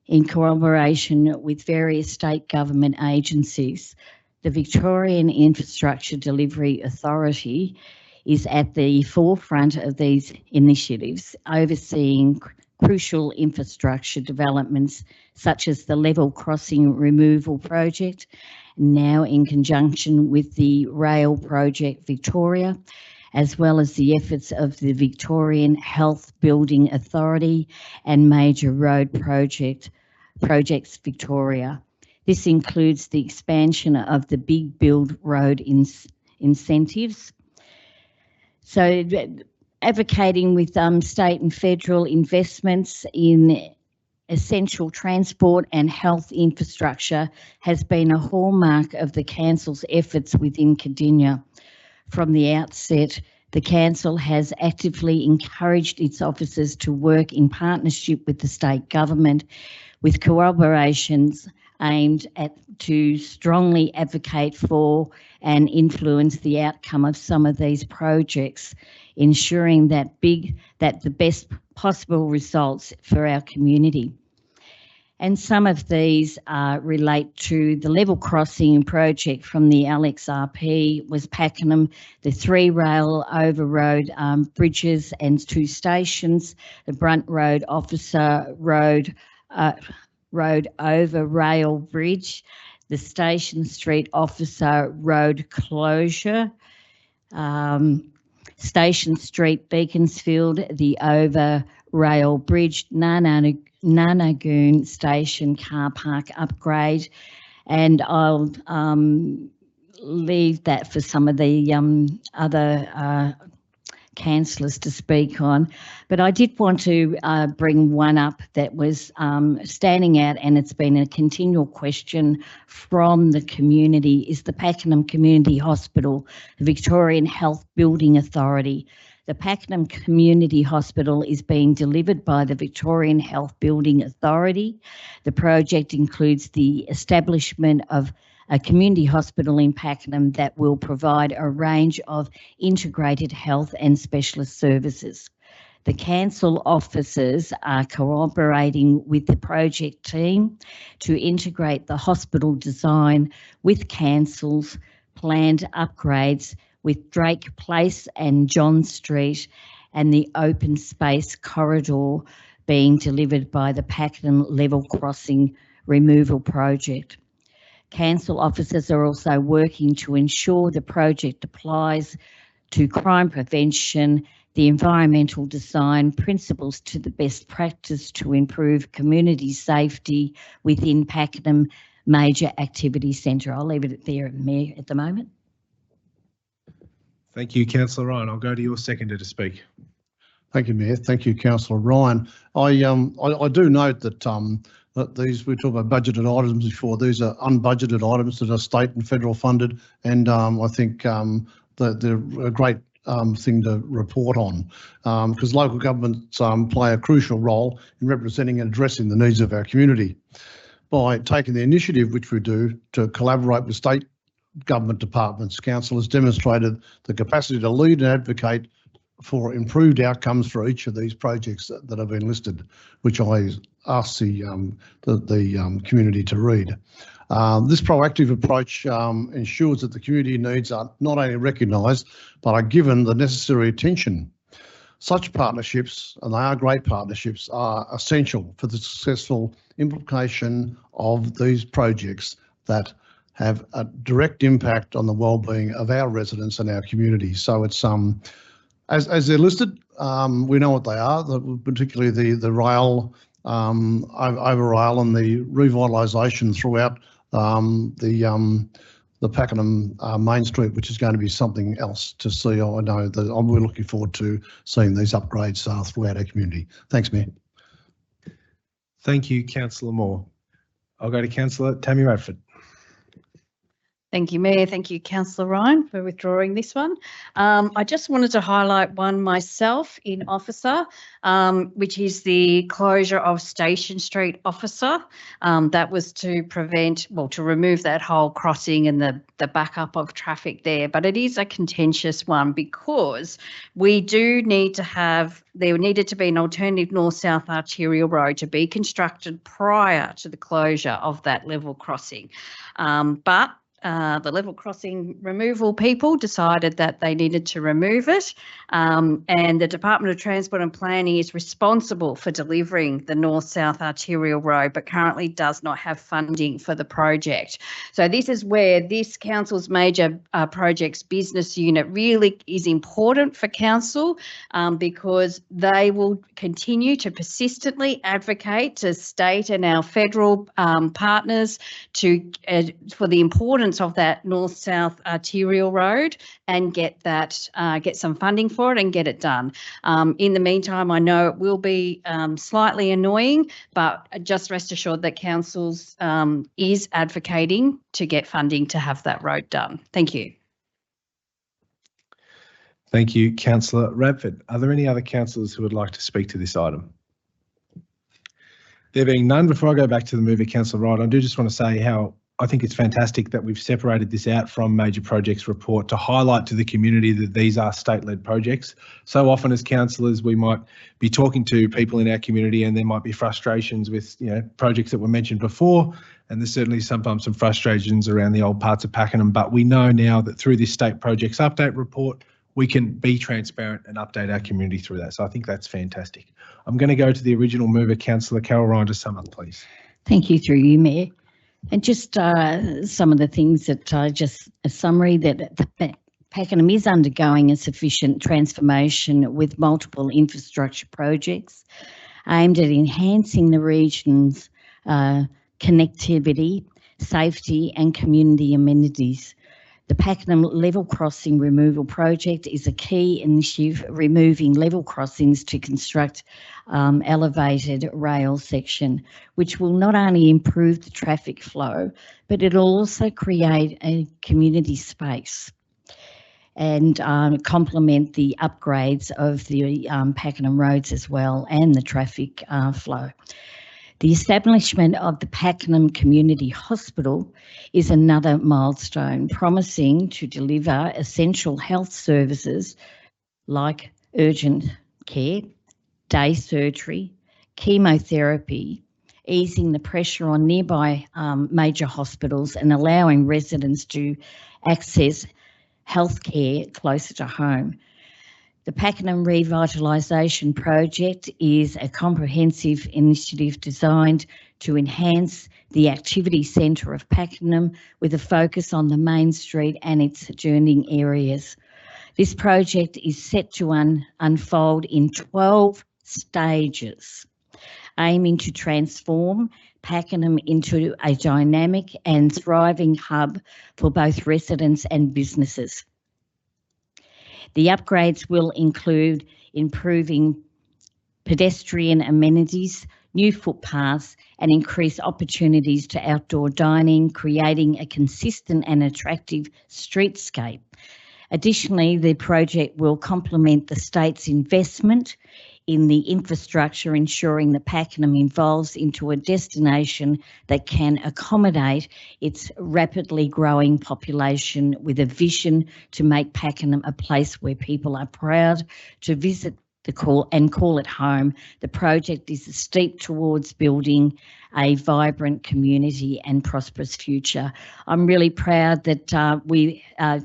in cooperation with various state government agencies. The Victorian Infrastructure Delivery Authority is at the forefront of these initiatives, overseeing crucial infrastructure developments such as the level crossing removal project, now in conjunction with the Rail Project Victoria, as well as the efforts of the Victorian Health Building Authority and Major Road Projects Victoria. This includes the expansion of the Big Build Road incentives. So advocating with state and federal investments in essential transport and health infrastructure has been a hallmark of the Council's efforts within Cardinia. From the outset, the Council has actively encouraged its officers to work in partnership with the state government with collaborations aimed to strongly advocate for and influence the outcome of some of these projects, ensuring that the best possible results for our community. And some of these relate to the level crossing project from the LXRP was Pakenham, the 3 rail over road bridges and 2 stations, the Brunt Road Officer Road over rail bridge, the Station Street Officer Road closure, Station Street Beaconsfield, the over rail bridge, Nanagoon Station car park upgrade, and I'll leave that for some of the other councillors to speak on. But I did want to bring one up that was standing out, and it's been a continual question from the community, is the Pakenham Community Hospital, the Victorian Health Building Authority. The Pakenham Community Hospital is being delivered by the Victorian Health Building Authority. The project includes the establishment of a community hospital in Pakenham that will provide a range of integrated health and specialist services. The council officers are cooperating with the project team to integrate the hospital design with council's planned upgrades with Drake Place and John Street and the open space corridor being delivered by the Pakenham Level Crossing Removal Project. Council officers are also working to ensure the project applies to crime prevention, the environmental design principles to the best practice to improve community safety within Pakenham Major Activity Centre. I'll leave it there, Mayor, at the moment. Thank you, Councillor Ryan. I'll go to your seconder to speak. Thank you, Mayor. Thank you, Councillor Ryan. I do note that that these, we talked about budgeted items before. These are unbudgeted items that are state and federal funded, and I think that they're a great thing to report on, because local governments play a crucial role in representing and addressing the needs of our community. By taking the initiative, which we do, to collaborate with state government departments, Council has demonstrated the capacity to lead and advocate for improved outcomes for each of these projects that have been listed, which I ask the community to read. This proactive approach ensures that the community needs are not only recognised, but are given the necessary attention. Such partnerships, and they are great partnerships, are essential for the successful implementation of these projects that have a direct impact on the well-being of our residents and our community. So it's as they're listed, we know what they are, particularly the rail, over rail, and the revitalisation throughout the Pakenham Main Street, which is going to be something else to see. I know that we're looking forward to seeing these upgrades throughout our community. Thanks, Mayor. Thank you, Councillor Moore. I'll go to Councillor Tammy Radford. Thank you, Mayor. Thank you, Councillor Ryan, for withdrawing this one. I just wanted to highlight one myself in Officer, which is the closure of Station Street Officer. That was to prevent, well, to remove that whole crossing and the backup of traffic there. But it is a contentious one because we do need to have, there needed to be an alternative north-south arterial road to be constructed prior to the closure of that level crossing. But the level crossing removal people decided that they needed to remove it, and the Department of Transport and Planning is responsible for delivering the North-South Arterial Road, but currently does not have funding for the project. So this is where this council's major projects business unit really is important for council, because they will continue to persistently advocate to state and our federal partners for the importance of that north-south arterial road and get some funding for it and get it done. In the meantime, I know it will be slightly annoying, but just rest assured that council's is advocating to get funding to have that road done. Thank you. Thank you, Councillor Radford. Are there any other councillors who would like to speak to this item? There being none, before I go back to the mover, Councillor Wright, I do just want to say how I think it's fantastic that we've separated this out from major projects report to highlight to the community that these are state-led projects. So often as councillors, we might be talking to people in our community and there might be frustrations with, projects that were mentioned before. And there's certainly sometimes some frustrations around the old parts of Pakenham, but we know now that through this state projects update report, we can be transparent and update our community through that. So I think that's fantastic. I'm going to go to the original mover, Councillor Carol Ryan, to sum up, please. Thank you, through you, Mayor. And just some of the things that just a summary that Pakenham is undergoing a sufficient transformation with multiple infrastructure projects aimed at enhancing the region's connectivity, safety and community amenities. The Pakenham Level Crossing Removal Project is a key initiative removing level crossings to construct elevated rail section, which will not only improve the traffic flow, but it'll also create a community space and complement the upgrades of the Pakenham roads as well and the traffic flow. The establishment of the Pakenham Community Hospital is another milestone, promising to deliver essential health services like urgent care, day surgery, chemotherapy, easing the pressure on nearby major hospitals and allowing residents to access healthcare closer to home. The Pakenham Revitalisation Project is a comprehensive initiative designed to enhance the activity centre of Pakenham with a focus on the Main Street and its adjoining areas. This project is set to unfold in 12 stages, aiming to transform Pakenham into a dynamic and thriving hub for both residents and businesses. The upgrades will include improving pedestrian amenities, new footpaths, and increased opportunities to outdoor dining, creating a consistent and attractive streetscape. Additionally, the project will complement the state's investment in the infrastructure, ensuring that Pakenham evolves into a destination that can accommodate its rapidly growing population with a vision to make Pakenham a place where people are proud to visit call it home. The project is a step towards building a vibrant community and prosperous future. I'm really proud that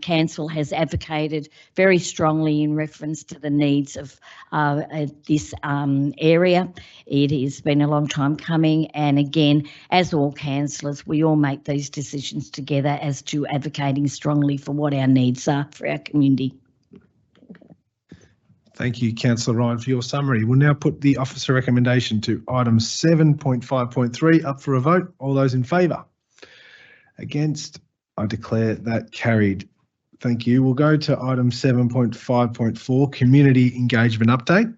Council has advocated very strongly in reference to the needs of this area. It has been a long time coming, and again, as all councillors, we all make these decisions together as to advocating strongly for what our needs are for our community. Thank you, Councillor Ryan, for your summary. We'll now put the officer recommendation to item 7.5.3 up for a vote. All those in favour? Against? I declare that carried. Thank you. We'll go to item 7.5.4, community engagement update.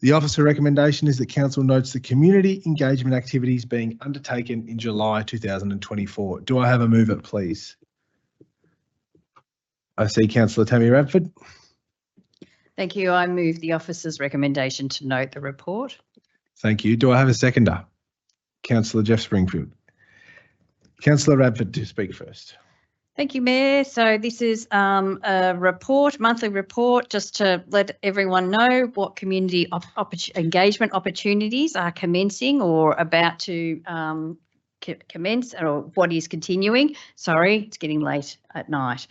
The officer recommendation is that Council notes the community engagement activities being undertaken in July 2024. Do I have a mover, please? I see Councillor Tammy Radford. Thank you. I move the officer's recommendation to note the report. Thank you. Do I have a seconder? Councillor Jeff Springfield. Councillor Radford to speak first. Thank you, Mayor. So this is a report, monthly report, just to let everyone know what community engagement opportunities are commencing or about to commence or what is continuing. Sorry, it's getting late at night.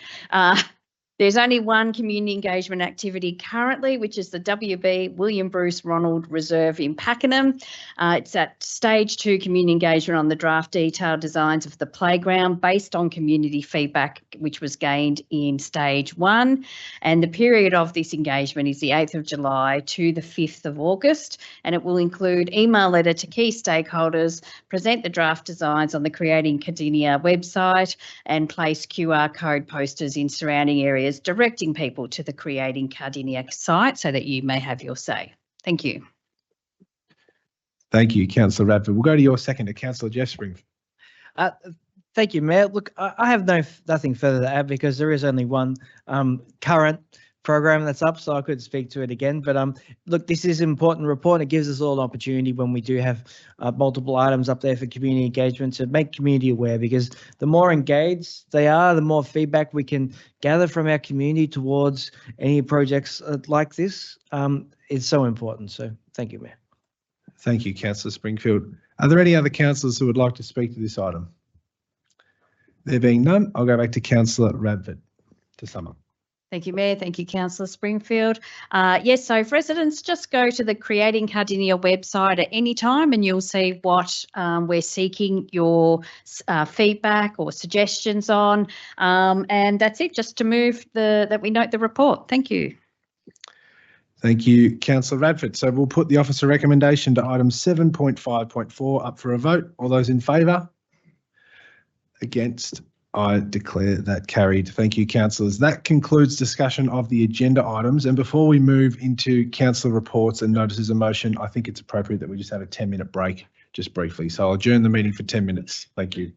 There's only one community engagement activity currently, which is the WB William Bruce Ronald Reserve in Pakenham. It's at stage 2 community engagement on the draft detailed designs of the playground based on community feedback, which was gained in stage 1. And the period of this engagement is the 8th of July to the 5th of August. And it will include email letter to key stakeholders, present the draft designs on the Creating Cardinia website, and place QR code posters in surrounding areas directing people to the Creating Cardinia site so that you may have your say. Thank you. Thank you, Councillor Radford. We'll go to your second, Councillor Jeff Springfield. Thank you, Mayor. Look, I have nothing further to add because there is only one current program that's up, so I could speak to it again. But look, this is an important report. It gives us all an opportunity when we do have multiple items up there for community engagement to make community aware, because the more engaged they are, the more feedback we can gather from our community towards any projects like this. It's so important. So thank you, Mayor. Thank you, Councillor Springfield. Are there any other councillors who would like to speak to this item? There being none, I'll go back to Councillor Radford to sum up. Thank you, Mayor. Thank you, Councillor Springfield. Yes, so if residents just go to the Creating Cardinia website at any time and you'll see what we're seeking your feedback or suggestions on. And that's it, just to move that we note the report. Thank you. Thank you, Councillor Radford. So we'll put the officer recommendation to item 7.5.4 up for a vote. All those in favour? Against? I declare that carried. Thank you, councillors. That concludes discussion of the agenda items. And before we move into councillor reports and notices of motion, I think it's appropriate that we just have a 10-minute break, just briefly. So I'll adjourn the meeting for 10 minutes. Thank you.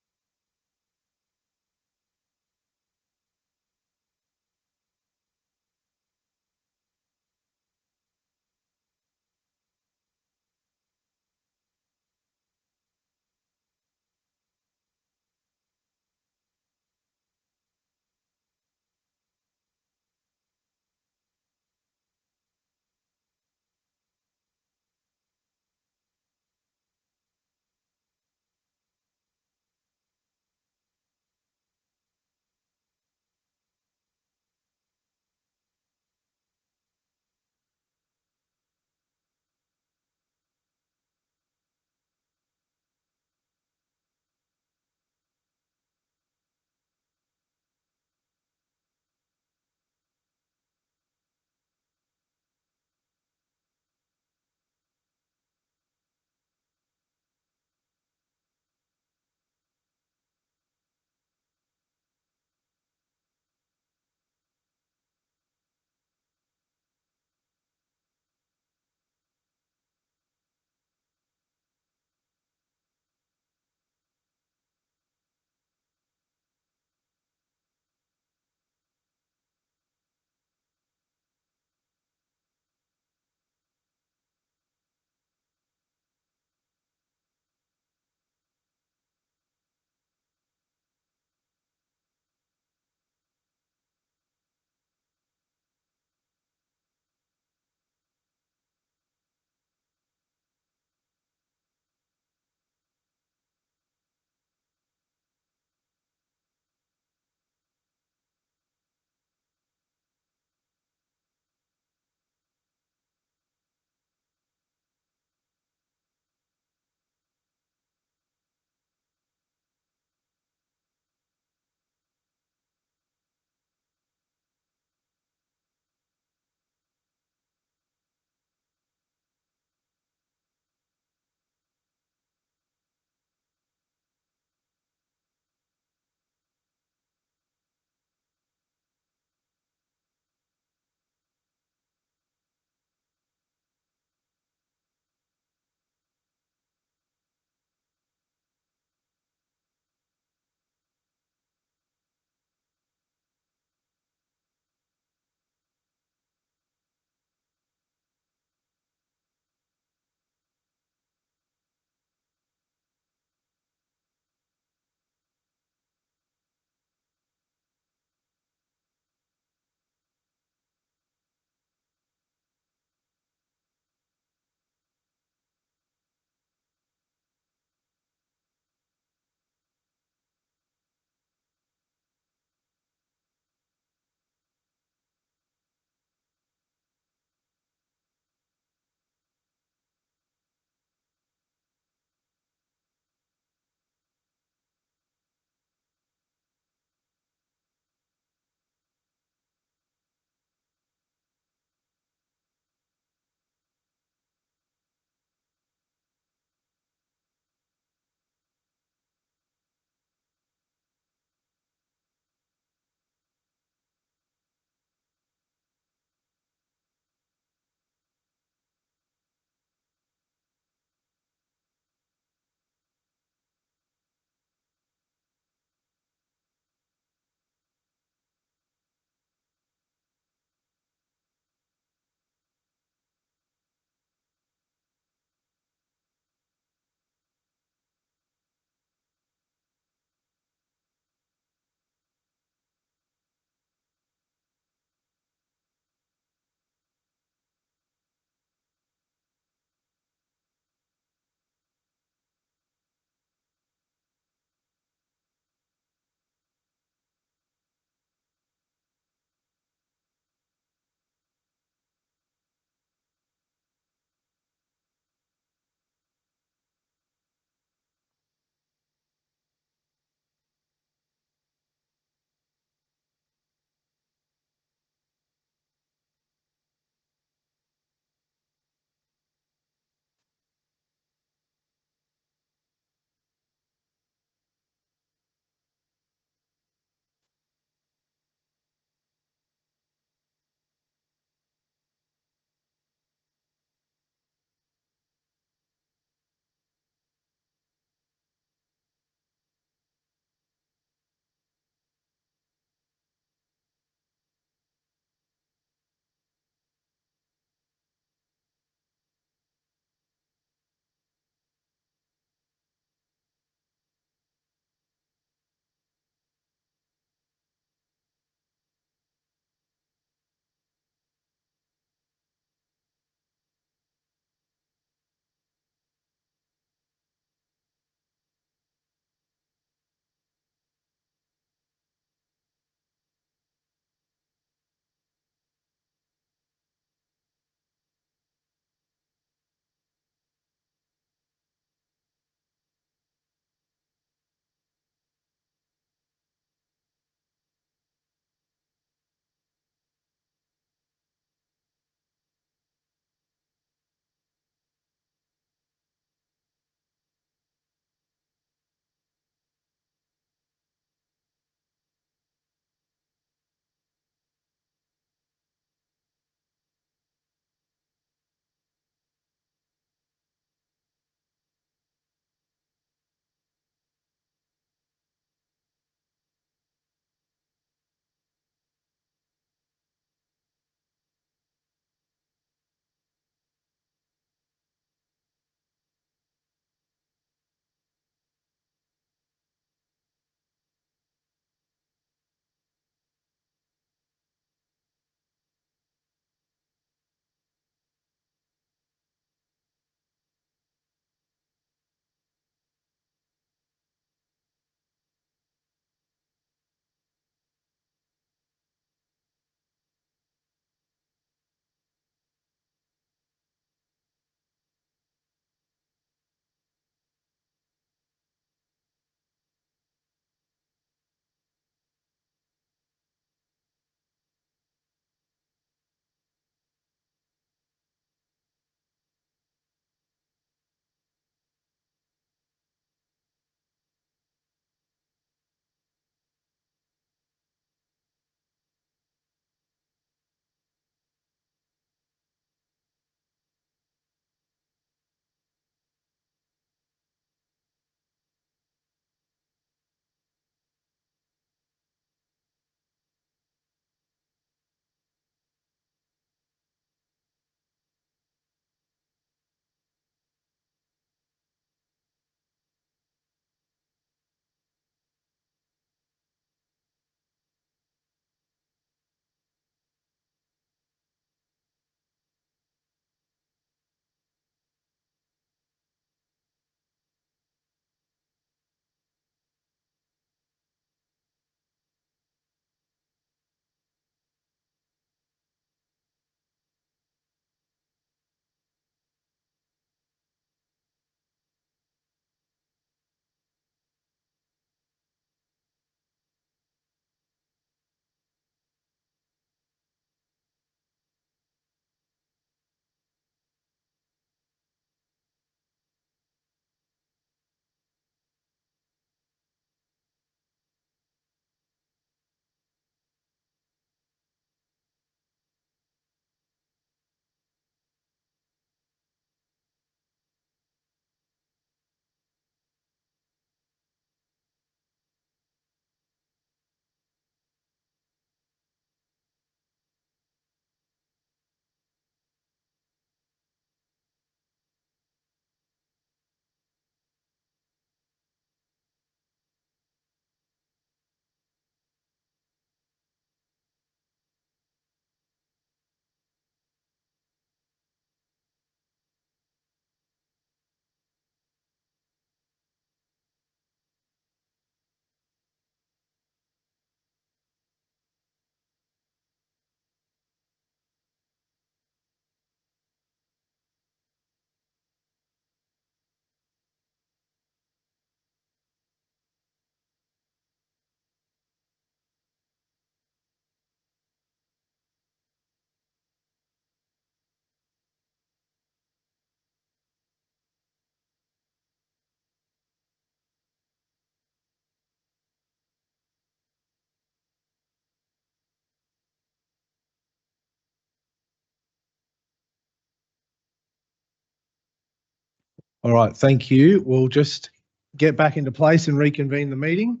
All right, thank you. We'll just get back into place and reconvene the meeting.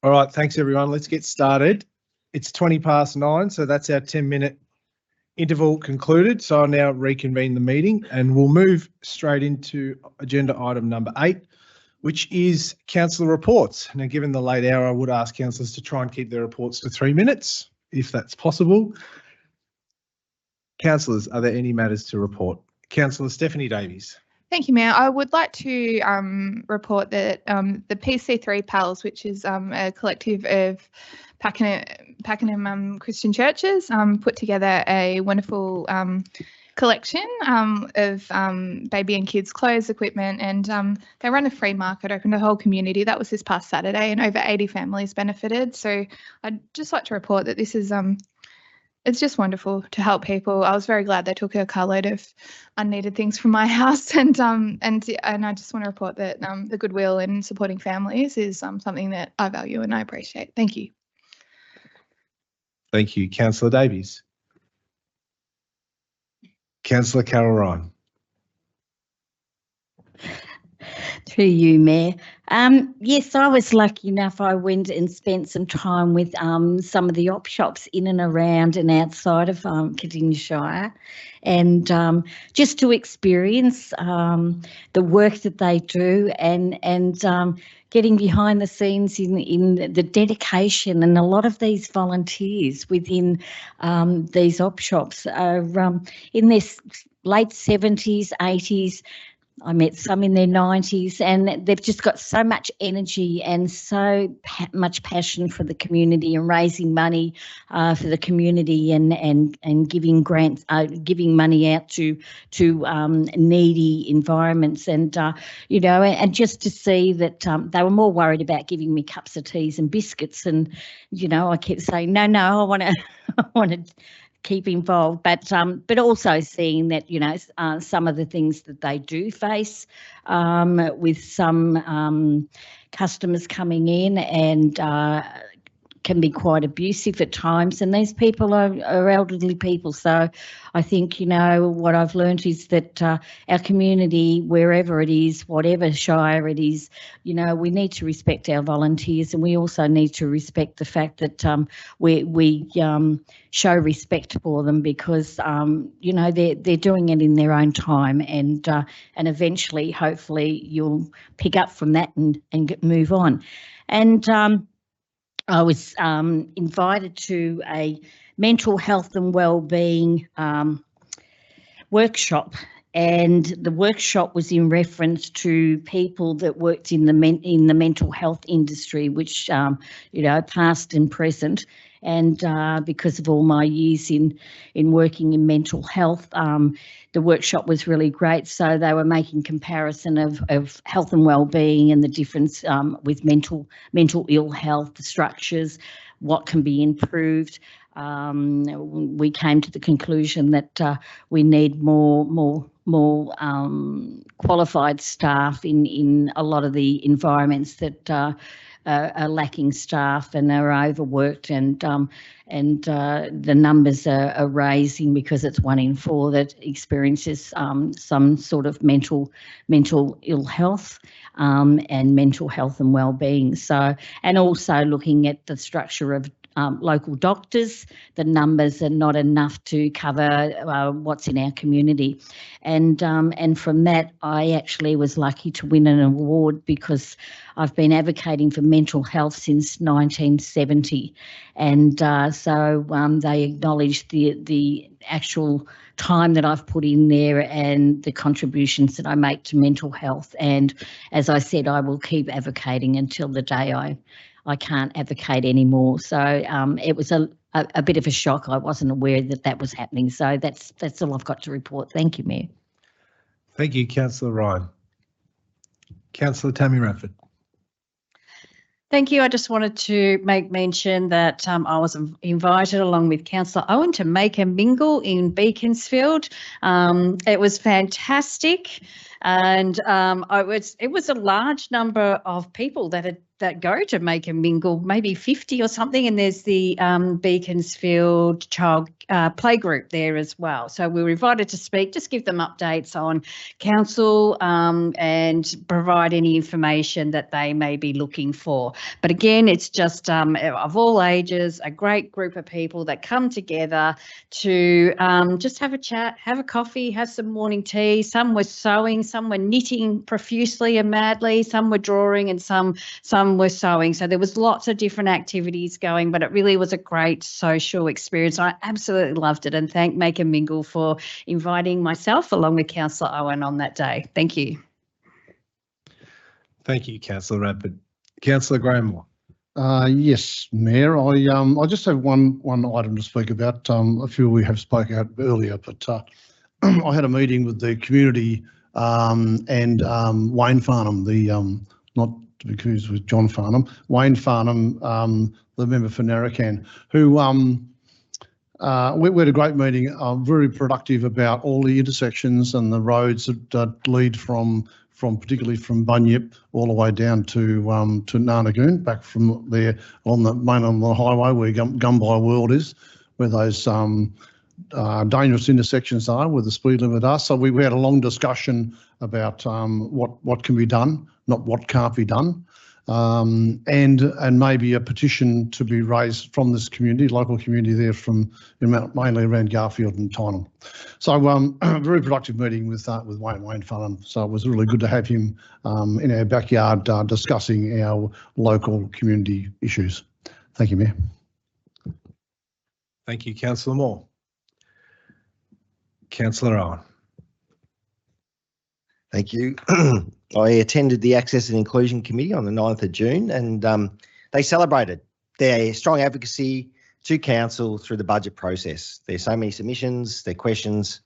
All right, thanks everyone. Let's get started. It's 9:20, so that's our 10-minute interval concluded. So I'll now reconvene the meeting and we'll move straight into agenda item number 8, which is councillor reports. Now, given the late hour, I would ask councillors to try and keep their reports to 3 minutes, if that's possible. Councillors, are there any matters to report? Councillor Stephanie Davies. Thank you, Mayor. I would like to report that the PC3 Pals, which is a collective of Pakenham Christian churches, put together a wonderful collection of baby and kids clothes, equipment, and they run a free market open to the whole community. That was this past Saturday, and over 80 families benefited. So I'd just like to report that this is it's just wonderful to help people. I was very glad they took a carload of unneeded things from my house, and I just want to report that the goodwill in supporting families is something that I value and I appreciate. Thank you. Thank you, Councillor Davies. Councillor Carol Ryan. Through you, Mayor. Yes, I was lucky enough. I went and spent some time with some of the op shops in and around and outside of Cardinia Shire, and just to experience the work that they do, and getting behind the scenes in the dedication, and a lot of these volunteers within these op shops are in their late 70s, 80s. I met some in their 90s, and they've just got so much energy and so much passion for the community and raising money for the community, and giving grants, giving money out to needy environments, and and just to see that they were more worried about giving me cups of teas and biscuits, and I kept saying no, I want to keep involved, but also seeing that some of the things that they do face with some customers coming in, and can be quite abusive at times, and these people are elderly people. So I think what I've learned is that our community, wherever it is, whatever shire it is, we need to respect our volunteers, and we also need to respect the fact that we show respect for them, because they're doing it in their own time, and eventually, hopefully, you'll pick up from that and move on. And I was invited to a mental health and wellbeing workshop, and the workshop was in reference to people that worked in the mental health industry, which past and present. And because of all my years in working in mental health, the workshop was really great. So they were making comparison of health and wellbeing and the difference with mental ill health, the structures, what can be improved. We came to the conclusion that we need more qualified staff in a lot of the environments that are lacking staff and are overworked, and the numbers are rising, because it's 1 in 4 that experiences some sort of mental ill health and mental health and wellbeing. So, and also looking at the structure of local doctors, the numbers are not enough to cover what's in our community, and from that, I actually was lucky to win an award, because I've been advocating for mental health since 1970, and so they acknowledged the actual time that I've put in there and the contributions that I make to mental health. And as I said, I will keep advocating until the day I can't advocate anymore. So it was a bit of a shock. I wasn't aware that was happening. So that's all I've got to report. Thank you, Mayor. Thank you, Councillor Ryan. Councillor Tammy Radford. Thank you. I just wanted to make mention that I was invited along with Councillor Owen to make a mingle in Beaconsfield. It was fantastic, and it was a large number of people that had that go to Make and Mingle, maybe 50 or something, and there's the Beaconsfield Child Playgroup there as well. So we were invited to speak, just give them updates on council and provide any information that they may be looking for. But again, it's just of all ages, a great group of people that come together to just have a chat, have a coffee, have some morning tea. Some were sewing, some were knitting profusely and madly, some were drawing, and some were sewing. So there was lots of different activities going, but it really was a great social experience. I absolutely loved it, and thank Make and Mingle for inviting myself along with Councillor Owen on that day. Thank you. Thank you, Councillor Radford. Councillor Grahamore. Yes, Mayor. I just have one item to speak about. A few we have spoken about earlier, but I had a meeting with the community and Wayne Farnham, not to be confused with John Farnham, Wayne Farnham, the member for Narracan, who we had a great meeting, very productive about all the intersections and the roads that lead from particularly from Bunyip all the way down to Narnagoon, back from there on the highway where Gumbye World is, where those dangerous intersections are, where the speed limit are. So we had a long discussion about what can be done, not what can't be done, and maybe a petition to be raised from this community, local community there from mainly around Garfield and Tyneham. So a very productive meeting with Wayne Farnham. So it was really good to have him in our backyard discussing our local community issues. Thank you, Mayor. Thank you, Councillor Moore. Councillor Owen. Thank you. I attended the Access and Inclusion Committee on the 9th of June, and they celebrated their strong advocacy to council through the budget process. There's so many submissions, their questions.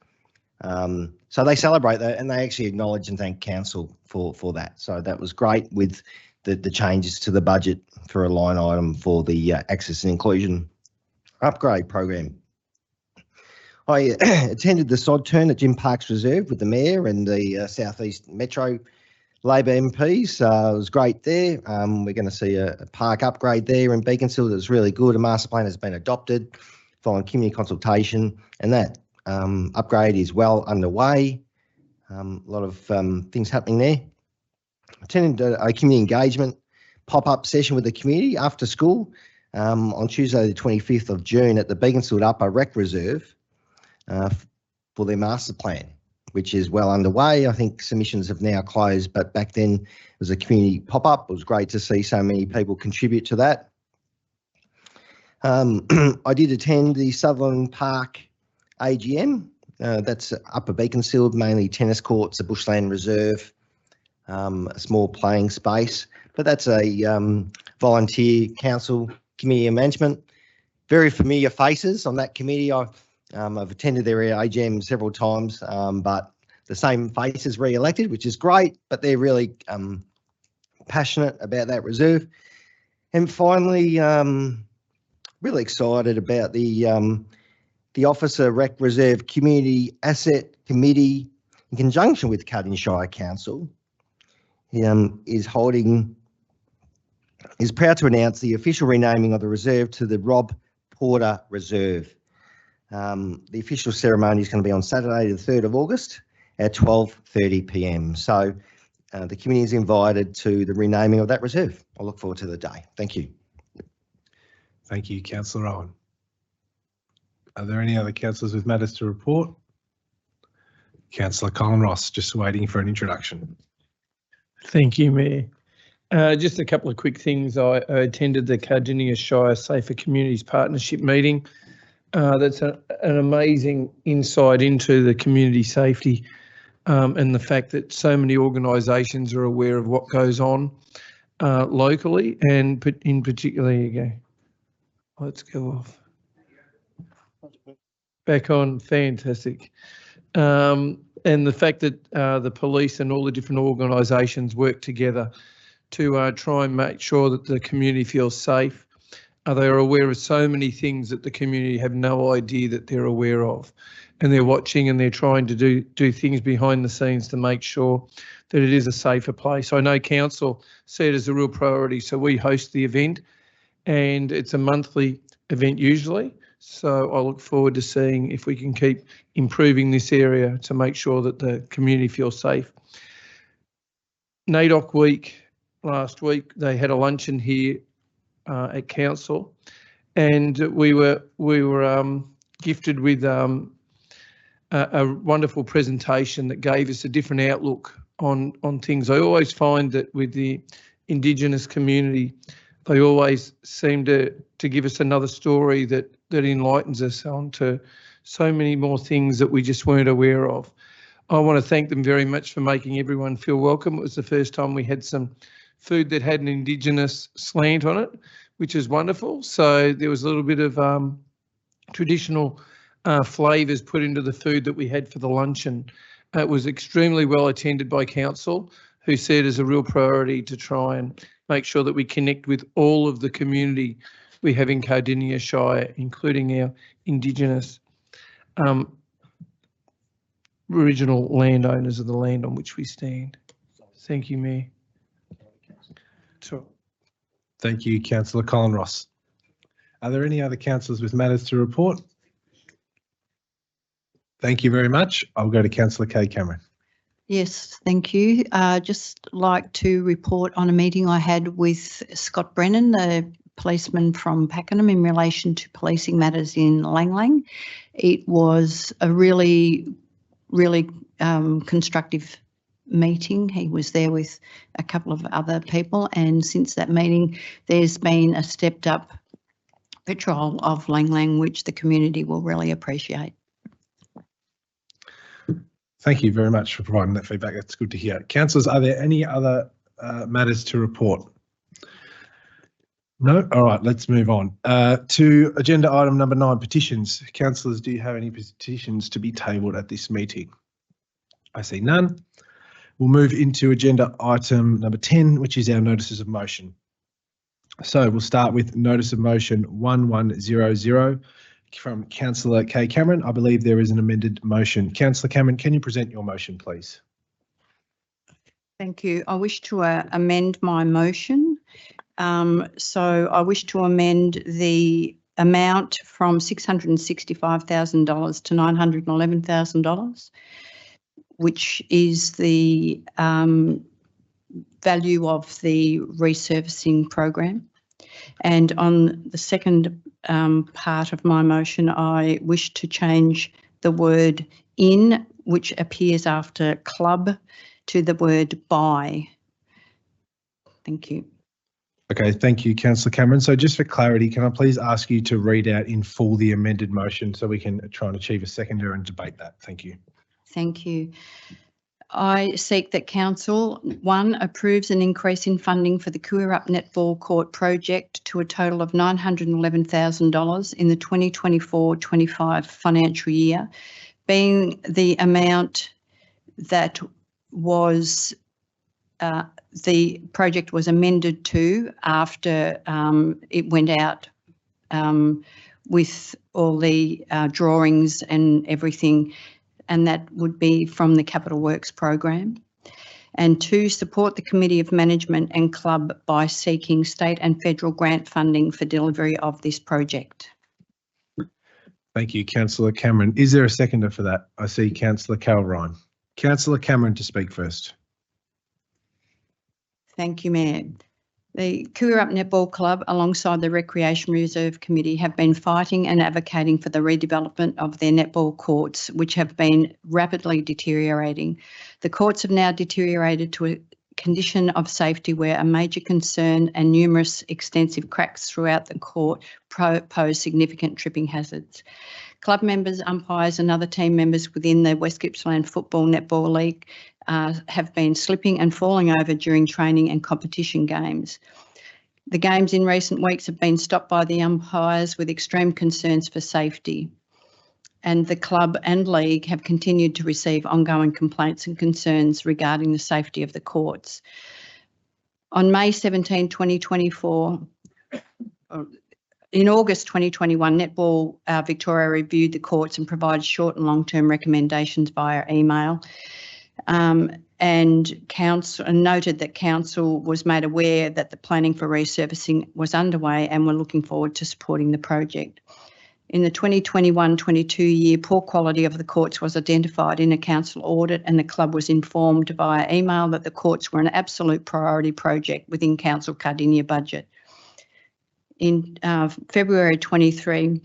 So they celebrate that, and they actually acknowledge and thank council for that. So that was great with the changes to the budget for a line item for the Access and Inclusion upgrade program. I attended the sod turn at Jim Parks Reserve with the Mayor and the South East Metro Labor MPs. It was great there. We're going to see a park upgrade there in Beaconsfield. It's really good. A master plan has been adopted following community consultation, and that upgrade is well underway. A lot of things happening there. Attended a community engagement pop-up session with the community after school on Tuesday the 25th of June at the Beaconsfield Upper Rec Reserve for their master plan, which is well underway. I think submissions have now closed, but back then it was a community pop-up. It was great to see so many people contribute to that. I did attend the Sutherland Park AGM. That's Upper Beaconsfield, mainly tennis courts, a bushland reserve, a small playing space, but that's a volunteer council committee of management. Very familiar faces on that committee. I've attended their AGM several times, but the same faces re-elected, which is great, but they're really passionate about that reserve. And finally, really excited about the Officer Rec Reserve Community Asset Committee in conjunction with Cardinia Shire Council is proud to announce the official renaming of the reserve to the Rob Porter Reserve. The official ceremony is going to be on Saturday, the 3rd of August at 12:30 p.m. So the community is invited to the renaming of that reserve. I look forward to the day. Thank you. Thank you, Councillor Owen. Are there any other councillors with matters to report? Councillor Colin Ross, just waiting for an introduction. Thank you, Mayor. Just a couple of quick things. I attended the Cardinia Shire Safer Communities Partnership meeting. That's an amazing insight into the community safety and the fact that so many organisations are aware of what goes on locally, and in particular, you go. Let's go off. Back on, fantastic. And the fact that the police and all the different organisations work together to try and make sure that the community feels safe. They're aware of so many things that the community have no idea that they're aware of, and they're watching and they're trying to do things behind the scenes to make sure that it is a safer place. I know council see it as a real priority, so we host the event, and it's a monthly event usually. So I look forward to seeing if we can keep improving this area to make sure that the community feels safe. NAIDOC week, last week, they had a luncheon here at council, and we were gifted with a wonderful presentation that gave us a different outlook on things. I always find that with the Indigenous community, they always seem to give us another story that enlightens us onto so many more things that we just weren't aware of. I want to thank them very much for making everyone feel welcome. It was the first time we had some food that had an Indigenous slant on it, which is wonderful. So there was a little bit of traditional flavours put into the food that we had for the luncheon. It was extremely well attended by council, who said it's a real priority to try and make sure that we connect with all of the community we have in Cardinia Shire, including our Indigenous original landowners of the land on which we stand. Thank you, Mayor. Thank you, Councillor Colin Ross. Are there any other councillors with matters to report? Thank you very much. I'll go to Councillor Kay Cameron. Yes, thank you. Just like to report on a meeting I had with Scott Brennan, the policeman from Pakenham, in relation to policing matters in Lang Lang. It was a really constructive meeting. He was there with a couple of other people, and since that meeting there's been a stepped up patrol of Lang Lang, which the community will really appreciate. Thank you very much for providing that feedback. That's good to hear. Councillors, are there any other matters to report? No? All right, let's move on to agenda item number 9, petitions. Councillors, do you have any petitions to be tabled at this meeting? I see none. We'll move into agenda item number 10, which is our notices of motion. So we'll start with notice of motion 1100 from Councillor Kay Cameron. I believe there is an amended motion. Councillor Cameron, can you present your motion, please? Thank you. I wish to amend my motion. So I wish to amend the amount from $665,000 to $911,000, which is the value of the resurfacing program. And on the second part of my motion, I wish to change the word in, which appears after club, to the word by. Thank you. Okay, thank you, Councillor Cameron. So just for clarity, can I please ask you to read out in full the amended motion so we can try and achieve a seconder and debate that? Thank you. Thank you. I seek that Council, 1, approves an increase in funding for the Kuirup Netball Court project to a total of $911,000 in the 2024-25 financial year, being the amount that was the project was amended to after it went out with all the drawings and everything, and that would be from the Capital Works program. And 2, support the Committee of Management and Club by seeking state and federal grant funding for delivery of this project. Thank you, Councillor Cameron. Is there a seconder for that? I see Councillor Calrine. Councillor Cameron to speak first. Thank you, Mayor. The Kuirup Netball Club, alongside the Recreation Reserve Committee, have been fighting and advocating for the redevelopment of their netball courts, which have been rapidly deteriorating. The courts have now deteriorated to a condition of safety where a major concern and numerous extensive cracks throughout the court pose significant tripping hazards. Club members, umpires and other team members within the West Gippsland Football Netball League have been slipping and falling over during training and competition games. The games in recent weeks have been stopped by the umpires with extreme concerns for safety, and the club and league have continued to receive ongoing complaints and concerns regarding the safety of the courts. On May 17, 2024, in August 2021, Netball Victoria reviewed the courts and provided short and long-term recommendations via email. And and council noted that council was made aware that the planning for resurfacing was underway and were looking forward to supporting the project. In the 2021-22 year, poor quality of the courts was identified in a council audit, and the club was informed via email that the courts were an absolute priority project within council Cardinia budget. In February 23,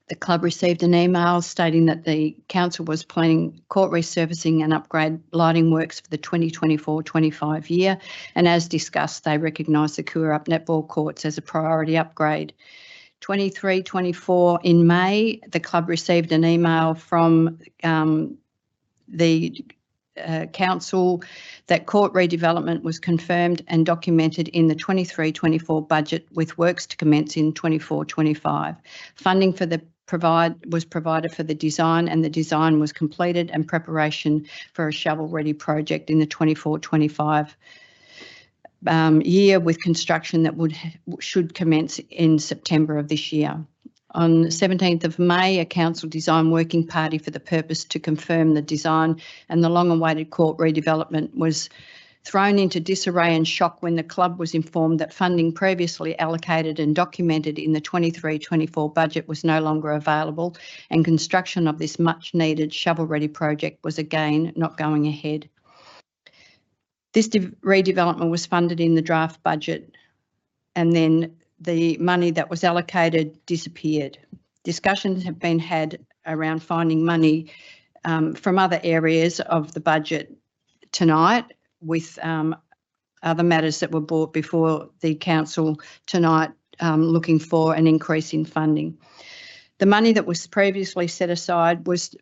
the club received an email stating that the council was planning court resurfacing and upgrade lighting works for the 2024-25 year, and as discussed, they recognised the Kooyurup netball courts as a priority upgrade. 23-24 in May, the club received an email from the council that court redevelopment was confirmed and documented in the 23-24 budget, with works to commence in 24-25. Funding for the was provided for the design, and the design was completed, and preparation for a shovel-ready project in the 24-25 year, with construction that should commence in September of this year. On the 17th of May, a council design working party for the purpose to confirm the design and the long-awaited court redevelopment was thrown into disarray and shock when the club was informed that funding previously allocated and documented in the 23-24 budget was no longer available, and construction of this much-needed shovel-ready project was again not going ahead. This redevelopment was funded in the draft budget, and then the money that was allocated disappeared. Discussions have been had around finding money from other areas of the budget tonight, with other matters that were brought before the council tonight, looking for an increase in funding. The money that was previously set aside was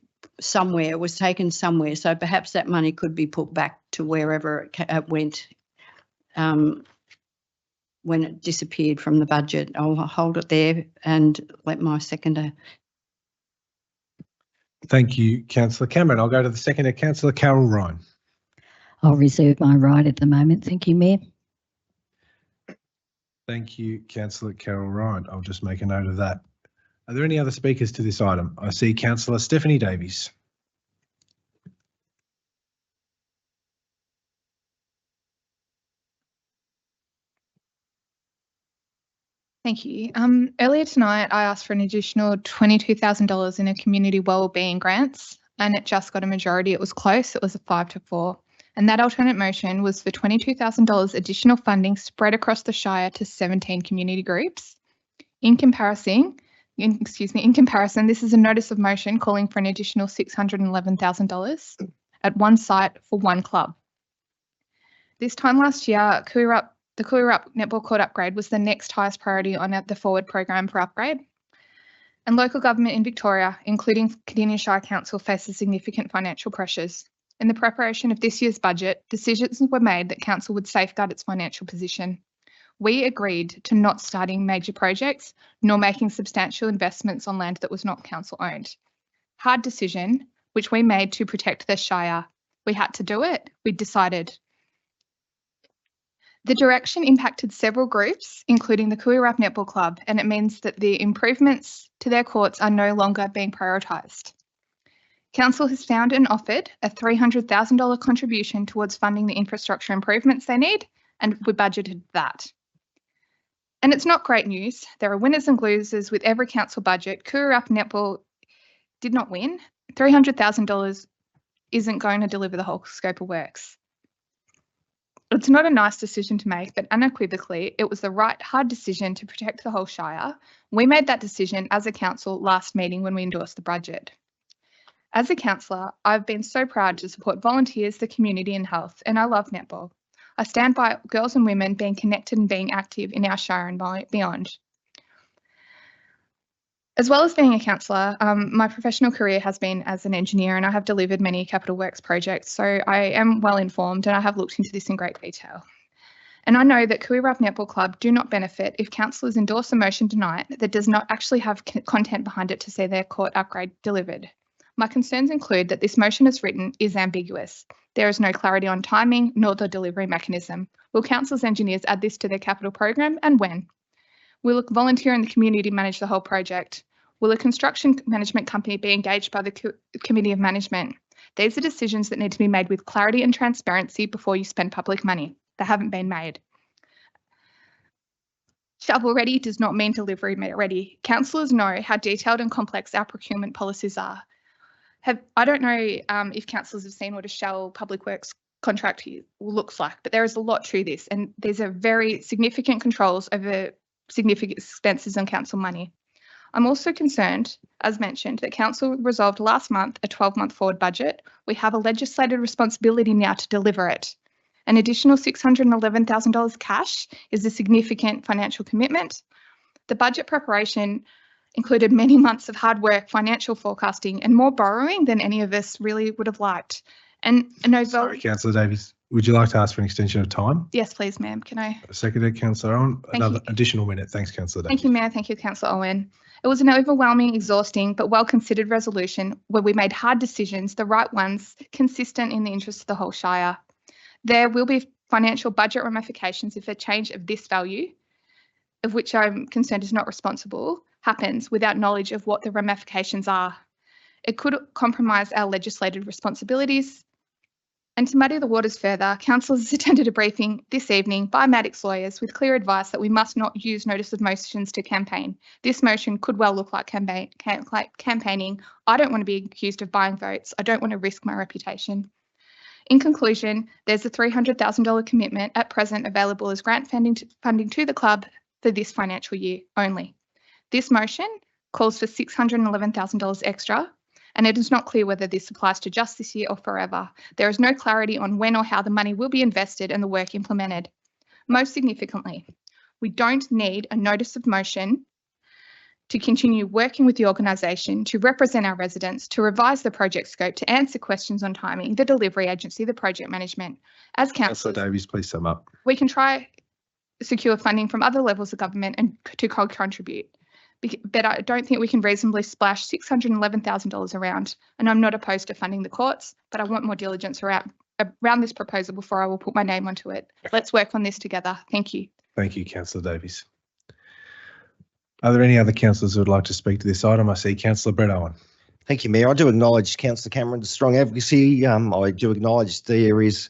taken somewhere, so perhaps that money could be put back to wherever it went when it disappeared from the budget. I'll hold it there and let my seconder. Thank you, Councillor Cameron. I'll go to the seconder, Councillor Carol Ryan. I'll reserve my right at the moment. Thank you, Mayor. Thank you, Councillor Carol Ryan. I'll just make a note of that. Are there any other speakers to this item? I see Councillor Stephanie Davies. Thank you. Earlier tonight, I asked for an additional $22,000 in a community wellbeing grants, and it just got a majority. It was close. It was a 5-4. And that alternate motion was for $22,000 additional funding spread across the Shire to 17 community groups. In comparison, this is a notice of motion calling for an additional $611,000 at one site for one club. This time last year, the Kooyurup netball court upgrade was the next highest priority on the forward program for upgrade. And local government in Victoria, including Cardinia Shire Council, faces significant financial pressures. In the preparation of this year's budget, decisions were made that council would safeguard its financial position. We agreed to not starting major projects nor making substantial investments on land that was not council owned. Hard decision, which we made to protect the Shire. We had to do it. We decided. The direction impacted several groups, including the Kooyurup Netball Club, and it means that the improvements to their courts are no longer being prioritised. Council has found and offered a $300,000 contribution towards funding the infrastructure improvements they need, and we budgeted that. And it's not great news. There are winners and losers with every council budget. Kooyurup Netball did not win. $300,000 isn't going to deliver the whole scope of works. It's not a nice decision to make, but unequivocally, it was the right, hard decision to protect the whole Shire. We made that decision as a council last meeting when we endorsed the budget. As a councillor, I've been so proud to support volunteers, the community and health, and I love netball. I stand by girls and women being connected and being active in our Shire and beyond. As well as being a councillor, my professional career has been as an engineer, and I have delivered many capital works projects, so I am well informed and I have looked into this in great detail. And I know that Kooyurup Netball Club do not benefit if councillors endorse a motion tonight that does not actually have content behind it to see their court upgrade delivered. My concerns include that this motion as written is ambiguous. There is no clarity on timing nor the delivery mechanism. Will council's engineers add this to their capital program, and when? Will a volunteer in the community manage the whole project? Will a construction management company be engaged by the Committee of Management? These are decisions that need to be made with clarity and transparency before you spend public money. They haven't been made. Shovel ready does not mean delivery ready. Councillors know how detailed and complex our procurement policies are. I don't know if councillors have seen what a Shell Public Works contract looks like, but there is a lot to this, and these are very significant controls over significant expenses on council money. I'm also concerned, as mentioned, that council resolved last month a 12-month forward budget. We have a legislated responsibility now to deliver it. An additional $611,000 cash is a significant financial commitment. The budget preparation included many months of hard work, financial forecasting, and more borrowing than any of us really would have liked. And Sorry, Councillor Davies, would you like to ask for an extension of time? Yes, please, ma'am. Can I? Seconded, Councillor Owen. Another additional minute. Thanks, Councillor Davies. Thank you, Mayor. Thank you, Councillor Owen. It was an overwhelming, exhausting, but well-considered resolution where we made hard decisions, the right ones, consistent in the interest of the whole Shire. There will be financial budget ramifications if a change of this value, of which I'm concerned is not responsible, happens without knowledge of what the ramifications are. It could compromise our legislated responsibilities. And to muddy the waters further, councillors attended a briefing this evening by Maddox lawyers with clear advice that we must not use notice of motions to campaign. This motion could well look like campaigning. I don't want to be accused of buying votes. I don't want to risk my reputation. In conclusion, there's a $300,000 commitment at present available as grant funding to the club for this financial year only. This motion calls for $611,000 extra, and it is not clear whether this applies to just this year or forever. There is no clarity on when or how the money will be invested and the work implemented. Most significantly, we don't need a notice of motion to continue working with the organisation, to represent our residents, to revise the project scope, to answer questions on timing, the delivery agency, the project management. As councillors, Councillor Davies, please sum up. we can try secure funding from other levels of government and to contribute. But I don't think we can reasonably splash $611,000 around, and I'm not opposed to funding the courts, but I want more diligence around this proposal before I will put my name onto it. Let's work on this together. Thank you. Thank you, Councillor Davies. Are there any other councillors who would like to speak to this item? I see Councillor Brett Owen. Thank you, Mayor. I do acknowledge Councillor Cameron's strong advocacy. I do acknowledge there is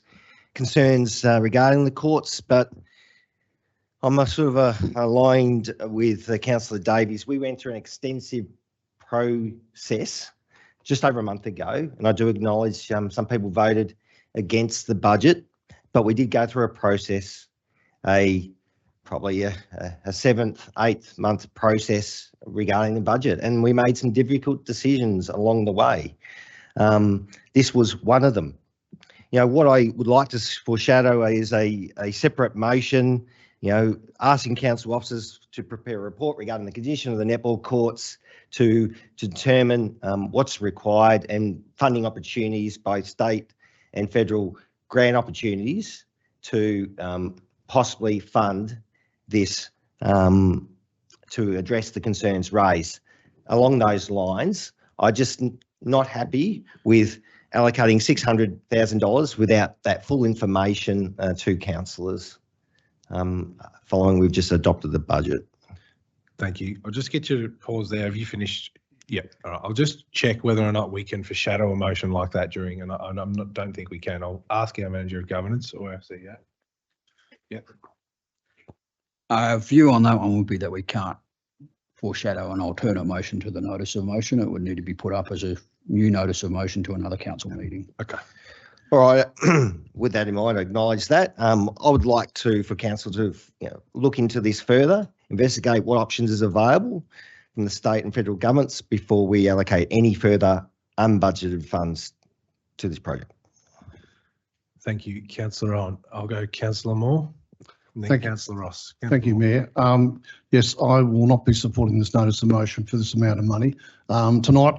concerns regarding the courts, but I'm sort of aligned with Councillor Davies. We went through an extensive process just over a month ago, and I do acknowledge some people voted against the budget, but we did go through a process, probably a 7th, 8th month process regarding the budget, and we made some difficult decisions along the way. This was one of them. You know, what I would like to foreshadow is a separate motion, you know, asking council officers to prepare a report regarding the condition of the netball courts to determine what's required and funding opportunities, both state and federal grant opportunities to possibly fund this to address the concerns raised. Along those lines, I'm just not happy with allocating $600,000 without that full information to councillors. Following we've just adopted the budget. Thank you. I'll just get you to pause there. Have you finished? Yeah. All right. I'll just check whether or not we can foreshadow a motion like that during, and I don't think we can. I'll ask our manager of governance or our CEO. Yeah. Our view on that one would be that we can't foreshadow an alternate motion to the notice of motion. It would need to be put up as a new notice of motion to another council meeting. Okay. All right. With that in mind, I acknowledge that. I would like for council to look into this further, investigate what options is available from the state and federal governments before we allocate any further unbudgeted funds to this project. Thank you, Councillor Owen. I'll go Councillor Moore. Thank you. Councillor Ross. Thank you, Mayor. Yes, I will not be supporting this notice of motion for this amount of money. Tonight,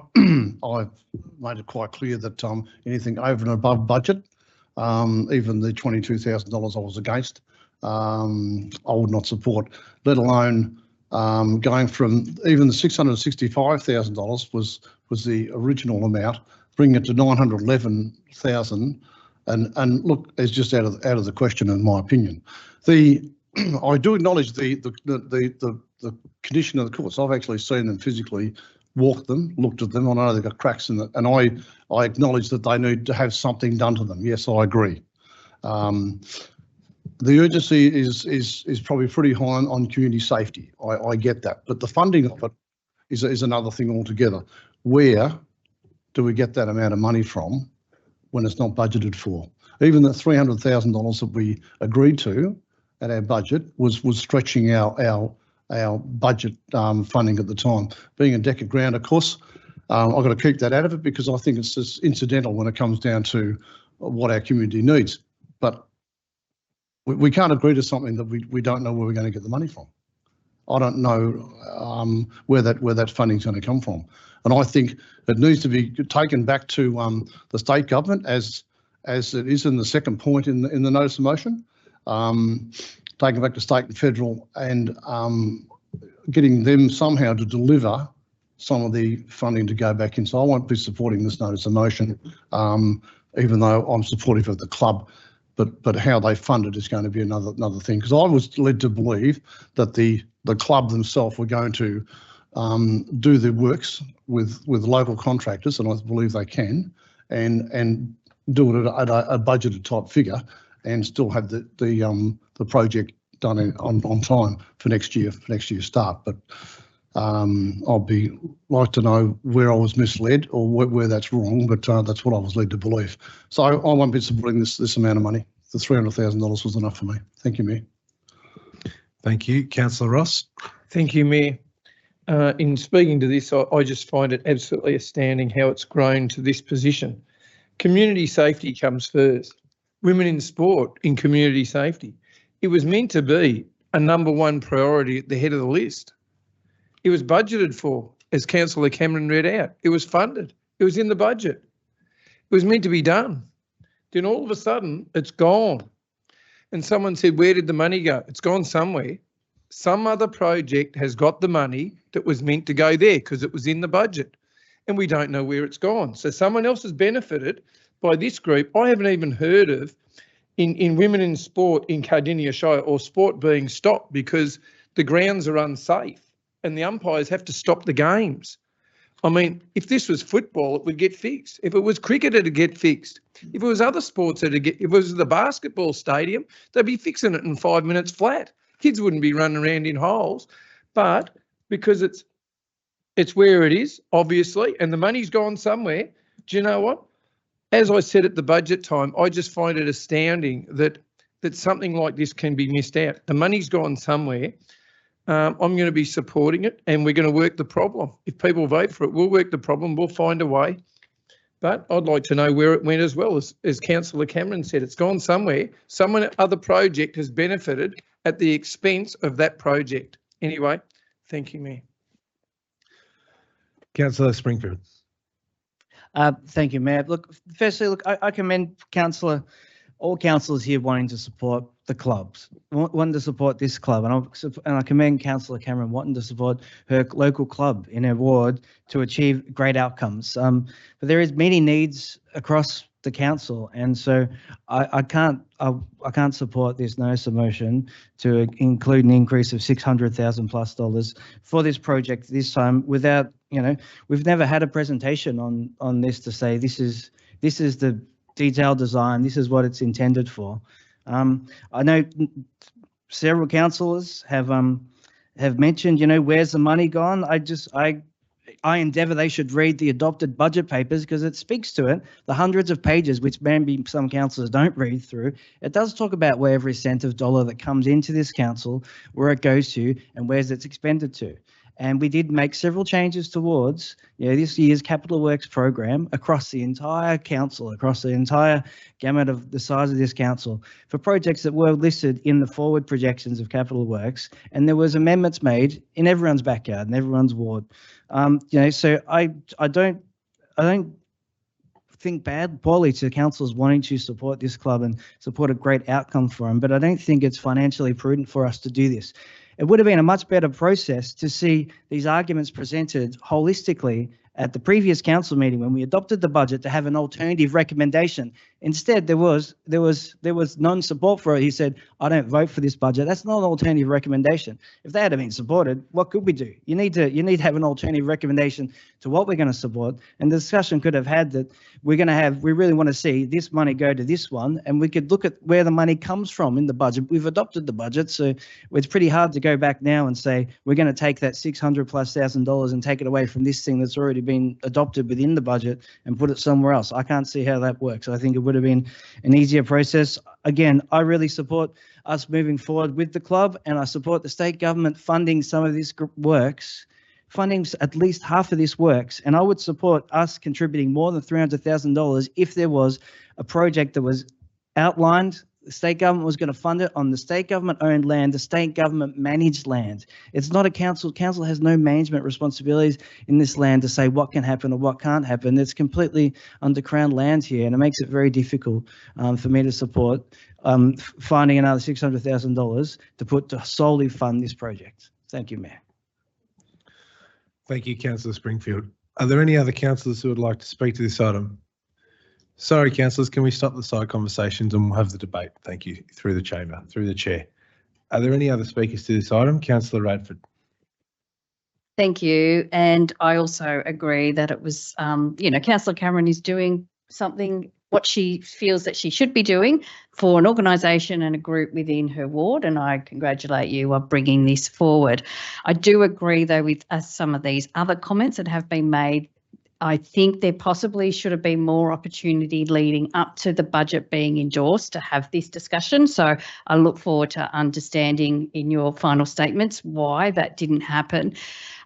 I've made it quite clear that anything over and above budget, even the $22,000 I was against, I would not support, let alone going from even the $665,000 was the original amount, bringing it to $911,000. And look, it's just out of the question, in my opinion. I do acknowledge the condition of the courts. I've actually seen them physically walked them, looked at them. I know they've got cracks in it, and I acknowledge that they need to have something done to them. Yes, I agree. The urgency is probably pretty high on community safety. I get that, but the funding of it is another thing altogether. Where do we get that amount of money from when it's not budgeted for? Even the $300,000 that we agreed to at our budget was stretching our budget funding at the time. Being a deck of ground, of course, I've got to keep that out of it because I think it's just incidental when it comes down to what our community needs. But we can't agree to something that we don't know where we're going to get the money from. I don't know where that funding's going to come from, and I think it needs to be taken back to the state government as it is in the second point in the notice of motion. Taken back to state and federal, and getting them somehow to deliver some of the funding to go back in. So I won't be supporting this notice of motion, even though I'm supportive of the club. But how they fund it is going to be another thing, because I was led to believe that the club themselves were going to do the works with local contractors, and I believe they can, and do it at a budgeted type figure, and still have the project done on time for next year's start. But I'll like to know where I was misled or where that's wrong, but that's what I was led to believe. So I won't be supporting this amount of money. The $300,000 was enough for me. Thank you, Mayor. Thank you. Councillor Ross. Thank you, Mayor. In speaking to this, I just find it absolutely astounding how it's grown to this position. Community safety comes first. Women in sport in community safety. It was meant to be a #1 priority at the head of the list. It was budgeted for, as Councillor Cameron read out. It was funded. It was in the budget. It was meant to be done. Then all of a sudden, it's gone. And someone said, where did the money go? It's gone somewhere. Some other project has got the money that was meant to go there because it was in the budget, and we don't know where it's gone. So someone else has benefited by this group I haven't even heard of in women in sport in Cardinia Shire, or sport being stopped because the grounds are unsafe and the umpires have to stop the games. I mean, if this was football, it would get fixed. If it was cricket, it'd get fixed. If it was other sports, if it was the basketball stadium, they'd be fixing it in 5 minutes flat. Kids wouldn't be running around in holes. But because it's where it is, obviously, and the money's gone somewhere, do you know what? As I said at the budget time, I just find it astounding that something like this can be missed out. The money's gone somewhere. I'm going to be supporting it, and we're going to work the problem. If people vote for it, we'll work the problem. We'll find a way. But I'd like to know where it went as well. As Councillor Cameron said, it's gone somewhere. Some other project has benefited at the expense of that project. Anyway, thank you, Mayor. Councillor Springfield. Thank you, Mayor. Look, firstly, I commend all councillors here wanting to support the clubs, wanting to support this club, and I commend Councillor Cameron wanting to support her local club in her ward to achieve great outcomes. But there is many needs across the council, and so I can't support this notice of motion to include an increase of $600,000+ for this project this time without, we've never had a presentation on this to say this is the detailed design, this is what it's intended for. I know several councillors have mentioned, where's the money gone? I endeavour they should read the adopted budget papers because it speaks to it. The hundreds of pages, which maybe some councillors don't read through, it does talk about where every cent of dollar that comes into this council, where it goes to and where it's expended to. And we did make several changes towards this year's capital works program across the entire council, across the entire gamut of the size of this council for projects that were listed in the forward projections of capital works. And there was amendments made in everyone's backyard and everyone's ward. So I don't think poorly to councillors wanting to support this club and support a great outcome for them, but I don't think it's financially prudent for us to do this. It would have been a much better process to see these arguments presented holistically at the previous council meeting when we adopted the budget, to have an alternative recommendation Instead, there was non-support for it. He said, "I don't vote for this budget." That's not an alternative recommendation. If they had been supported, what could we do? You need to have an alternative recommendation to what we're going to support. And the discussion could have had that we really want to see this money go to this one, and we could look at where the money comes from in the budget. We've adopted the budget, so it's pretty hard to go back now and say we're going to take that $600,000+ and take it away from this thing that's already been adopted within the budget and put it somewhere else. I can't see how that works. I think it would have been an easier process. Again, I really support us moving forward with the club, and I support the state government funding some of this works, funding at least half of this works, and I would support us contributing more than $300,000 if there was a project that was outlined. The state government was going to fund it on the state government owned land, the state government managed land. It's not a council. Council has no management responsibilities in this land to say what can happen or what can't happen. It's completely under Crown lands here, and it makes it very difficult for me to support finding another $600,000 to solely fund this project. Thank you, Mayor. Thank you, Councillor Springfield. Are there any other councillors who would like to speak to this item? Sorry, councillors, can we stop the side conversations and we'll have the debate? Thank you. Through the chamber, through the chair. Are there any other speakers to this item? Councillor Radford. Thank you. And I also agree that it was, Councillor Cameron is doing something, what she feels that she should be doing for an organisation and a group within her ward, and I congratulate you on bringing this forward. I do agree, though, with some of these other comments that have been made. I think there possibly should have been more opportunity leading up to the budget being endorsed to have this discussion. So I look forward to understanding in your final statements why that didn't happen.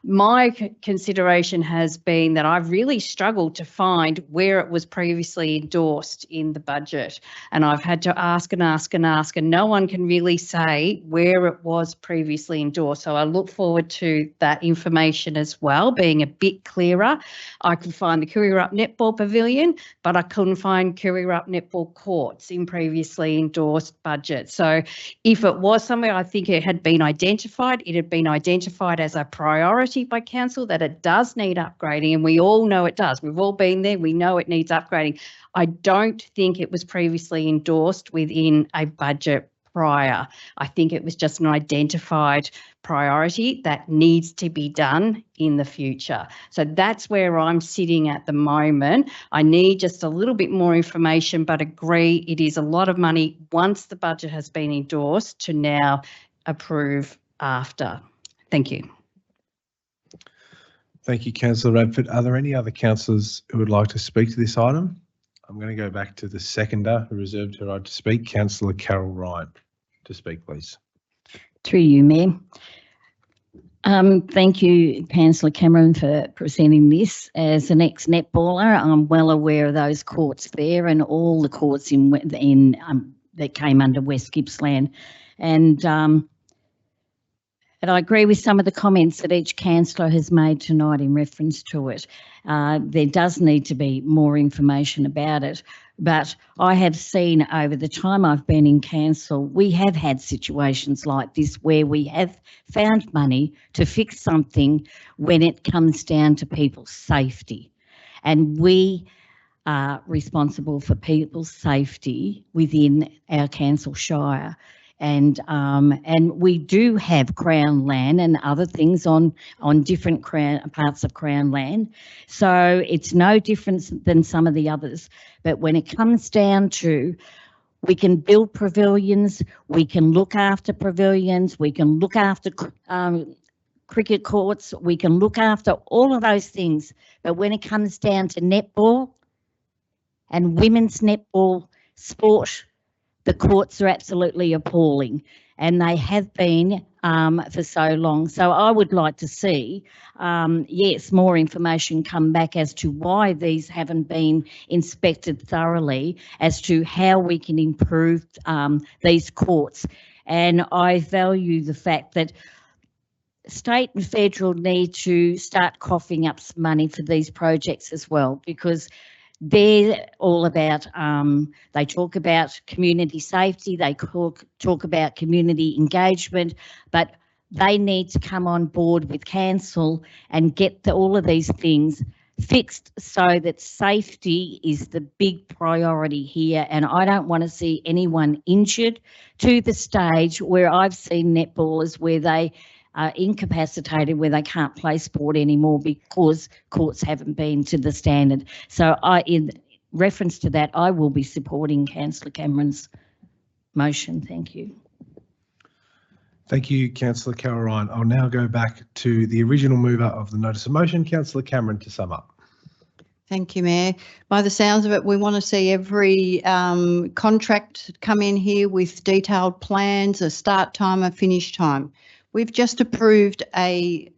My consideration has been that I've really struggled to find where it was previously endorsed in the budget. And I've had to ask and ask and ask, and no one can really say where it was previously endorsed. So I look forward to that information as well, being a bit clearer. I could find the Kirirup Netball Pavilion, but I couldn't find Kirirup Netball Courts in previously endorsed budget. So if it was somewhere, I think it had been identified. It had been identified as a priority by council that it does need upgrading, and we all know it does. We've all been there. We know it needs upgrading. I don't think it was previously endorsed within a budget prior. I think it was just an identified priority that needs to be done in the future. So that's where I'm sitting at the moment. I need just a little bit more information, but agree it is a lot of money once the budget has been endorsed to now approve after. Thank you. Thank you, Councillor Radford. Are there any other councillors who would like to speak to this item? I'm going to go back to the seconder who reserved her right to speak, Councillor Carol Ryan, to speak, please. Through you, Mayor. Thank you, Councillor Cameron, for presenting this. As an ex-netballer, I'm well aware of those courts there and all the courts that came under West Gippsland. And I agree with some of the comments that each councillor has made tonight in reference to it. There does need to be more information about it. But I have seen over the time I've been in council, we have had situations like this where we have found money to fix something when it comes down to people's safety. And we are responsible for people's safety within our council shire. And we do have Crown land and other things on different parts of Crown land. So it's no different than some of the others. But when it comes down to, we can build pavilions, we can look after pavilions, we can look after cricket courts, we can look after all of those things. But when it comes down to netball and women's netball sport, the courts are absolutely appalling, and they have been for so long. So I would like to see, yes, more information come back as to why these haven't been inspected thoroughly, as to how we can improve these courts. And I value the fact that state and federal need to start coughing up some money for these projects as well, because they're all about, they talk about community safety, they talk about community engagement, but they need to come on board with council and get all of these things fixed so that safety is the big priority here. And I don't want to see anyone injured to the stage where I've seen netballers where they are incapacitated, where they can't play sport anymore because courts haven't been to the standard. So in reference to that, I will be supporting Councillor Cameron's motion. Thank you. Thank you, Councillor Carol Ryan. I'll now go back to the original mover of the notice of motion, Councillor Cameron, to sum up. Thank you, Mayor. By the sounds of it, we want to see every contract come in here with detailed plans, a start time, a finish time. We've just approved a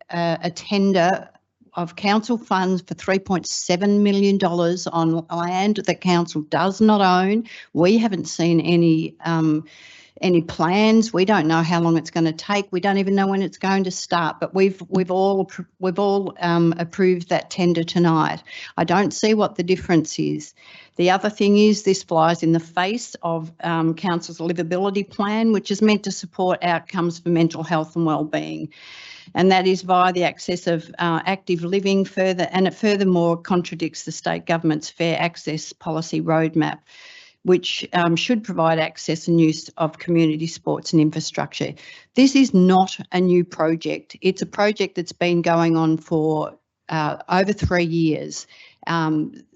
tender of council funds for $3.7 million on land that council does not own. We haven't seen any plans. We don't know how long it's going to take. We don't even know when it's going to start, but we've all approved that tender tonight. I don't see what the difference is. The other thing is this flies in the face of council's livability plan, which is meant to support outcomes for mental health and wellbeing. And that is via the access of active living and it furthermore contradicts the state government's fair access policy roadmap, which should provide access and use of community sports and infrastructure. This is not a new project. It's a project that's been going on for over 3 years.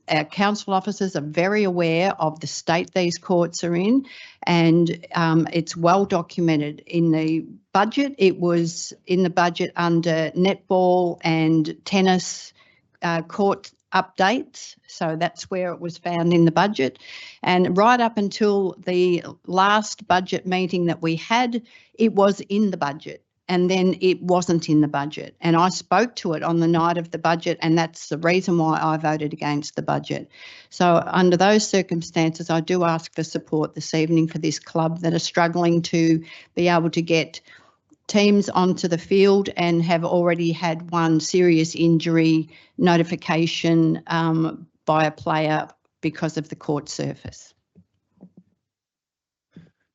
Our council officers are very aware of the state these courts are in, and it's well documented in the budget. It was in the budget under netball and tennis court updates, so that's where it was found in the budget. And right up until the last budget meeting that we had, it was in the budget, and then it wasn't in the budget. And I spoke to it on the night of the budget, and that's the reason why I voted against the budget. So under those circumstances, I do ask for support this evening for this club that are struggling to be able to get teams onto the field and have already had one serious injury notification by a player because of the court surface.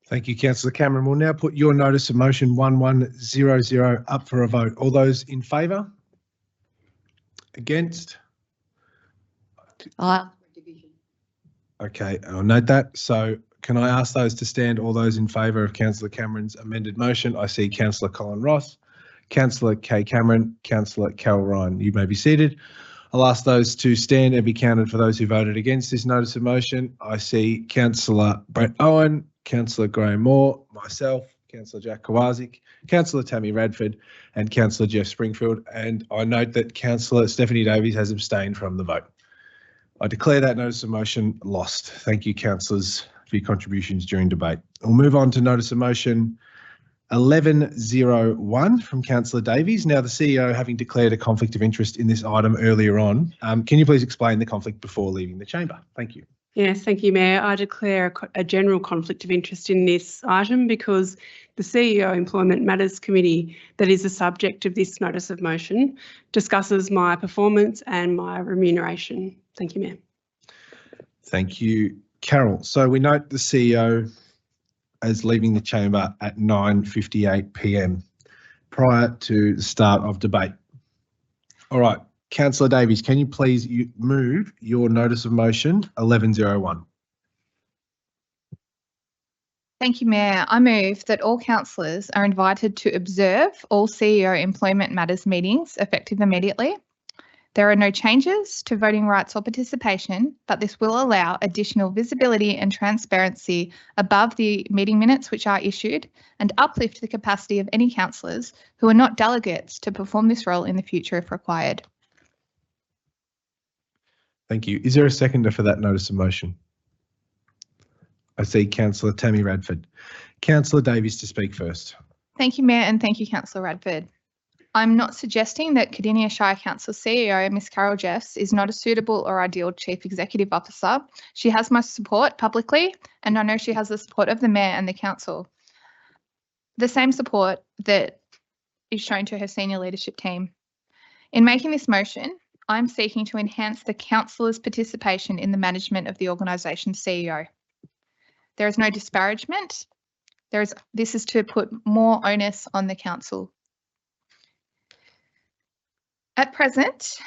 Thank you, Councillor Cameron. We'll now put your notice of motion 1100 up for a vote. All those in favour? Against? Okay, I'll note that. So can I ask those to stand, all those in favour of Councillor Cameron's amended motion? I see Councillor Colin Ross, Councillor Kay Cameron, Councillor Carol Ryan. You may be seated. I'll ask those to stand and be counted for those who voted against this notice of motion. I see Councillor Brett Owen, Councillor Graham Moore, myself, Councillor Jack Kowazik, Councillor Tammy Radford and Councillor Jeff Springfield. And I note that Councillor Stephanie Davies has abstained from the vote. I declare that notice of motion lost. Thank you, councillors, for your contributions during debate. We'll move on to notice of motion 1101 from Councillor Davies. Now, the CEO having declared a conflict of interest in this item earlier on, can you please explain the conflict before leaving the chamber? Thank you. Yes, thank you, Mayor. I declare a general conflict of interest in this item because the CEO Employment Matters Committee, that is the subject of this notice of motion, discusses my performance and my remuneration. Thank you, Mayor. Thank you, Carol. So we note the CEO as leaving the chamber at 9:58 p.m. prior to the start of debate. All right. Councillor Davies, can you please move your notice of motion 1101? Thank you, Mayor. I move that all councillors are invited to observe all CEO Employment Matters meetings effective immediately. There are no changes to voting rights or participation, but this will allow additional visibility and transparency above the meeting minutes which are issued and uplift the capacity of any councillors who are not delegates to perform this role in the future if required. Thank you. Is there a seconder for that notice of motion? I see Councillor Tammy Radford. Councillor Davies to speak first. Thank you, Mayor, and thank you, Councillor Radford. I'm not suggesting that Cardinia Shire Council CEO, Ms Carol Jeffs, is not a suitable or ideal Chief Executive Officer. She has my support publicly, and I know she has the support of the Mayor and the Council. The same support that is shown to her senior leadership team. In making this motion, I'm seeking to enhance the councillors' participation in the management of the organisation's CEO. There is no disparagement. This is to put more onus on the council. At present,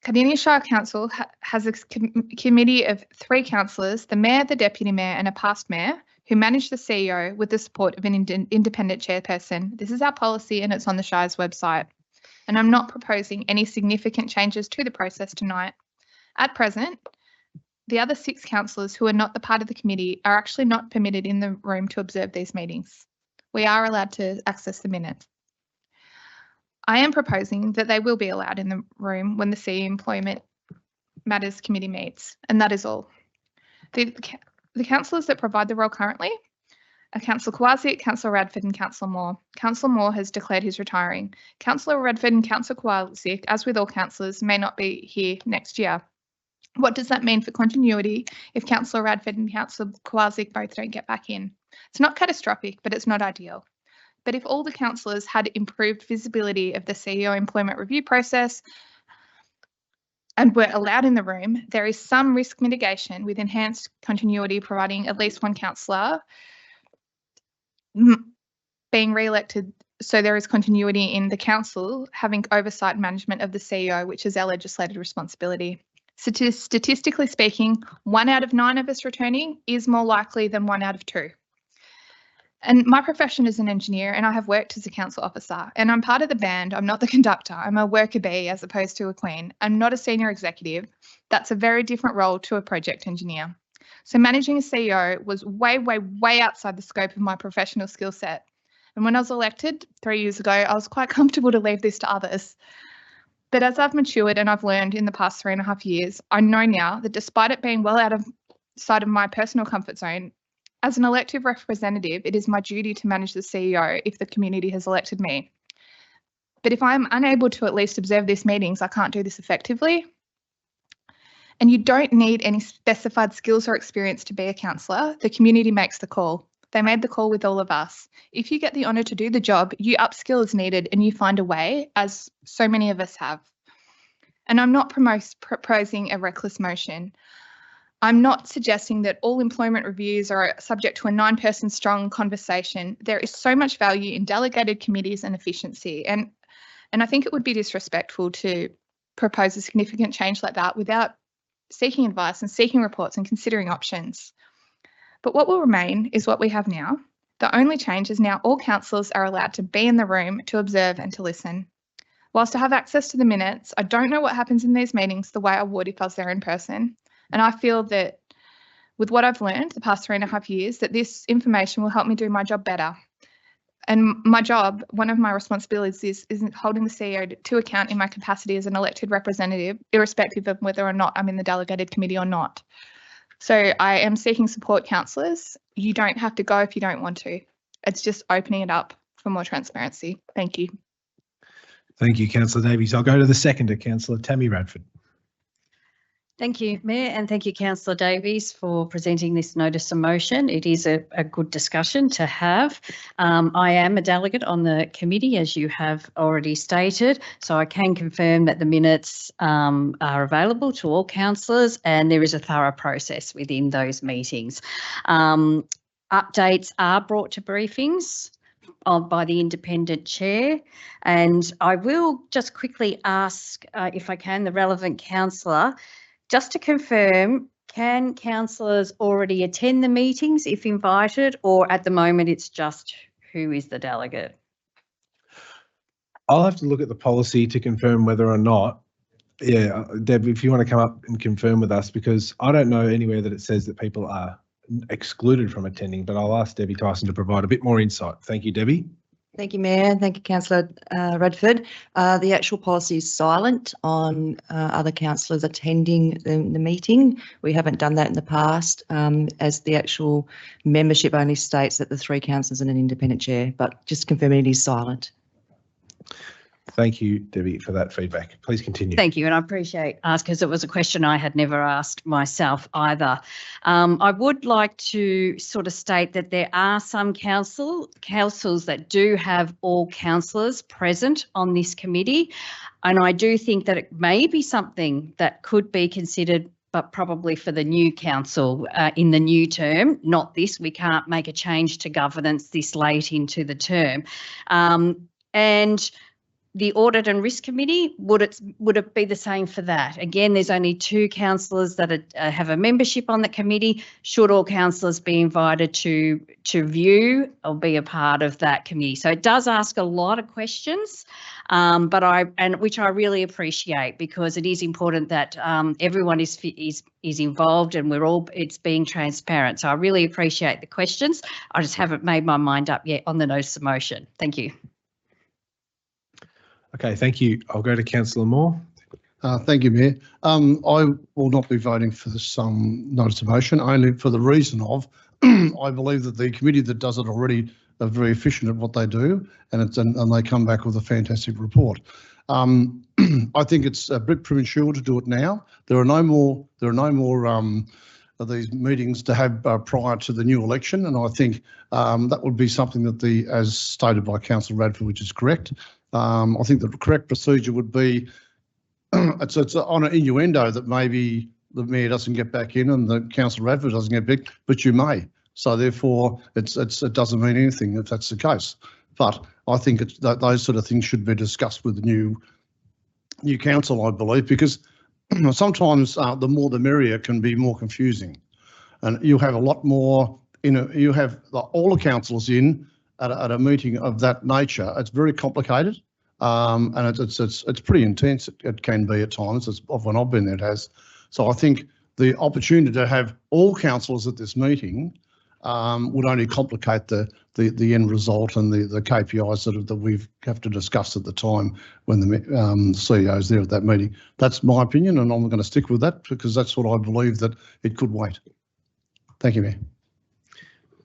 Cardinia Shire Council has a committee of 3 councillors, the mayor, the deputy mayor and a past mayor, who manage the CEO with the support of an independent chairperson. This is our policy and it's on the Shire's website. And I'm not proposing any significant changes to the process tonight. At present, the other 6 councillors who are not the part of the committee are actually not permitted in the room to observe these meetings. We are allowed to access the minutes. I am proposing that they will be allowed in the room when the CEO Employment Matters Committee meets, and that is all. The councillors that provide the role currently are Councillor Kowalczyk, Councillor Radford and Councillor Moore. Councillor Moore has declared he's retiring. Councillor Radford and Councillor Kowalczyk, as with all councillors, may not be here next year. What does that mean for continuity if Councillor Radford and Councillor Kowalczyk both don't get back in? It's not catastrophic, but it's not ideal. But if all the councillors had improved visibility of the CEO employment review process and were allowed in the room, there is some risk mitigation with enhanced continuity, providing at least one councillor being re-elected, so there is continuity in the council having oversight and management of the CEO, which is our legislated responsibility. Statistically speaking, 1 out of 9 of us returning is more likely than 1 out of 2. And my profession is an engineer and I have worked as a council officer and I'm part of the band. I'm not the conductor. I'm a worker bee as opposed to a queen. I'm not a senior executive. That's a very different role to a project engineer. So managing a CEO was way, way, way outside the scope of my professional skill set. And when I was elected 3 years ago, I was quite comfortable to leave this to others. But as I've matured and I've learned in the past 3.5 years, I know now that despite it being well outside of my personal comfort zone, as an elected representative, it is my duty to manage the CEO if the community has elected me. But if I'm unable to at least observe these meetings, I can't do this effectively. And you don't need any specified skills or experience to be a councillor. The community makes the call. They made the call with all of us. If you get the honour to do the job, you upskill as needed and you find a way, as so many of us have. And I'm not proposing a reckless motion. I'm not suggesting that all employment reviews are subject to a 9-person strong conversation. There is so much value in delegated committees and efficiency. And I think it would be disrespectful to propose a significant change like that without seeking advice and seeking reports and considering options. But what will remain is what we have now. The only change is now all councillors are allowed to be in the room to observe and to listen. Whilst I have access to the minutes, I don't know what happens in these meetings the way I would if I was there in person. And I feel that with what I've learned the past 3.5 years, that this information will help me do my job better. And my job, one of my responsibilities is holding the CEO to account in my capacity as an elected representative, irrespective of whether or not I'm in the delegated committee or not. So I am seeking support, councillors. You don't have to go if you don't want to. It's just opening it up for more transparency. Thank you. Thank you, Councillor Davies. I'll go to the seconder, Councillor Tammy Radford. Thank you, Mayor, and thank you, Councillor Davies, for presenting this notice of motion. It is a good discussion to have. I am a delegate on the committee, as you have already stated, so I can confirm that the minutes are available to all councillors and there is a thorough process within those meetings. Updates are brought to briefings by the independent chair, and I will just quickly ask, if I can, the relevant councillor, just to confirm, can councillors already attend the meetings if invited, or at the moment it's just who is the delegate? I'll have to look at the policy to confirm whether or not. Yeah, Deb, if you want to come up and confirm with us, because I don't know anywhere that it says that people are excluded from attending, but I'll ask Debbie Tyson to provide a bit more insight. Thank you, Debbie. Thank you, Mayor. Thank you, Councillor Radford. The actual policy is silent on other councillors attending the meeting. We haven't done that in the past, as the actual membership only states that the 3 councillors and an independent chair, but just confirming it is silent. Thank you, Debbie, for that feedback. Please continue. Thank you, and I appreciate asking, because it was a question I had never asked myself either. I would like to sort of state that there are some councils that do have all councillors present on this committee, and I do think that it may be something that could be considered, but probably for the new council in the new term, not this. We can't make a change to governance this late into the term. And the Audit and Risk Committee, would it be the same for that? Again, there's only 2 councillors that have a membership on the committee. Should all councillors be invited to view or be a part of that committee? So it does ask a lot of questions, which I really appreciate, because it is important that everyone is involved and it's being transparent. So I really appreciate the questions. I just haven't made my mind up yet on the notice of motion. Thank you. Okay, thank you. I'll go to Councillor Moore. Thank you, Mayor. I will not be voting for this notice of motion, only for the reason of I believe that the committee that does it already are very efficient at what they do, and they come back with a fantastic report. I think it's a bit premature to do it now. There are no more of these meetings to have prior to the new election, and I think that would be something that as stated by Councillor Radford, which is correct. I think the correct procedure would be it's on an innuendo that maybe the Mayor doesn't get back in and the Councillor Radford doesn't get back, but you may. So therefore, it doesn't mean anything if that's the case. But I think those sort of things should be discussed with the new council, I believe, because sometimes the more the merrier can be more confusing, and you have a lot more. You have all the councillors in at a meeting of that nature. It's very complicated, and it's pretty intense. It can be at times. When I've been there, it has. So I think the opportunity to have all councillors at this meeting would only complicate the end result and the KPIs that we have to discuss at the time when the CEO is there at that meeting. That's my opinion, and I'm going to stick with that because that's what I believe, that it could wait. Thank you, Mayor.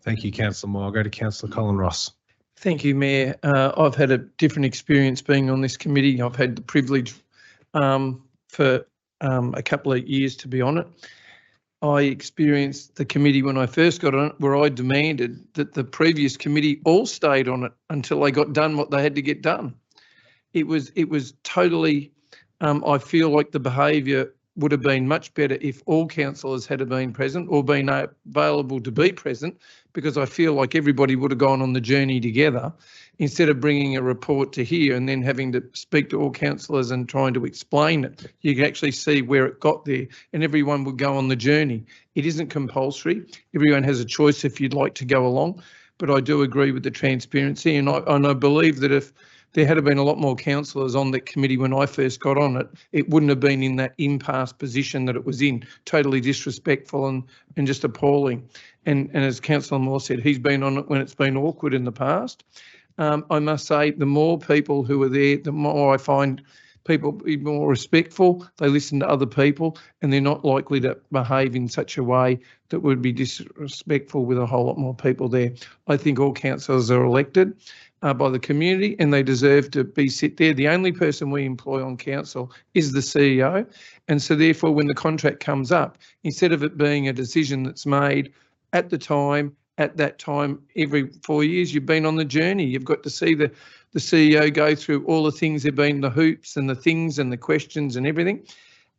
Thank you, Councillor Moore. I'll go to Councillor Colin Ross. Thank you, Mayor. I've had a different experience being on this committee. I've had the privilege for a couple of years to be on it. I experienced the committee when I first got on it, where I demanded that the previous committee all stayed on it until they got done what they had to get done. It was totally, I feel like the behaviour would have been much better if all councillors had been present or been available to be present, because I feel like everybody would have gone on the journey together instead of bringing a report to here and then having to speak to all councillors and trying to explain it. You can actually see where it got there and everyone would go on the journey. It isn't compulsory. Everyone has a choice if you'd like to go along, but I do agree with the transparency, and I believe that if there had been a lot more councillors on that committee when I first got on it, it wouldn't have been in that impasse position that it was in, totally disrespectful and just appalling. And as Councillor Moore said, he's been on it when it's been awkward in the past. I must say, the more people who are there, the more I find people be more respectful. They listen to other people and they're not likely to behave in such a way that would be disrespectful with a whole lot more people there. I think all councillors are elected by the community and they deserve to sit there. The only person we employ on council is the CEO. And so therefore, when the contract comes up, instead of it being a decision that's made at the time, at that time, every 4 years, you've been on the journey. You've got to see the CEO go through all the things. There've been the hoops and the things and the questions and everything.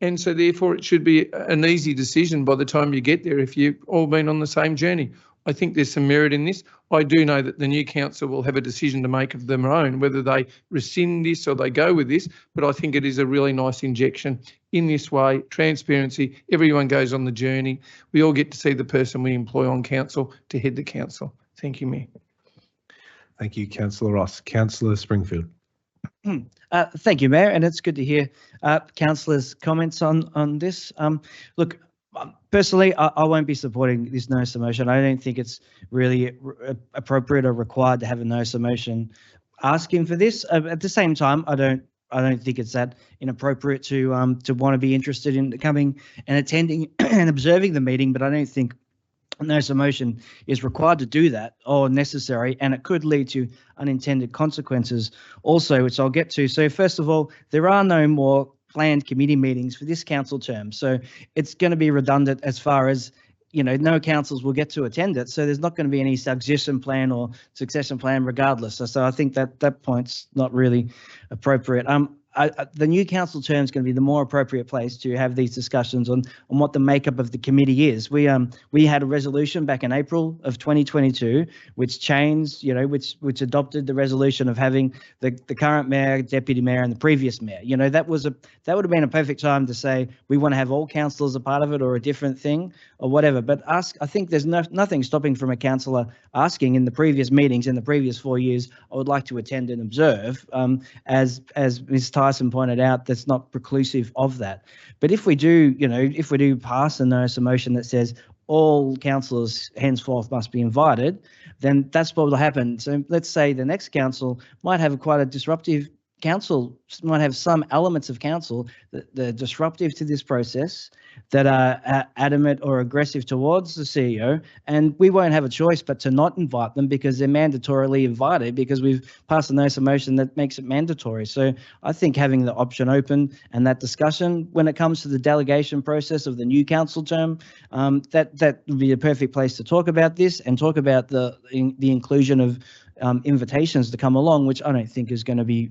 And so therefore, it should be an easy decision by the time you get there if you've all been on the same journey. I think there's some merit in this. I do know that the new council will have a decision to make of their own, whether they rescind this or they go with this, but I think it is a really nice injection in this way, transparency, everyone goes on the journey. We all get to see the person we employ on council to head the council. Thank you, Mayor. Thank you, Councillor Ross. Councillor Springfield. Thank you, Mayor, and it's good to hear councillors' comments on this. Look, personally, I won't be supporting this notice of motion. I don't think it's really appropriate or required to have a notice of motion asking for this. At the same time, I don't think it's that inappropriate to want to be interested in coming and attending and observing the meeting, but I don't think a notice of motion is required to do that or necessary, and it could lead to unintended consequences also, which I'll get to. So first of all, there are no more planned committee meetings for this council term. So it's going to be redundant as far as, you know, no councils will get to attend it. So there's not going to be any succession plan regardless. So I think that point's not really appropriate. the new council term is going to be the more appropriate place to have these discussions on what the makeup of the committee is. We had a resolution back in April of 2022, which changed, which adopted the resolution of having the current mayor, deputy mayor, and the previous mayor. That would have been a perfect time to say we want to have all councillors a part of it or a different thing or whatever. But I think there's nothing stopping from a councillor asking in the previous meetings in the previous 4 years, I would like to attend and observe. As Ms. Tyson pointed out, that's not preclusive of that. But if we do, if we do pass a notice of motion that says all councillors henceforth must be invited, then that's what will happen. So let's say the next council might have quite a disruptive council, might have some elements of council that are disruptive to this process, that are adamant or aggressive towards the CEO, and we won't have a choice but to not invite them because they're mandatorily invited because we've passed a notice of motion that makes it mandatory. So I think having the option open and that discussion when it comes to the delegation process of the new council term, that would be a perfect place to talk about this and talk about the inclusion of invitations to come along, which I don't think is going to be,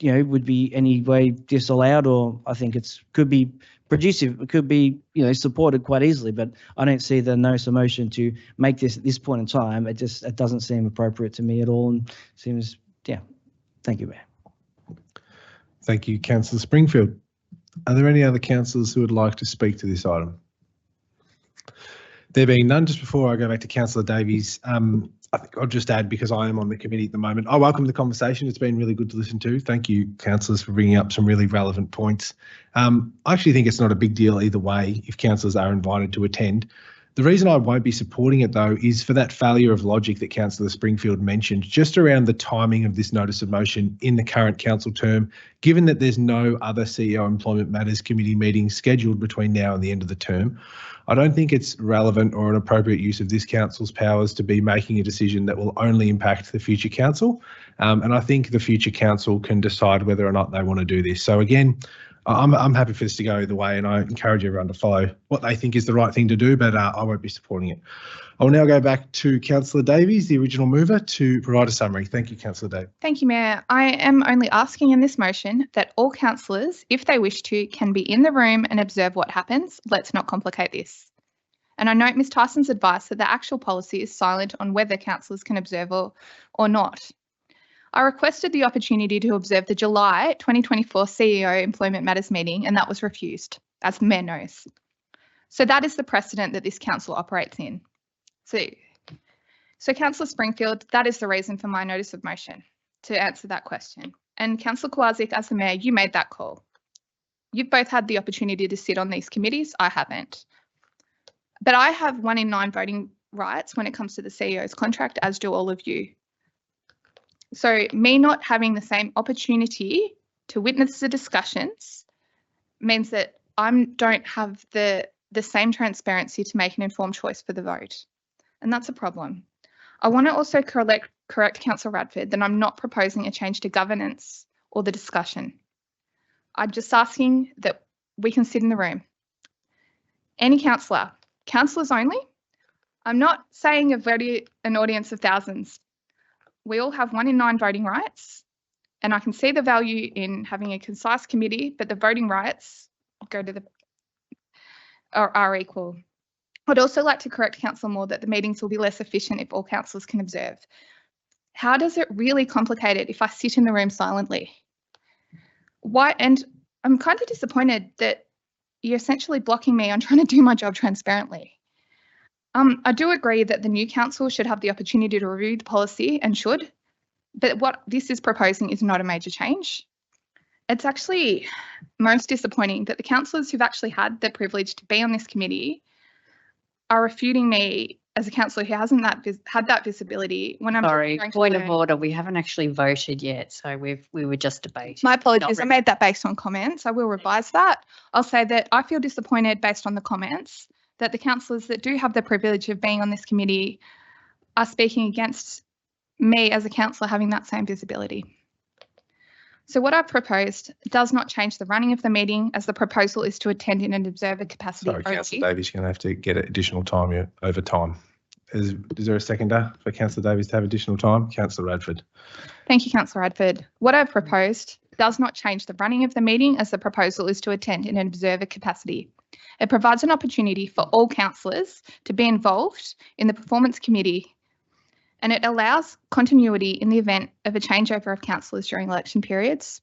would be any way disallowed, or I think could be producive, it could be, supported quite easily, but I don't see the notice of motion to make this at this point in time. It doesn't seem appropriate to me at all, and seems, Thank you, Mayor. Thank you, Councillor Springfield. Are there any other councillors who would like to speak to this item? There being none, just before I go back to Councillor Davies, I think I'll just add, because I am on the committee at the moment, I welcome the conversation. It's been really good to listen to. Thank you, councillors, for bringing up some really relevant points. I actually think it's not a big deal either way if councillors are invited to attend. The reason I won't be supporting it, though, is for that failure of logic that Councillor Springfield mentioned, just around the timing of this notice of motion in the current council term, given that there's no other CEO Employment Matters Committee meetings scheduled between now and the end of the term. I don't think it's relevant or an appropriate use of this council's powers to be making a decision that will only impact the future council. And I think the future council can decide whether or not they want to do this. So again, I'm happy for this to go either way, and I encourage everyone to follow what they think is the right thing to do, but I won't be supporting it. I'll now go back to Councillor Davies, the original mover, to provide a summary. Thank you, Councillor Davies. Thank you, Mayor. I am only asking in this motion that all councillors, if they wish to, can be in the room and observe what happens. Let's not complicate this. And I note Ms Tyson's advice that the actual policy is silent on whether councillors can observe or not. I requested the opportunity to observe the July 2024 CEO Employment Matters meeting, and that was refused, as the Mayor knows. So that is the precedent that this council operates in. So Councillor Springfield, that is the reason for my notice of motion, to answer that question. And Councillor Kowalczyk, as the Mayor, you made that call. You've both had the opportunity to sit on these committees. I haven't. But I have 1 in 9 voting rights when it comes to the CEO's contract, as do all of you. So me not having the same opportunity to witness the discussions means that I don't have the same transparency to make an informed choice for the vote. And that's a problem. I want to also correct Councillor Radford that I'm not proposing a change to governance or the discussion. I'm just asking that we can sit in the room. Any councillor, councillors only. I'm not saying an audience of thousands. We all have 1 in 9 voting rights, and I can see the value in having a concise committee, but the voting rights are equal. I'd also like to correct Councillor Moore that the meetings will be less efficient if all councillors can observe. How does it really complicate it if I sit in the room silently? Why? And I'm kind of disappointed that you're essentially blocking me on trying to do my job transparently. I do agree that the new council should have the opportunity to review the policy and should, but what this is proposing is not a major change. It's actually most disappointing that the councillors who've actually had the privilege to be on this committee are refuting me as a councillor who hasn't had that visibility when I'm sorry, point of order. We haven't actually voted yet, so we were just debating. My apologies. I made that based on comments. I will revise that. I'll say that I feel disappointed based on the comments that the councillors that do have the privilege of being on this committee are speaking against me as a councillor having that same visibility. So what I've proposed does not change the running of the meeting, as the proposal is to attend in an observer capacity. Sorry, Councillor Davies, you're going to have to get additional time over time. Is there a seconder for Councillor Davies to have additional time? Councillor Radford. Thank you, Councillor Radford. What I've proposed does not change the running of the meeting, as the proposal is to attend in an observer capacity. It provides an opportunity for all councillors to be involved in the performance committee, and it allows continuity in the event of a changeover of councillors during election periods.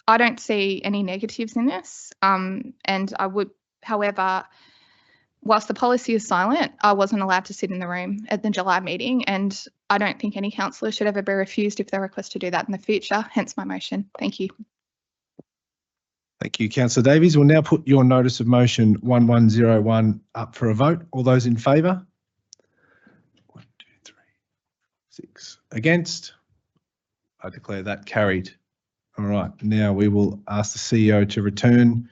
I don't see any negatives in this, and I would, however, whilst the policy is silent, I wasn't allowed to sit in the room at the July meeting, and I don't think any councillor should ever be refused if they request to do that in the future, hence my motion. Thank you. Thank you, Councillor Davies. We'll now put your notice of motion 1101 up for a vote. All those in favour? 1, 2, 3, 6. Against? I declare that carried. All right, now we will ask the CEO to return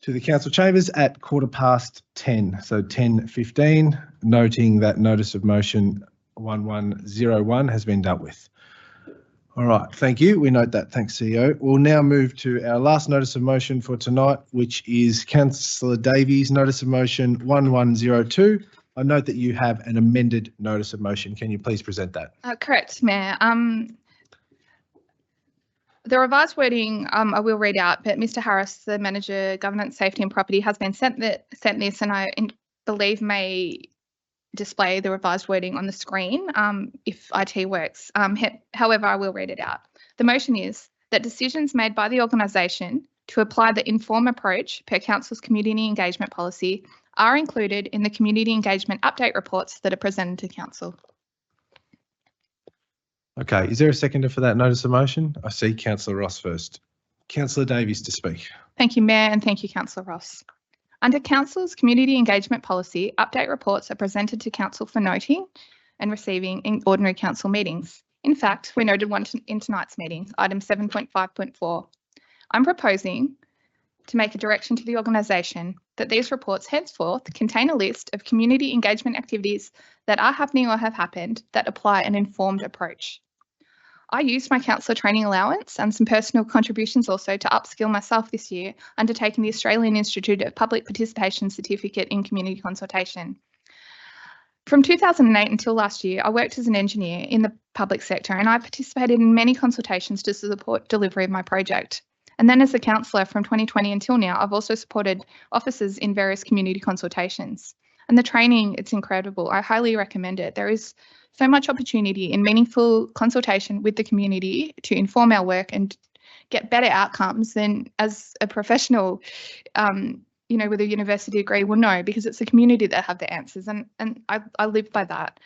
to the council chambers at 10:15, so 10:15, noting that notice of motion 1101 has been dealt with. All right, thank you. We note that. Thanks, CEO. We'll now move to our last notice of motion for tonight, which is Councillor Davies' notice of motion 1102. I note that you have an amended notice of motion. Can you please present that? Correct, Mayor. The revised wording I will read out, but Mr Harris, the Manager, Governance, Safety and Property, has been sent this, and I believe may display the revised wording on the screen if IT works. However, I will read it out. The motion is that decisions made by the organisation to apply the inform approach per Council's community engagement policy are included in the community engagement update reports that are presented to Council. Okay, is there a seconder for that notice of motion? I see Councillor Ross first. Councillor Davies to speak. Thank you, Mayor, and thank you, Councillor Ross. Under Council's community engagement policy, update reports are presented to Council for noting and receiving in ordinary Council meetings. In fact, we noted one in tonight's meeting, item 7.5.4. I'm proposing to make a direction to the organisation that these reports henceforth contain a list of community engagement activities that are happening or have happened that apply an informed approach. I used my councillor training allowance and some personal contributions also to upskill myself this year, undertaking the Australian Institute of Public Participation Certificate in Community Consultation. From 2008 until last year, I worked as an engineer in the public sector, and I participated in many consultations to support delivery of my project. And then as a councillor from 2020 until now, I've also supported officers in various community consultations. And the training, it's incredible. I highly recommend it. There is so much opportunity in meaningful consultation with the community to inform our work and get better outcomes than as a professional, with a university degree will know, because it's the community that have the answers. And I live by that.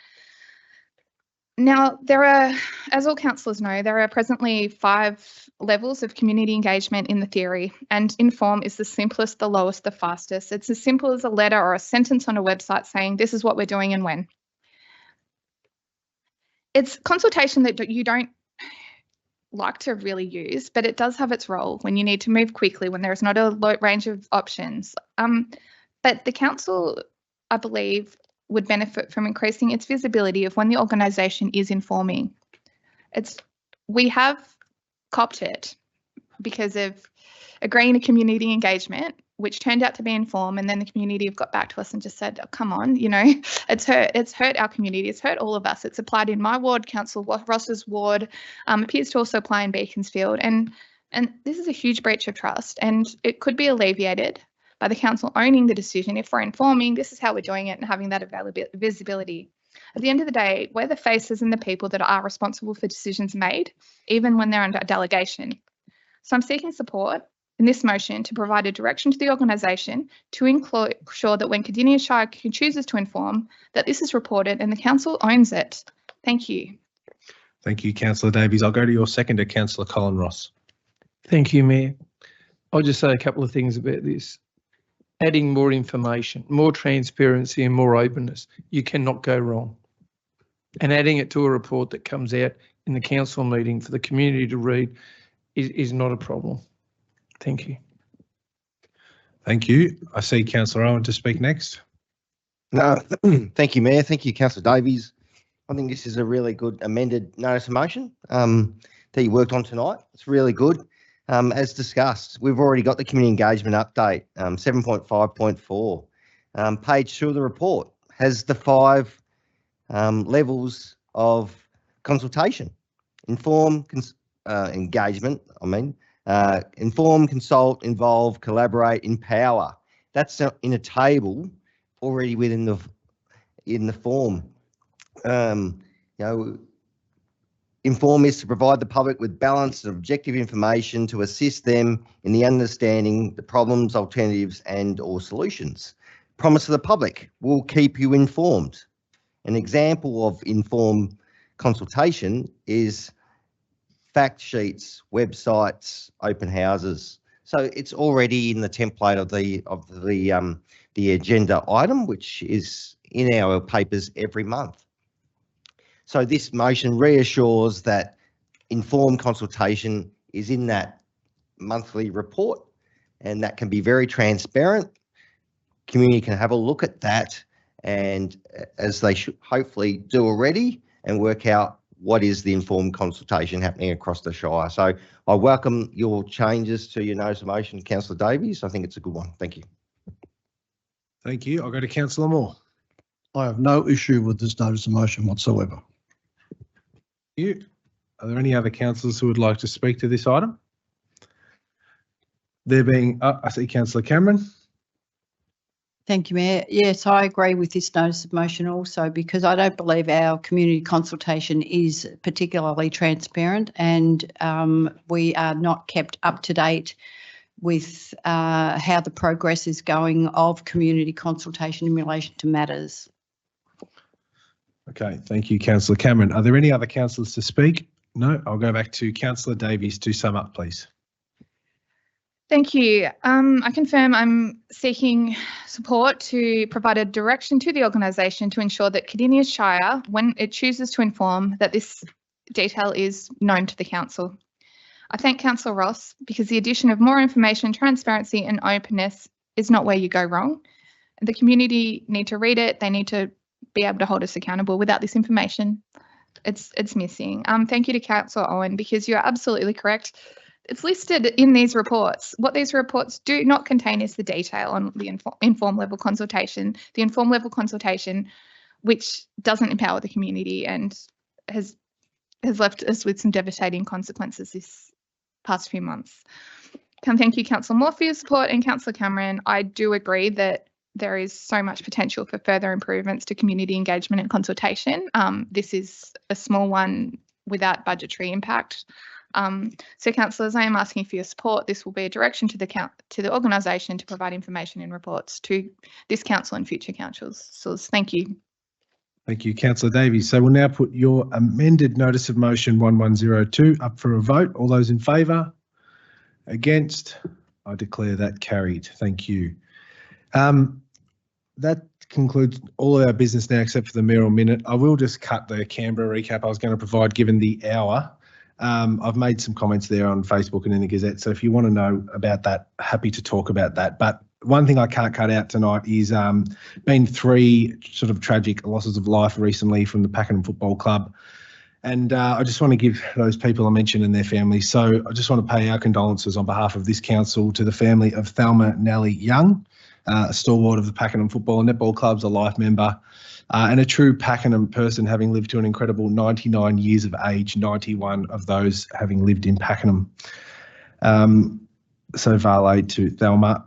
Now, there are, as all councillors know, there are presently 5 levels of community engagement in the theory, and inform is the simplest, the lowest, the fastest. It's as simple as a letter or a sentence on a website saying this is what we're doing and when. It's consultation that you don't like to really use, but it does have its role when you need to move quickly, when there is not a low range of options. But the council, I believe, would benefit from increasing its visibility of when the organisation is informing. We have copped it because of agreeing to community engagement, which turned out to be inform, and then the community have got back to us and just said, oh, come on, it's hurt our community, it's hurt all of us. It's applied in my ward, Councillor Ross's ward, appears to also apply in Beaconsfield, and this is a huge breach of trust, and it could be alleviated by the council owning the decision. If we're informing, this is how we're doing it, and having that visibility. At the end of the day, we're the faces and the people that are responsible for decisions made, even when they're under delegation. So I'm seeking support in this motion to provide a direction to the organisation to ensure that when Cardinia Shire chooses to inform, that this is reported and the council owns it. Thank you. Thank you, Councillor Davies. I'll go to your seconder, Councillor Colin Ross. Thank you, Mayor. I'll just say a couple of things about this. Adding more information, more transparency and more openness, you cannot go wrong. And adding it to a report that comes out in the council meeting for the community to read is not a problem. Thank you. Thank you. I see Councillor Owen to speak next. No, thank you, Mayor. Thank you, Councillor Davies. I think this is a really good amended notice of motion that you worked on tonight. It's really good. As discussed, we've already got the community engagement update, 7.5.4. Page 2 of the report has the 5 levels of consultation: inform, engagement, inform, consult, involve, collaborate, empower. That's in a table already within the form. Inform is to provide the public with balanced and objective information to assist them in the understanding the problems, alternatives, and/or solutions. Promise to the public, we'll keep you informed. An example of informed consultation is fact sheets, websites, open houses. So it's already in the template of the agenda item, which is in our papers every month. So this motion reassures that informed consultation is in that monthly report, and that can be very transparent. Community can have a look at that, and as they should hopefully do already, and work out what is the informed consultation happening across the Shire. So I welcome your changes to your notice of motion, Councillor Davies. I think it's a good one. Thank you. Thank you. I'll go to Councillor Moore. I have no issue with this notice of motion whatsoever. You. Are there any other councillors who would like to speak to this item? There being, I see Councillor Cameron. Thank you, Mayor. Yes, I agree with this notice of motion also, because I don't believe our community consultation is particularly transparent, and we are not kept up to date with how the progress is going of community consultation in relation to matters. Okay, thank you, Councillor Cameron. Are there any other councillors to speak? No, I'll go back to Councillor Davies to sum up, please. Thank you. I confirm I'm seeking support to provide a direction to the organisation to ensure that Cardinia Shire, when it chooses to inform, that this detail is known to the council. I thank Councillor Ross because the addition of more information, transparency and openness is not where you go wrong. The community need to read it. They need to be able to hold us accountable. Without this information, it's missing. Thank you to Councillor Owen, because you're absolutely correct. It's listed in these reports. What these reports do not contain is the detail on the informed level consultation. The informed level consultation, which doesn't empower the community and has left us with some devastating consequences this past few months. Thank you, Councillor Moore, for your support, and Councillor Cameron. I do agree that there is so much potential for further improvements to community engagement and consultation. This is a small one without budgetary impact. So, councillors, I am asking for your support. This will be a direction to the organisation to provide information and reports to this council and future councils. So, thank you. Thank you, Councillor Davies. So we'll now put your amended notice of motion 1102 up for a vote. All those in favour? Against? I declare that carried. Thank you. That concludes all of our business now except for the mayoral minute. I will just cut the Canberra recap I was going to provide given the hour. I've made some comments there on Facebook and in the Gazette, so if you want to know about that, happy to talk about that. But one thing I can't cut out tonight is been 3 sort of tragic losses of life recently from the Pakenham Football Club. And I just want to give those people I mentioned and their families. So I just want to pay our condolences on behalf of this council to the family of Thelma Nally Young, a stalwart of the Pakenham Football and Netball Clubs, a life member, and a true Pakenham person, having lived to an incredible 99 years of age, 91 of those having lived in Pakenham. So Vale to Thelma.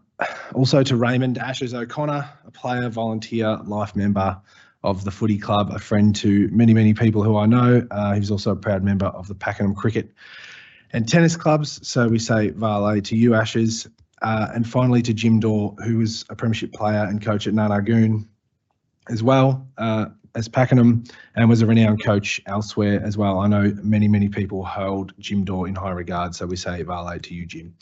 Also to Raymond Ashes O'Connor, a player, volunteer, life member of the footy club, a friend to many, many people who I know. He's also a proud member of the Pakenham cricket and tennis clubs. So we say Vale to you, Ashes. And finally to Jim Dorr, who was a premiership player and coach at Narnagoon as well as Pakenham, and was a renowned coach elsewhere as well. I know many, many people hold Jim Dorr in high regard, so we say Vale to you, Jim.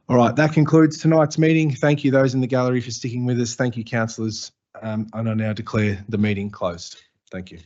All right, that concludes tonight's meeting. Thank you those in the gallery for sticking with us. Thank you, councillors. And I now declare the meeting closed. Thank you.